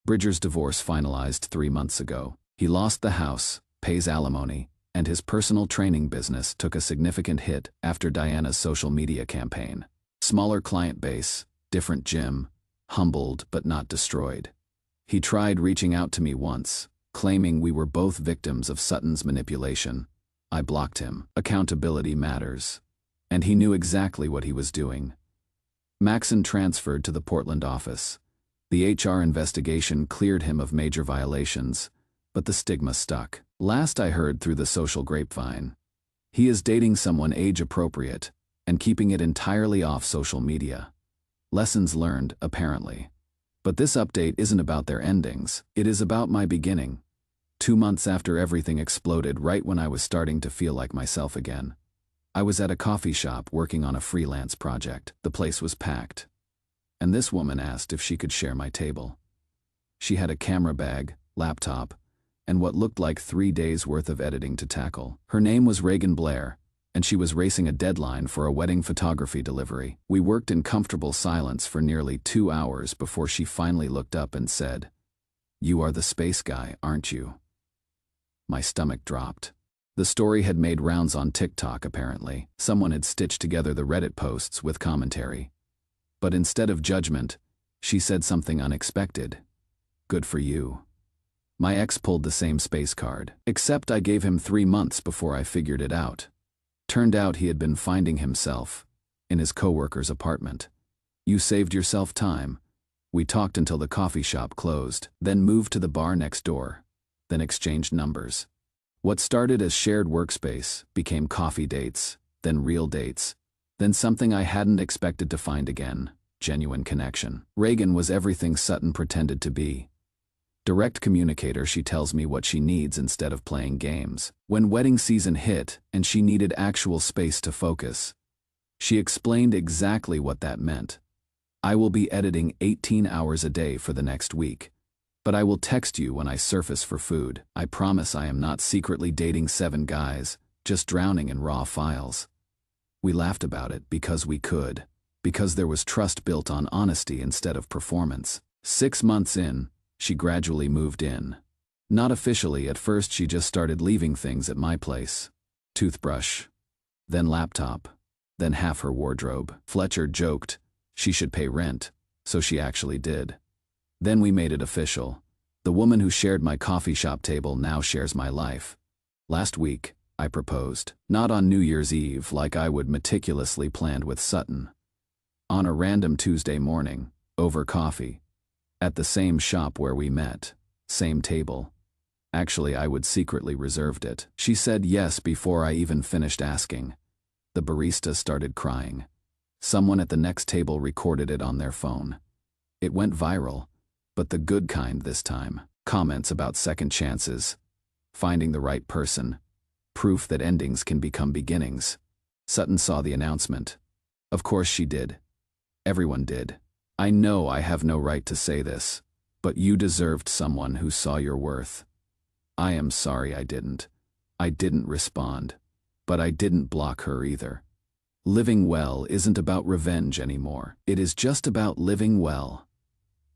Bridger's divorce finalized 3 months ago. He lost the house, pays alimony, and his personal training business took a significant hit after Diana's social media campaign. Smaller client base, different gym, humbled but not destroyed. He tried reaching out to me once, claiming we were both victims of Sutton's manipulation. I blocked him. Accountability matters. And he knew exactly what he was doing. Maxon transferred to the Portland office. The HR investigation cleared him of major violations, but the stigma stuck. Last I heard through the social grapevine, he is dating someone age-appropriate and keeping it entirely off social media. Lessons learned, apparently. But this update isn't about their endings. It is about my beginning. 2 months after everything exploded, right when I was starting to feel like myself again. I was at a coffee shop working on a freelance project. The place was packed. And this woman asked if she could share my table. She had a camera bag, laptop, and what looked like 3 days' worth of editing to tackle. Her name was Reagan Blair, and she was racing a deadline for a wedding photography delivery. We worked in comfortable silence for nearly 2 hours before she finally looked up and said, "You are the space guy, aren't you?" My stomach dropped. The story had made rounds on TikTok, apparently. Someone had stitched together the Reddit posts with commentary. But instead of judgment, she said something unexpected. "Good for you." My ex pulled the same space card, except I gave him 3 months before I figured it out. Turned out he had been finding himself in his coworker's apartment. You saved yourself time. We talked until the coffee shop closed, then moved to the bar next door, then exchanged numbers. What started as shared workspace became coffee dates, then real dates, then something I hadn't expected to find again, genuine connection. Reagan was everything Sutton pretended to be. Direct communicator, she tells me what she needs instead of playing games. When wedding season hit and she needed actual space to focus, she explained exactly what that meant. "I will be editing 18 hours a day for the next week, but I will text you when I surface for food. I promise I am not secretly dating 7 guys, just drowning in raw files." We laughed about it because we could, because there was trust built on honesty instead of performance. 6 months in, she gradually moved in. Not officially, at first she just started leaving things at my place. Toothbrush, then laptop, then half her wardrobe. Fletcher joked she should pay rent, so she actually did. Then we made it official. The woman who shared my coffee shop table now shares my life. Last week, I proposed. Not on New Year's Eve like I would meticulously planned with Sutton. On a random Tuesday morning, over coffee. At the same shop where we met, same table. Actually, I would secretly reserved it. She said yes before I even finished asking. The barista started crying. Someone at the next table recorded it on their phone. It went viral, but the good kind this time. Comments about second chances, finding the right person, proof that endings can become beginnings. Sutton saw the announcement. Of course she did. Everyone did. I know I have no right to say this, but you deserved someone who saw your worth. I am sorry I didn't. I didn't respond, but I didn't block her either. Living well isn't about revenge anymore. It is just about living well.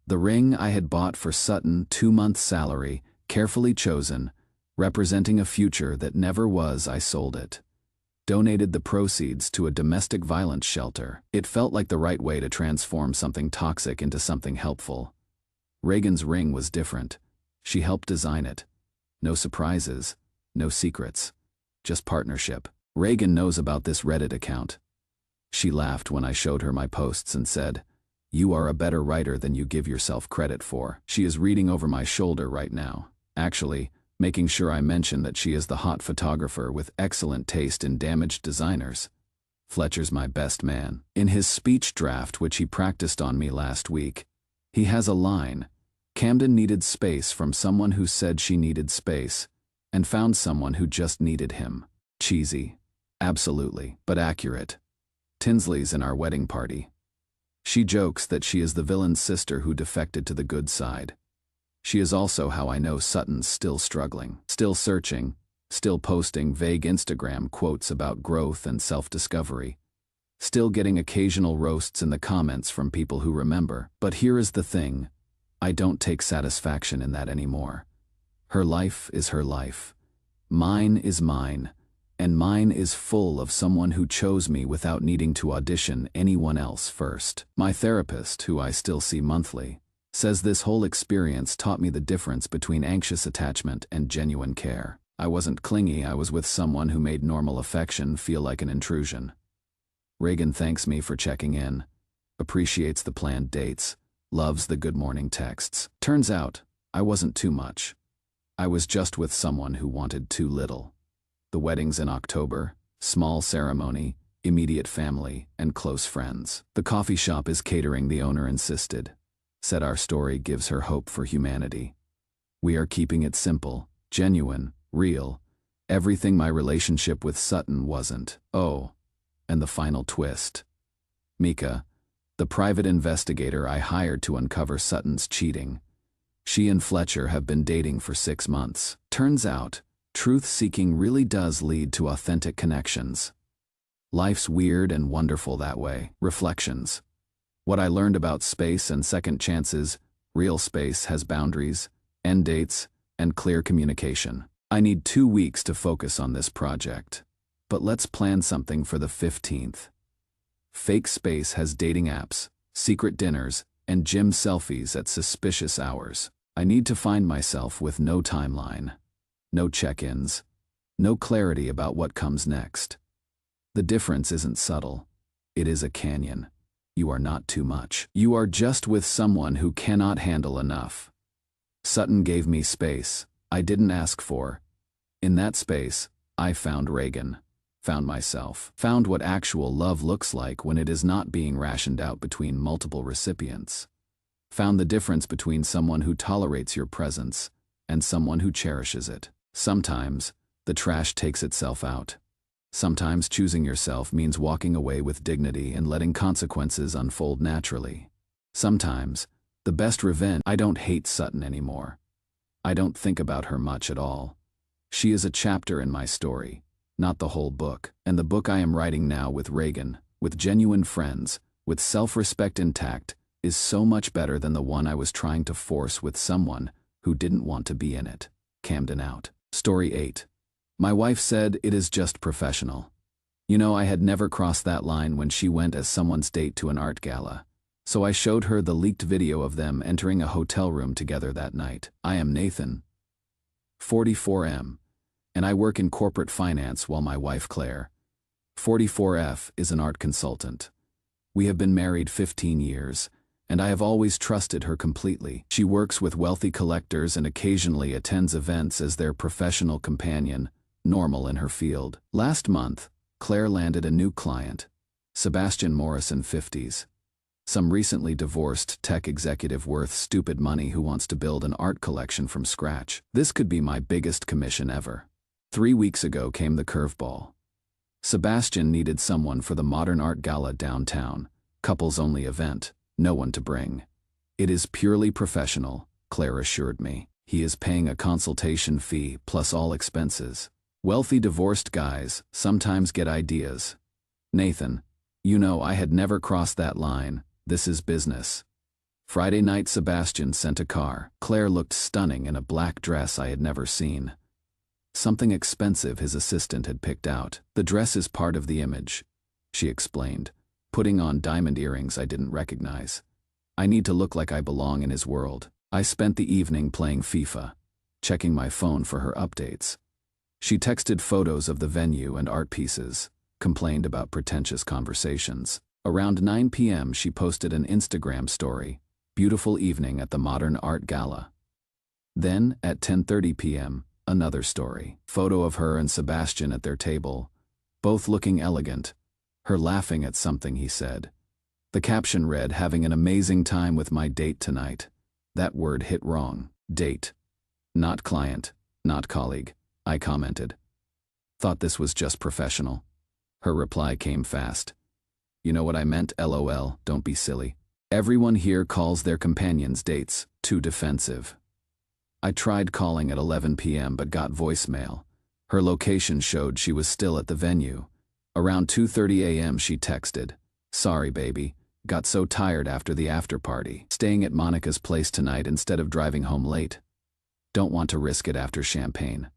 The ring I had bought for Sutton, 2 months' salary, carefully chosen, representing a future that never was, I sold it. donated the proceeds to a domestic violence shelter. It felt like the right way to transform something toxic into something helpful. Reagan's ring was different. She helped design it. No surprises, no secrets, just partnership. Reagan knows about this Reddit account. She laughed when I showed her my posts and said, "You are a better writer than you give yourself credit for." She is reading over my shoulder right now, actually, making sure I mention that she is the hot photographer with excellent taste in damaged designers. Fletcher's my best man. In his speech draft, which he practiced on me last week, he has a line: Camden needed space from someone who said she needed space, and found someone who just needed him. Cheesy. Absolutely, but accurate. Tinsley's in our wedding party. She jokes that she is the villain's sister who defected to the good side. She is also how I know Sutton's still struggling, still searching, still posting vague Instagram quotes about growth and self-discovery, still getting occasional roasts in the comments from people who remember. But here is the thing, I don't take satisfaction in that anymore. Her life is her life. Mine is mine. And mine is full of someone who chose me without needing to audition anyone else first. My therapist, who I still see monthly, says this whole experience taught me the difference between anxious attachment and genuine care. I wasn't clingy, I was with someone who made normal affection feel like an intrusion. Reagan thanks me for checking in, appreciates the planned dates, loves the good morning texts. Turns out, I wasn't too much. I was just with someone who wanted too little. The wedding's in October, small ceremony, immediate family, and close friends. The coffee shop is catering, the owner insisted. Said our story gives her hope for humanity. We are keeping it simple, genuine, real. Everything my relationship with Sutton wasn't. Oh, and the final twist. Mika, the private investigator I hired to uncover Sutton's cheating. She and Fletcher have been dating for 6 months. Turns out, truth-seeking really does lead to authentic connections. Life's weird and wonderful that way. Reflections. What I learned about space and second chances: real space has boundaries, end dates, and clear communication. I need 2 weeks to focus on this project. But let's plan something for the 15th. Fake space has dating apps, secret dinners, and gym selfies at suspicious hours. I need to find myself with no timeline. No check-ins. No clarity about what comes next. The difference isn't subtle. It is a canyon. You are not too much. You are just with someone who cannot handle enough. Sutton gave me space I didn't ask for. In that space, I found Reagan. Found myself. Found what actual love looks like when it is not being rationed out between multiple recipients. Found the difference between someone who tolerates your presence and someone who cherishes it. Sometimes, the trash takes itself out. Sometimes choosing yourself means walking away with dignity and letting consequences unfold naturally. Sometimes, the best revenge— I don't hate Sutton anymore. I don't think about her much at all. She is a chapter in my story, not the whole book. And the book I am writing now with Reagan, with genuine friends, with self-respect intact, is so much better than the one I was trying to force with someone who didn't want to be in it. Camden out. Story 8. My wife said it is just professional. You know, I had never crossed that line when she went as someone's date to an art gala. So I showed her the leaked video of them entering a hotel room together that night. I am Nathan, 44M, and I work in corporate finance while my wife Claire, 44F, is an art consultant. We have been married 15 years. And I have always trusted her completely. She works with wealthy collectors and occasionally attends events as their professional companion, normal in her field. Last month, Claire landed a new client, Sebastian Morrison, 50s. Some recently divorced tech executive worth stupid money who wants to build an art collection from scratch. This could be my biggest commission ever. 3 weeks ago came the curveball. Sebastian needed someone for the Modern Art Gala downtown, couples-only event. No one to bring. It is purely professional, Claire assured me. He is paying a consultation fee plus all expenses. Wealthy divorced guys sometimes get ideas. Nathan, you know I had never crossed that line. This is business. Friday night Sebastian sent a car. Claire looked stunning in a black dress I had never seen. Something expensive his assistant had picked out. "The dress is part of the image," she explained, putting on diamond earrings I didn't recognize. "I need to look like I belong in his world." I spent the evening playing FIFA, checking my phone for her updates. She texted photos of the venue and art pieces, complained about pretentious conversations. Around 9 p.m. she posted an Instagram story, "Beautiful evening at the Modern Art Gala." Then, at 10:30 p.m., another story. Photo of her and Sebastian at their table, both looking elegant, her laughing at something he said. The caption read, "Having an amazing time with my date tonight." That word hit wrong. Date. Not client, not colleague, I commented. "Thought this was just professional." Her reply came fast. "You know what I meant, LOL, don't be silly. Everyone here calls their companions dates, too defensive." I tried calling at 11 p.m. but got voicemail. Her location showed she was still at the venue. Around 2:30 a.m. she texted, "Sorry baby, got so tired after the after party. Staying at Monica's place tonight instead of driving home late. Don't want to risk it after champagne.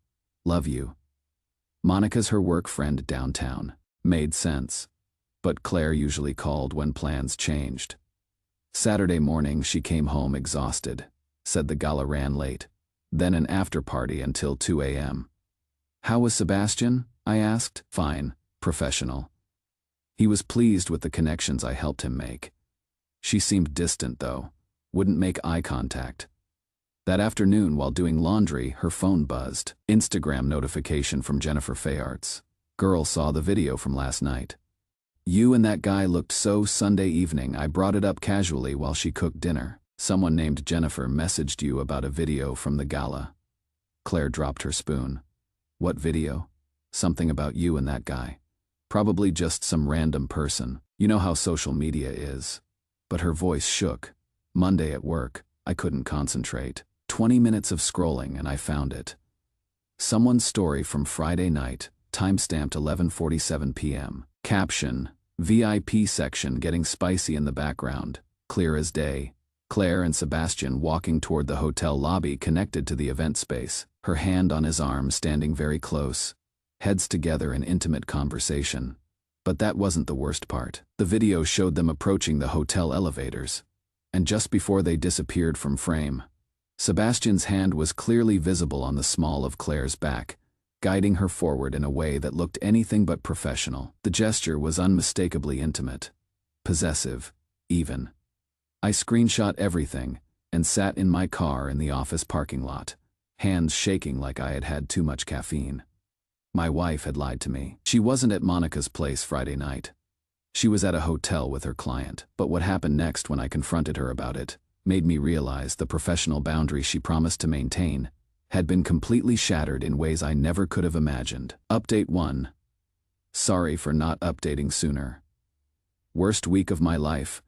Love you." Monica's her work friend downtown. Made sense. But Claire usually called when plans changed. Saturday morning she came home exhausted. Said the gala ran late. Then an after party until 2 a.m. "How was Sebastian?" I asked. "Fine, professional. He was pleased with the connections I helped him make." She seemed distant though, wouldn't make eye contact. That afternoon while doing laundry, her phone buzzed. Instagram notification from Jennifer Fayarts. "Girl, saw the video from last night. You and that guy looked so Sunday evening. I brought it up casually while she cooked dinner. Someone named Jennifer messaged you about a video from the gala." Claire dropped her spoon. "What video?" "Something about you and that guy. Probably just some random person. You know how social media is." But her voice shook. "Monday at work, I couldn't concentrate. 20 minutes of scrolling and I found it. Someone's story from Friday night, timestamped 11:47 p.m. Caption, VIP section getting spicy in the background, clear as day. Claire and Sebastian walking toward the hotel lobby connected to the event space, her hand on his arm standing very close, heads together in intimate conversation. But that wasn't the worst part. The video showed them approaching the hotel elevators. And just before they disappeared from frame, Sebastian's hand was clearly visible on the small of Claire's back, guiding her forward in a way that looked anything but professional. The gesture was unmistakably intimate, possessive, even. I screenshot everything and sat in my car in the office parking lot, hands shaking like I had had too much caffeine. My wife had lied to me. She wasn't at Monica's place Friday night. She was at a hotel with her client. But what happened next when I confronted her about it made me realize the professional boundary she promised to maintain had been completely shattered in ways I never could have imagined. Update 1. Sorry for not updating sooner. Worst week of my life.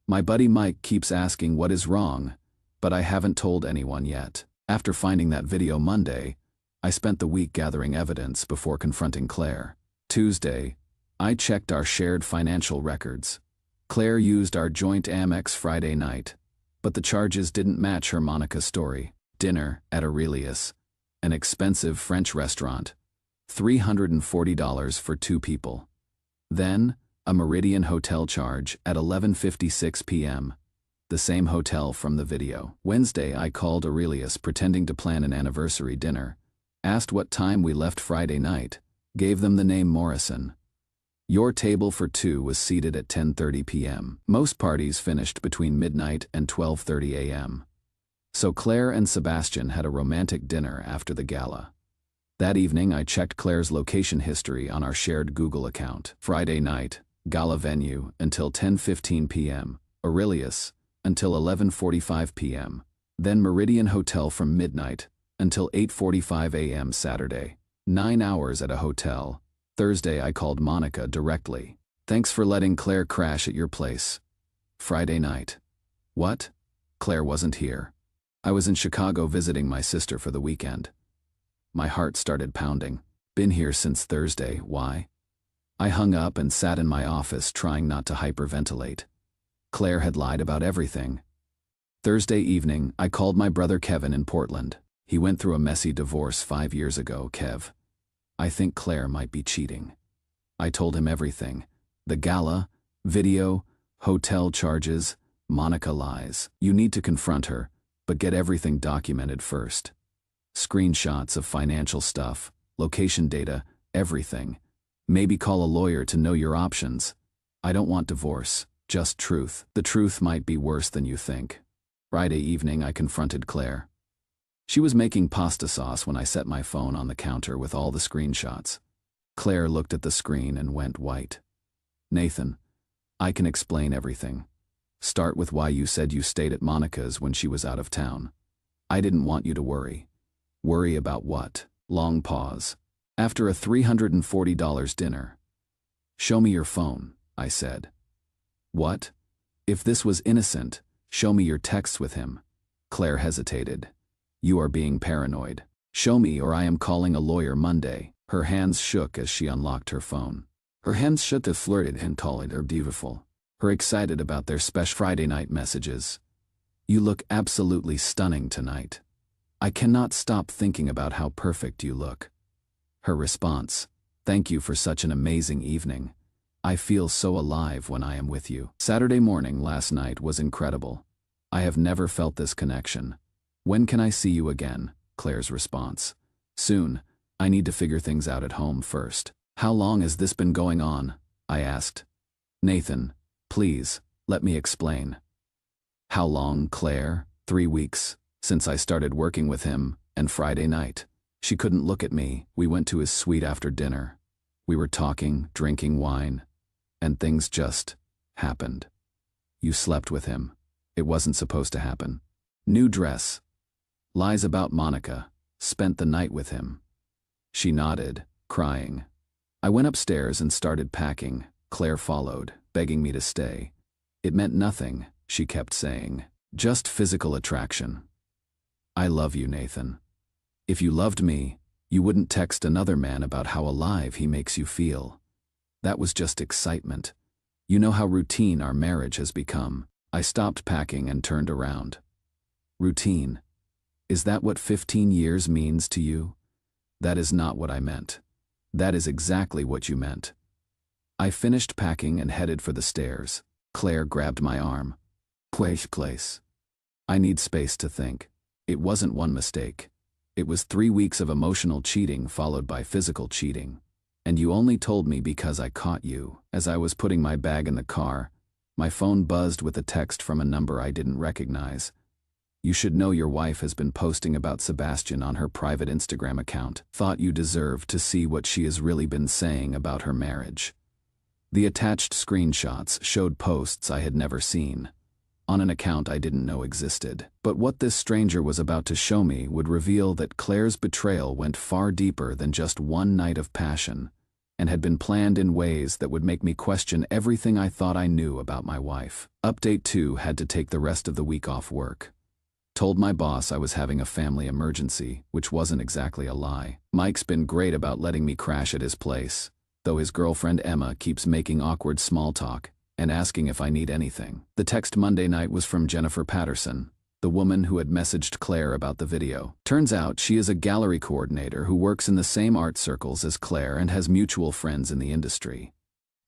My buddy Mike keeps asking what is wrong, but I haven't told anyone yet. After finding that video Monday, I spent the week gathering evidence before confronting Claire. Tuesday, I checked our shared financial records. Claire used our joint Amex Friday night, but the charges didn't match her Monica story. Dinner at Aurelius, an expensive French restaurant, $340 for 2 people. Then, a Meridian hotel charge at 11:56 p.m., the same hotel from the video. Wednesday, I called Aurelius pretending to plan an anniversary dinner, asked what time we left Friday night, gave them the name Morrison. Your table for 2 was seated at 10:30 p.m. Most parties finished between midnight and 12:30 a.m. So Claire and Sebastian had a romantic dinner after the gala. That evening, I checked Claire's location history on our shared Google account. Friday night, gala venue until 10:15 p.m., Aurelius until 11:45 p.m., then Meridian Hotel from midnight until 8:45 a.m. Saturday. 9 hours at a hotel. Thursday, I called Monica directly. Thanks for letting Claire crash at your place. Friday night. What? Claire wasn't here. I was in Chicago visiting my sister for the weekend. My heart started pounding. Been here since Thursday, why? I hung up and sat in my office trying not to hyperventilate. Claire had lied about everything. Thursday evening, I called my brother Kevin in Portland. He went through a messy divorce 5 years ago, Kev. I think Claire might be cheating. I told him everything. The gala, video, hotel charges, Monica lies. You need to confront her, but get everything documented first. Screenshots of financial stuff, location data, everything. Maybe call a lawyer to know your options. I don't want divorce, just truth. The truth might be worse than you think. Friday evening, I confronted Claire. She was making pasta sauce when I set my phone on the counter with all the screenshots. Claire looked at the screen and went white. Nathan, I can explain everything. Start with why you said you stayed at Monica's when she was out of town. I didn't want you to worry. Worry about what? Long pause. After a $340 dinner. Show me your phone, I said. What? If this was innocent, show me your texts with him. Claire hesitated. You are being paranoid. Show me or I am calling a lawyer Monday. Her hands shook as she unlocked her phone. Her hands shook as flirted and called her beautiful. Her excited about their special Friday night messages. You look absolutely stunning tonight. I cannot stop thinking about how perfect you look. Her response, thank you for such an amazing evening. I feel so alive when I am with you. Saturday morning last night was incredible. I have never felt this connection. When can I see you again? Claire's response. Soon. I need to figure things out at home first. How long has this been going on? I asked. Nathan, please, let me explain. How long, Claire? 3 weeks, since I started working with him, and Friday night. She couldn't look at me. We went to his suite after dinner. We were talking, drinking wine, and things just happened. You slept with him. It wasn't supposed to happen. New dress. Lies about Monica. Spent the night with him. She nodded, crying. I went upstairs and started packing. Claire followed, begging me to stay. It meant nothing, she kept saying. Just physical attraction. I love you, Nathan. If you loved me, you wouldn't text another man about how alive he makes you feel. That was just excitement. You know how routine our marriage has become. I stopped packing and turned around. Routine. Is that what 15 years means to you? That is not what I meant. That is exactly what you meant. I finished packing and headed for the stairs. Claire grabbed my arm. Place. I need space to think. It wasn't one mistake. It was 3 weeks of emotional cheating followed by physical cheating. And you only told me because I caught you. As I was putting my bag in the car, my phone buzzed with a text from a number I didn't recognize. You should know your wife has been posting about Sebastian on her private Instagram account. Thought you deserved to see what she has really been saying about her marriage. The attached screenshots showed posts I had never seen, on an account I didn't know existed. But what this stranger was about to show me would reveal that Claire's betrayal went far deeper than just one night of passion, and had been planned in ways that would make me question everything I thought I knew about my wife. Update 2 had to take the rest of the week off work. Told my boss I was having a family emergency, which wasn't exactly a lie. Mike's been great about letting me crash at his place, though his girlfriend Emma keeps making awkward small talk and asking if I need anything. The text Monday night was from Jennifer Patterson, the woman who had messaged Claire about the video. Turns out she is a gallery coordinator who works in the same art circles as Claire and has mutual friends in the industry.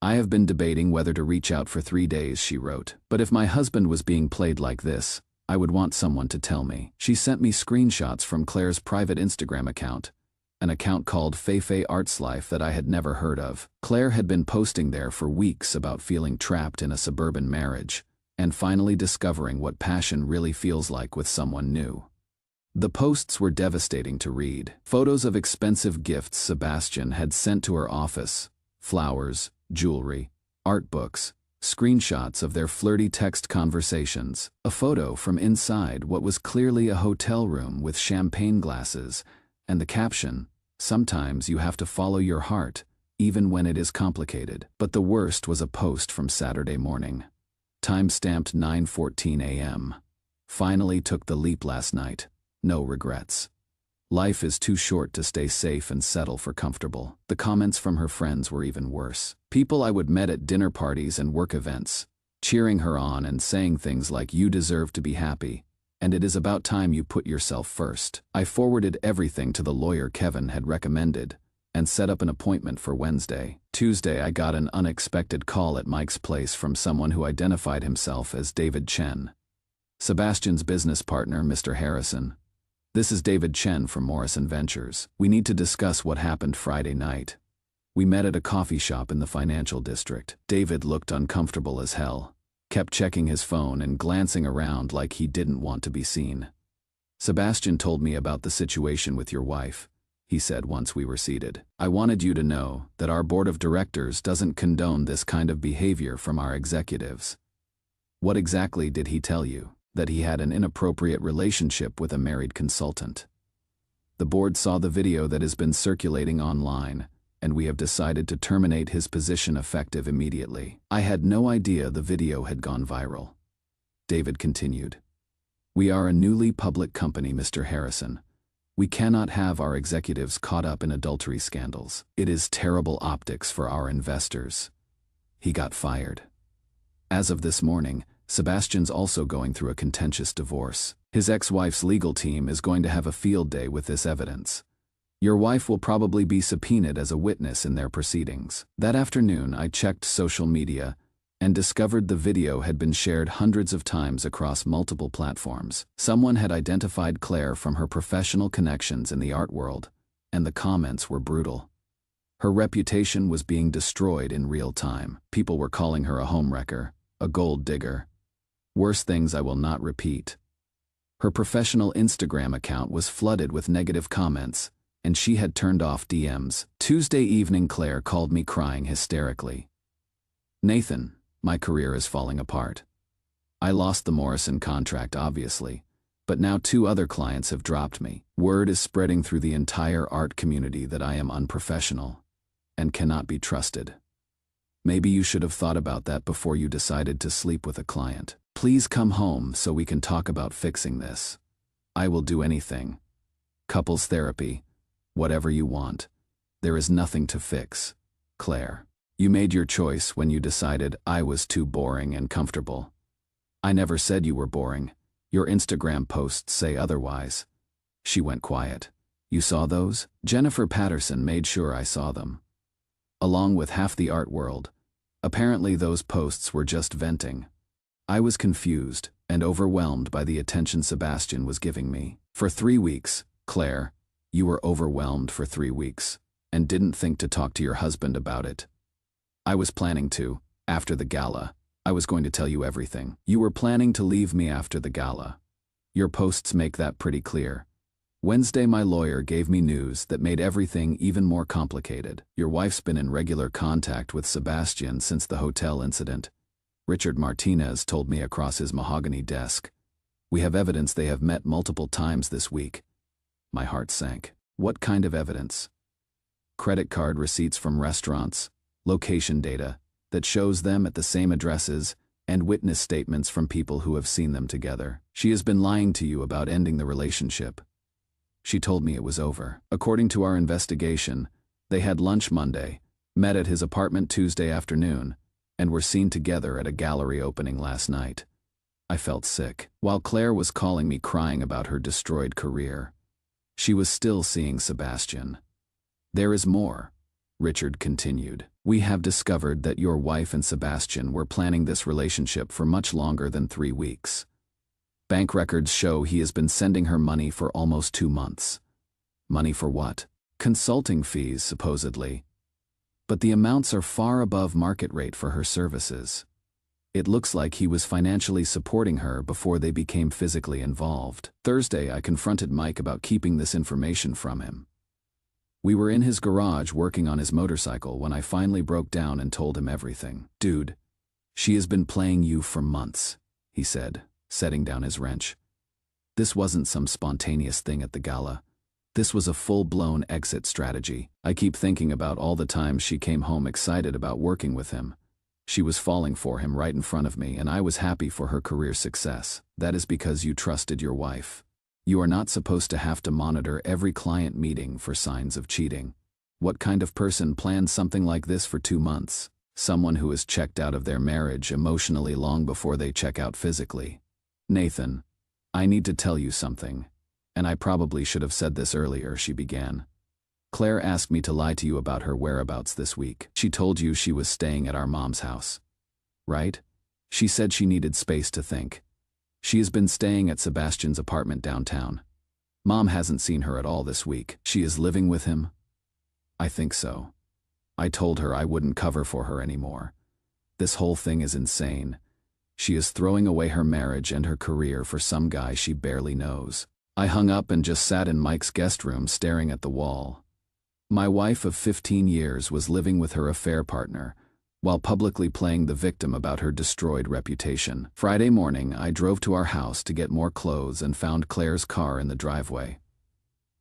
I have been debating whether to reach out for 3 days, she wrote, but if my husband was being played like this, I would want someone to tell me. She sent me screenshots from Claire's private Instagram account, an account called Feifei Arts Life that I had never heard of. Claire had been posting there for weeks about feeling trapped in a suburban marriage, and finally discovering what passion really feels like with someone new. The posts were devastating to read. Photos of expensive gifts Sebastian had sent to her office, flowers, jewelry, art books, screenshots of their flirty text conversations, a photo from inside what was clearly a hotel room with champagne glasses, and the caption, "Sometimes you have to follow your heart, even when it is complicated." But the worst was a post from Saturday morning. Time-stamped 9:14 a.m. Finally took the leap last night. No regrets. Life is too short to stay safe and settle for comfortable. The comments from her friends were even worse. People I would met at dinner parties and work events, cheering her on and saying things like, "You deserve to be happy," and it is about time you put yourself first. I forwarded everything to the lawyer Kevin had recommended and set up an appointment for Wednesday. Tuesday, I got an unexpected call at Mike's place from someone who identified himself as David Chen, Sebastian's business partner, Mr. Harrison. This is David Chen from Morrison Ventures. We need to discuss what happened Friday night. We met at a coffee shop in the financial district. David looked uncomfortable as hell, kept checking his phone and glancing around like he didn't want to be seen. Sebastian told me about the situation with your wife, he said once we were seated. I wanted you to know that our board of directors doesn't condone this kind of behavior from our executives. What exactly did he tell you? That he had an inappropriate relationship with a married consultant. The board saw the video that has been circulating online, and we have decided to terminate his position effective immediately. I had no idea the video had gone viral. David continued. We are a newly public company, Mr. Harrison. We cannot have our executives caught up in adultery scandals. It is terrible optics for our investors. He got fired. As of this morning, Sebastian's also going through a contentious divorce. His ex-wife's legal team is going to have a field day with this evidence. Your wife will probably be subpoenaed as a witness in their proceedings. That afternoon, I checked social media and discovered the video had been shared hundreds of times across multiple platforms. Someone had identified Claire from her professional connections in the art world, and the comments were brutal. Her reputation was being destroyed in real time. People were calling her a homewrecker, a gold digger. Worse things I will not repeat. Her professional Instagram account was flooded with negative comments, and she had turned off DMs. Tuesday evening, Claire called me crying hysterically. Nathan, my career is falling apart. I lost the Morrison contract, obviously, but now 2 other clients have dropped me. Word is spreading through the entire art community that I am unprofessional and cannot be trusted. Maybe you should have thought about that before you decided to sleep with a client. Please come home so we can talk about fixing this. I will do anything. Couples therapy, whatever you want. There is nothing to fix. Claire. You made your choice when you decided I was too boring and comfortable. I never said you were boring. Your Instagram posts say otherwise. She went quiet. You saw those? Jennifer Patterson made sure I saw them. Along with half the art world. Apparently those posts were just venting. I was confused and overwhelmed by the attention Sebastian was giving me. For 3 weeks, Claire, you were overwhelmed for 3 weeks and didn't think to talk to your husband about it. I was planning to. After the gala, I was going to tell you everything. You were planning to leave me after the gala. Your posts make that pretty clear. Wednesday, my lawyer gave me news that made everything even more complicated. Your wife's been in regular contact with Sebastian since the hotel incident. Richard Martinez told me across his mahogany desk. We have evidence they have met multiple times this week. My heart sank. What kind of evidence? Credit card receipts from restaurants, location data that shows them at the same addresses, and witness statements from people who have seen them together. She has been lying to you about ending the relationship. She told me it was over. According to our investigation, they had lunch Monday, met at his apartment Tuesday afternoon, and were seen together at a gallery opening last night. I felt sick. While Claire was calling me crying about her destroyed career, she was still seeing Sebastian. There is more, Richard continued. We have discovered that your wife and Sebastian were planning this relationship for much longer than 3 weeks. Bank records show he has been sending her money for almost 2 months. Money for what? Consulting fees, supposedly. But the amounts are far above market rate for her services. It looks like he was financially supporting her before they became physically involved. Thursday, I confronted Mike about keeping this information from him. We were in his garage working on his motorcycle when I finally broke down and told him everything. Dude, she has been playing you for months, he said, setting down his wrench. This wasn't some spontaneous thing at the gala. This was a full-blown exit strategy. I keep thinking about all the times she came home excited about working with him. She was falling for him right in front of me, and I was happy for her career success. That is because you trusted your wife. You are not supposed to have to monitor every client meeting for signs of cheating. What kind of person plans something like this for 2 months? Someone who has checked out of their marriage emotionally long before they check out physically. Nathan, I need to tell you something, and I probably should have said this earlier, she began. Claire asked me to lie to you about her whereabouts this week. She told you she was staying at our mom's house. Right? She said she needed space to think. She has been staying at Sebastian's apartment downtown. Mom hasn't seen her at all this week. She is living with him? I think so. I told her I wouldn't cover for her anymore. This whole thing is insane. She is throwing away her marriage and her career for some guy she barely knows. I hung up and just sat in Mike's guest room staring at the wall. My wife of 15 years was living with her affair partner, while publicly playing the victim about her destroyed reputation. Friday morning, I drove to our house to get more clothes and found Claire's car in the driveway.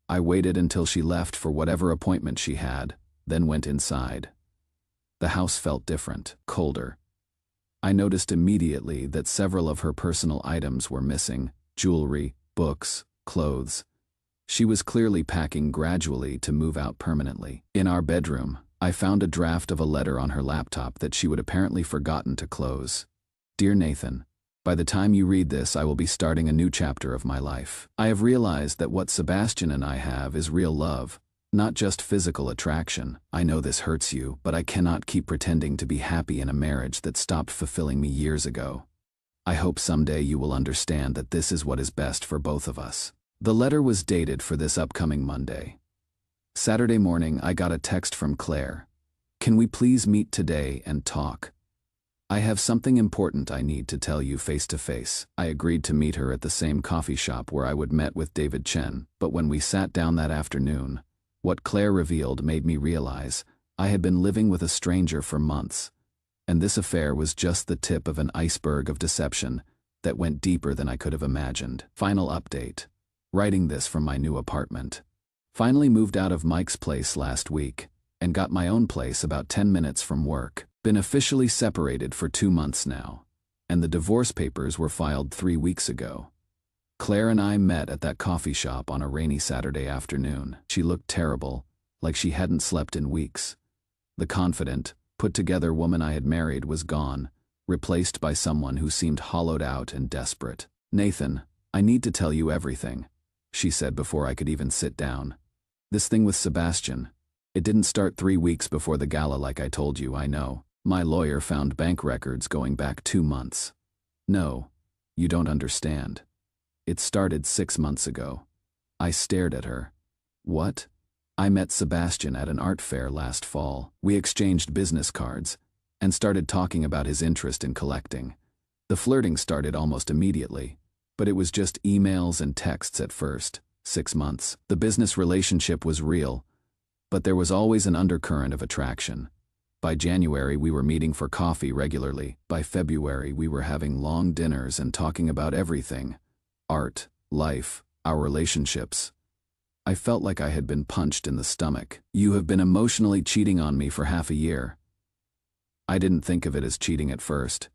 I waited until she left for whatever appointment she had, then went inside. The house felt different, colder. I noticed immediately that several of her personal items were missing: jewelry, books, clothes. She was clearly packing gradually to move out permanently. In our bedroom, I found a draft of a letter on her laptop that she would apparently forgotten to close. Dear Nathan, by the time you read this, I will be starting a new chapter of my life. I have realized that what Sebastian and I have is real love, not just physical attraction. I know this hurts you, but I cannot keep pretending to be happy in a marriage that stopped fulfilling me years ago. I hope someday you will understand that this is what is best for both of us. The letter was dated for this upcoming Monday. Saturday morning, I got a text from Claire. Can we please meet today and talk? I have something important I need to tell you face to face. I agreed to meet her at the same coffee shop where I would met with David Chen, but when we sat down that afternoon, what Claire revealed made me realize I had been living with a stranger for months, and this affair was just the tip of an iceberg of deception that went deeper than I could have imagined. Final update. Writing this from my new apartment. Finally moved out of Mike's place last week, and got my own place about 10 minutes from work. Been officially separated for 2 months now, and the divorce papers were filed 3 weeks ago. Claire and I met at that coffee shop on a rainy Saturday afternoon. She looked terrible, like she hadn't slept in weeks. The confident, put-together woman I had married was gone, replaced by someone who seemed hollowed out and desperate. Nathan, I need to tell you everything, she said before I could even sit down. This thing with Sebastian, it didn't start 3 weeks before the gala like I told you, I know. My lawyer found bank records going back 2 months. No, you don't understand. It started 6 months ago. I stared at her. What? I met Sebastian at an art fair last fall. We exchanged business cards and started talking about his interest in collecting. The flirting started almost immediately, but it was just emails and texts at first. 6 months. The business relationship was real, but there was always an undercurrent of attraction. By January, we were meeting for coffee regularly. By February, we were having long dinners and talking about everything: art, life, our relationships. I felt like I had been punched in the stomach. You have been emotionally cheating on me for half a year. I didn't think of it as cheating at first.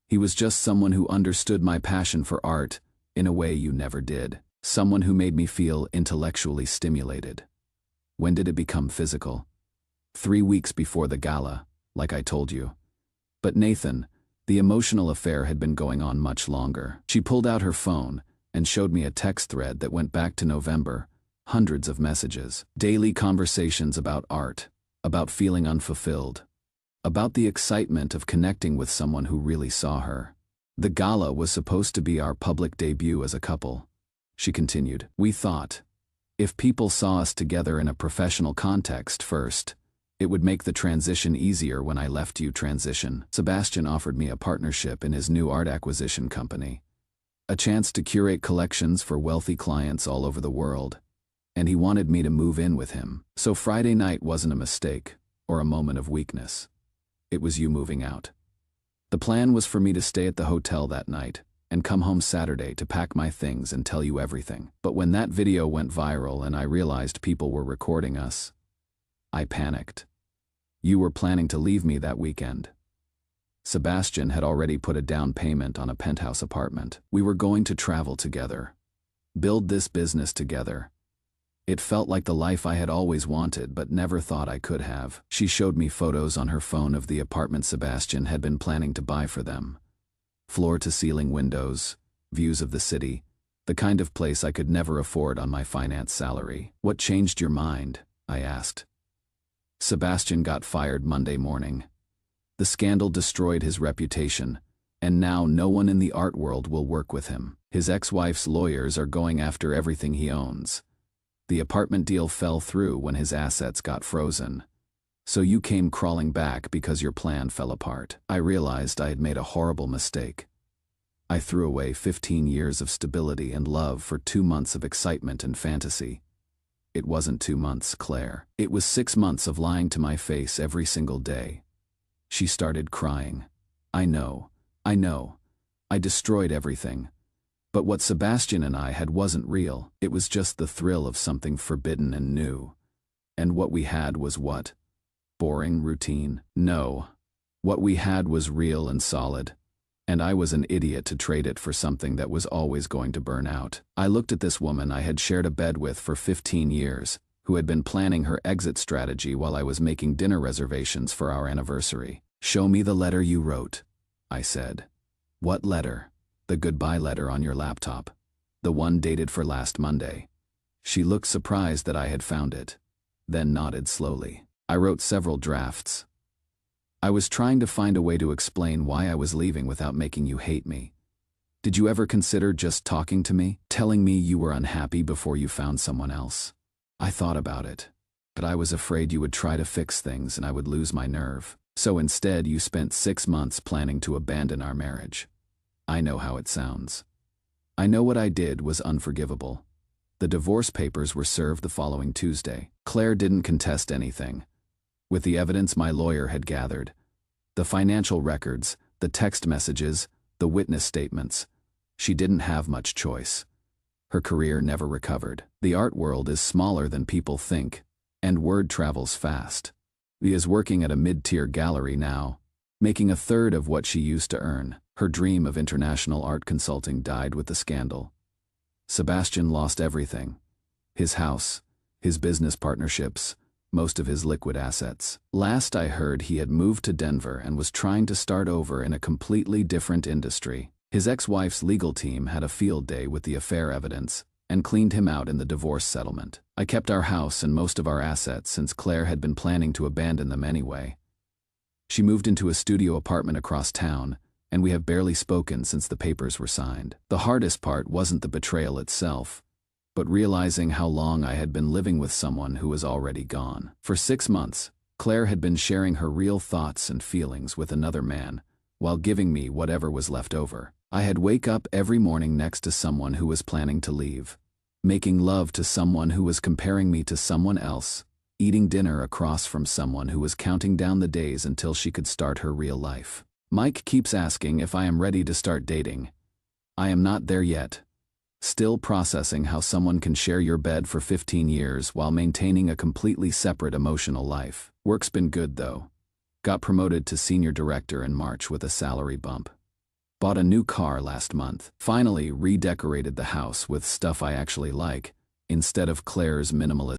He was just someone who understood my passion for art in a way you never did. Someone who made me feel intellectually stimulated. When did it become physical? 3 weeks before the gala, like I told you. But Nathan, the emotional affair had been going on much longer. She pulled out her phone and showed me a text thread that went back to November. Hundreds of messages. Daily conversations about art, about feeling unfulfilled, about the excitement of connecting with someone who really saw her. The gala was supposed to be our public debut as a couple. She continued, we thought, if people saw us together in a professional context first, it would make the transition easier when I left you transition. Sebastian offered me a partnership in his new art acquisition company, a chance to curate collections for wealthy clients all over the world, and he wanted me to move in with him. So Friday night wasn't a mistake or a moment of weakness. It was you moving out. The plan was for me to stay at the hotel that night and come home Saturday to pack my things and tell you everything. But when that video went viral and I realized people were recording us, I panicked. You were planning to leave me that weekend. Sebastian had already put a down payment on a penthouse apartment. We were going to travel together, build this business together. It felt like the life I had always wanted but never thought I could have. She showed me photos on her phone of the apartment Sebastian had been planning to buy for them. Floor-to-ceiling windows, views of the city, The kind of place I could never afford on my finance salary. What changed your mind? I asked. Sebastian got fired Monday morning. The scandal destroyed his reputation, and now no one in the art world will work with him. His ex-wife's lawyers are going after everything he owns. The apartment deal fell through when his assets got frozen. So you came crawling back because your plan fell apart. I realized I had made a horrible mistake. I threw away 15 years of stability and love for 2 months of excitement and fantasy. It wasn't 2 months, Claire. It was 6 months of lying to my face every single day. She started crying. I know. I destroyed everything. But what Sebastian and I had wasn't real. It was just the thrill of something forbidden and new. And what we had was what? Boring routine? No. What we had was real and solid. And I was an idiot to trade it for something that was always going to burn out. I looked at this woman I had shared a bed with for 15 years, who had been planning her exit strategy while I was making dinner reservations for our anniversary. Show me the letter you wrote, I said. What letter? The goodbye letter on your laptop. The one dated for last Monday. She looked surprised that I had found it, then nodded slowly. I wrote several drafts. I was trying to find a way to explain why I was leaving without making you hate me. Did you ever consider just talking to me, telling me you were unhappy before you found someone else? I thought about it, but I was afraid you would try to fix things and I would lose my nerve. So instead, you spent 6 months planning to abandon our marriage. I know how it sounds. I know what I did was unforgivable. The divorce papers were served the following Tuesday. Claire didn't contest anything. With the evidence my lawyer had gathered, the financial records, the text messages, the witness statements, she didn't have much choice. Her career never recovered. The art world is smaller than people think, and word travels fast. She is working at a mid-tier gallery now, making a third of what she used to earn. Her dream of international art consulting died with the scandal. Sebastian lost everything. His house, his business partnerships, most of his liquid assets. Last I heard, he had moved to Denver and was trying to start over in a completely different industry. His ex-wife's legal team had a field day with the affair evidence and cleaned him out in the divorce settlement. I kept our house and most of our assets since Claire had been planning to abandon them anyway. She moved into a studio apartment across town, and we have barely spoken since the papers were signed. The hardest part wasn't the betrayal itself, but realizing how long I had been living with someone who was already gone. For 6 months, Claire had been sharing her real thoughts and feelings with another man, while giving me whatever was left over. I had wake up every morning next to someone who was planning to leave, making love to someone who was comparing me to someone else, eating dinner across from someone who was counting down the days until she could start her real life. Mike keeps asking if I am ready to start dating. I am not there yet. Still processing how someone can share your bed for 15 years while maintaining a completely separate emotional life. Work's been good though. Got promoted to senior director in March with a salary bump. Bought a new car last month. Finally redecorated the house with stuff I actually like, instead of Claire's minimalist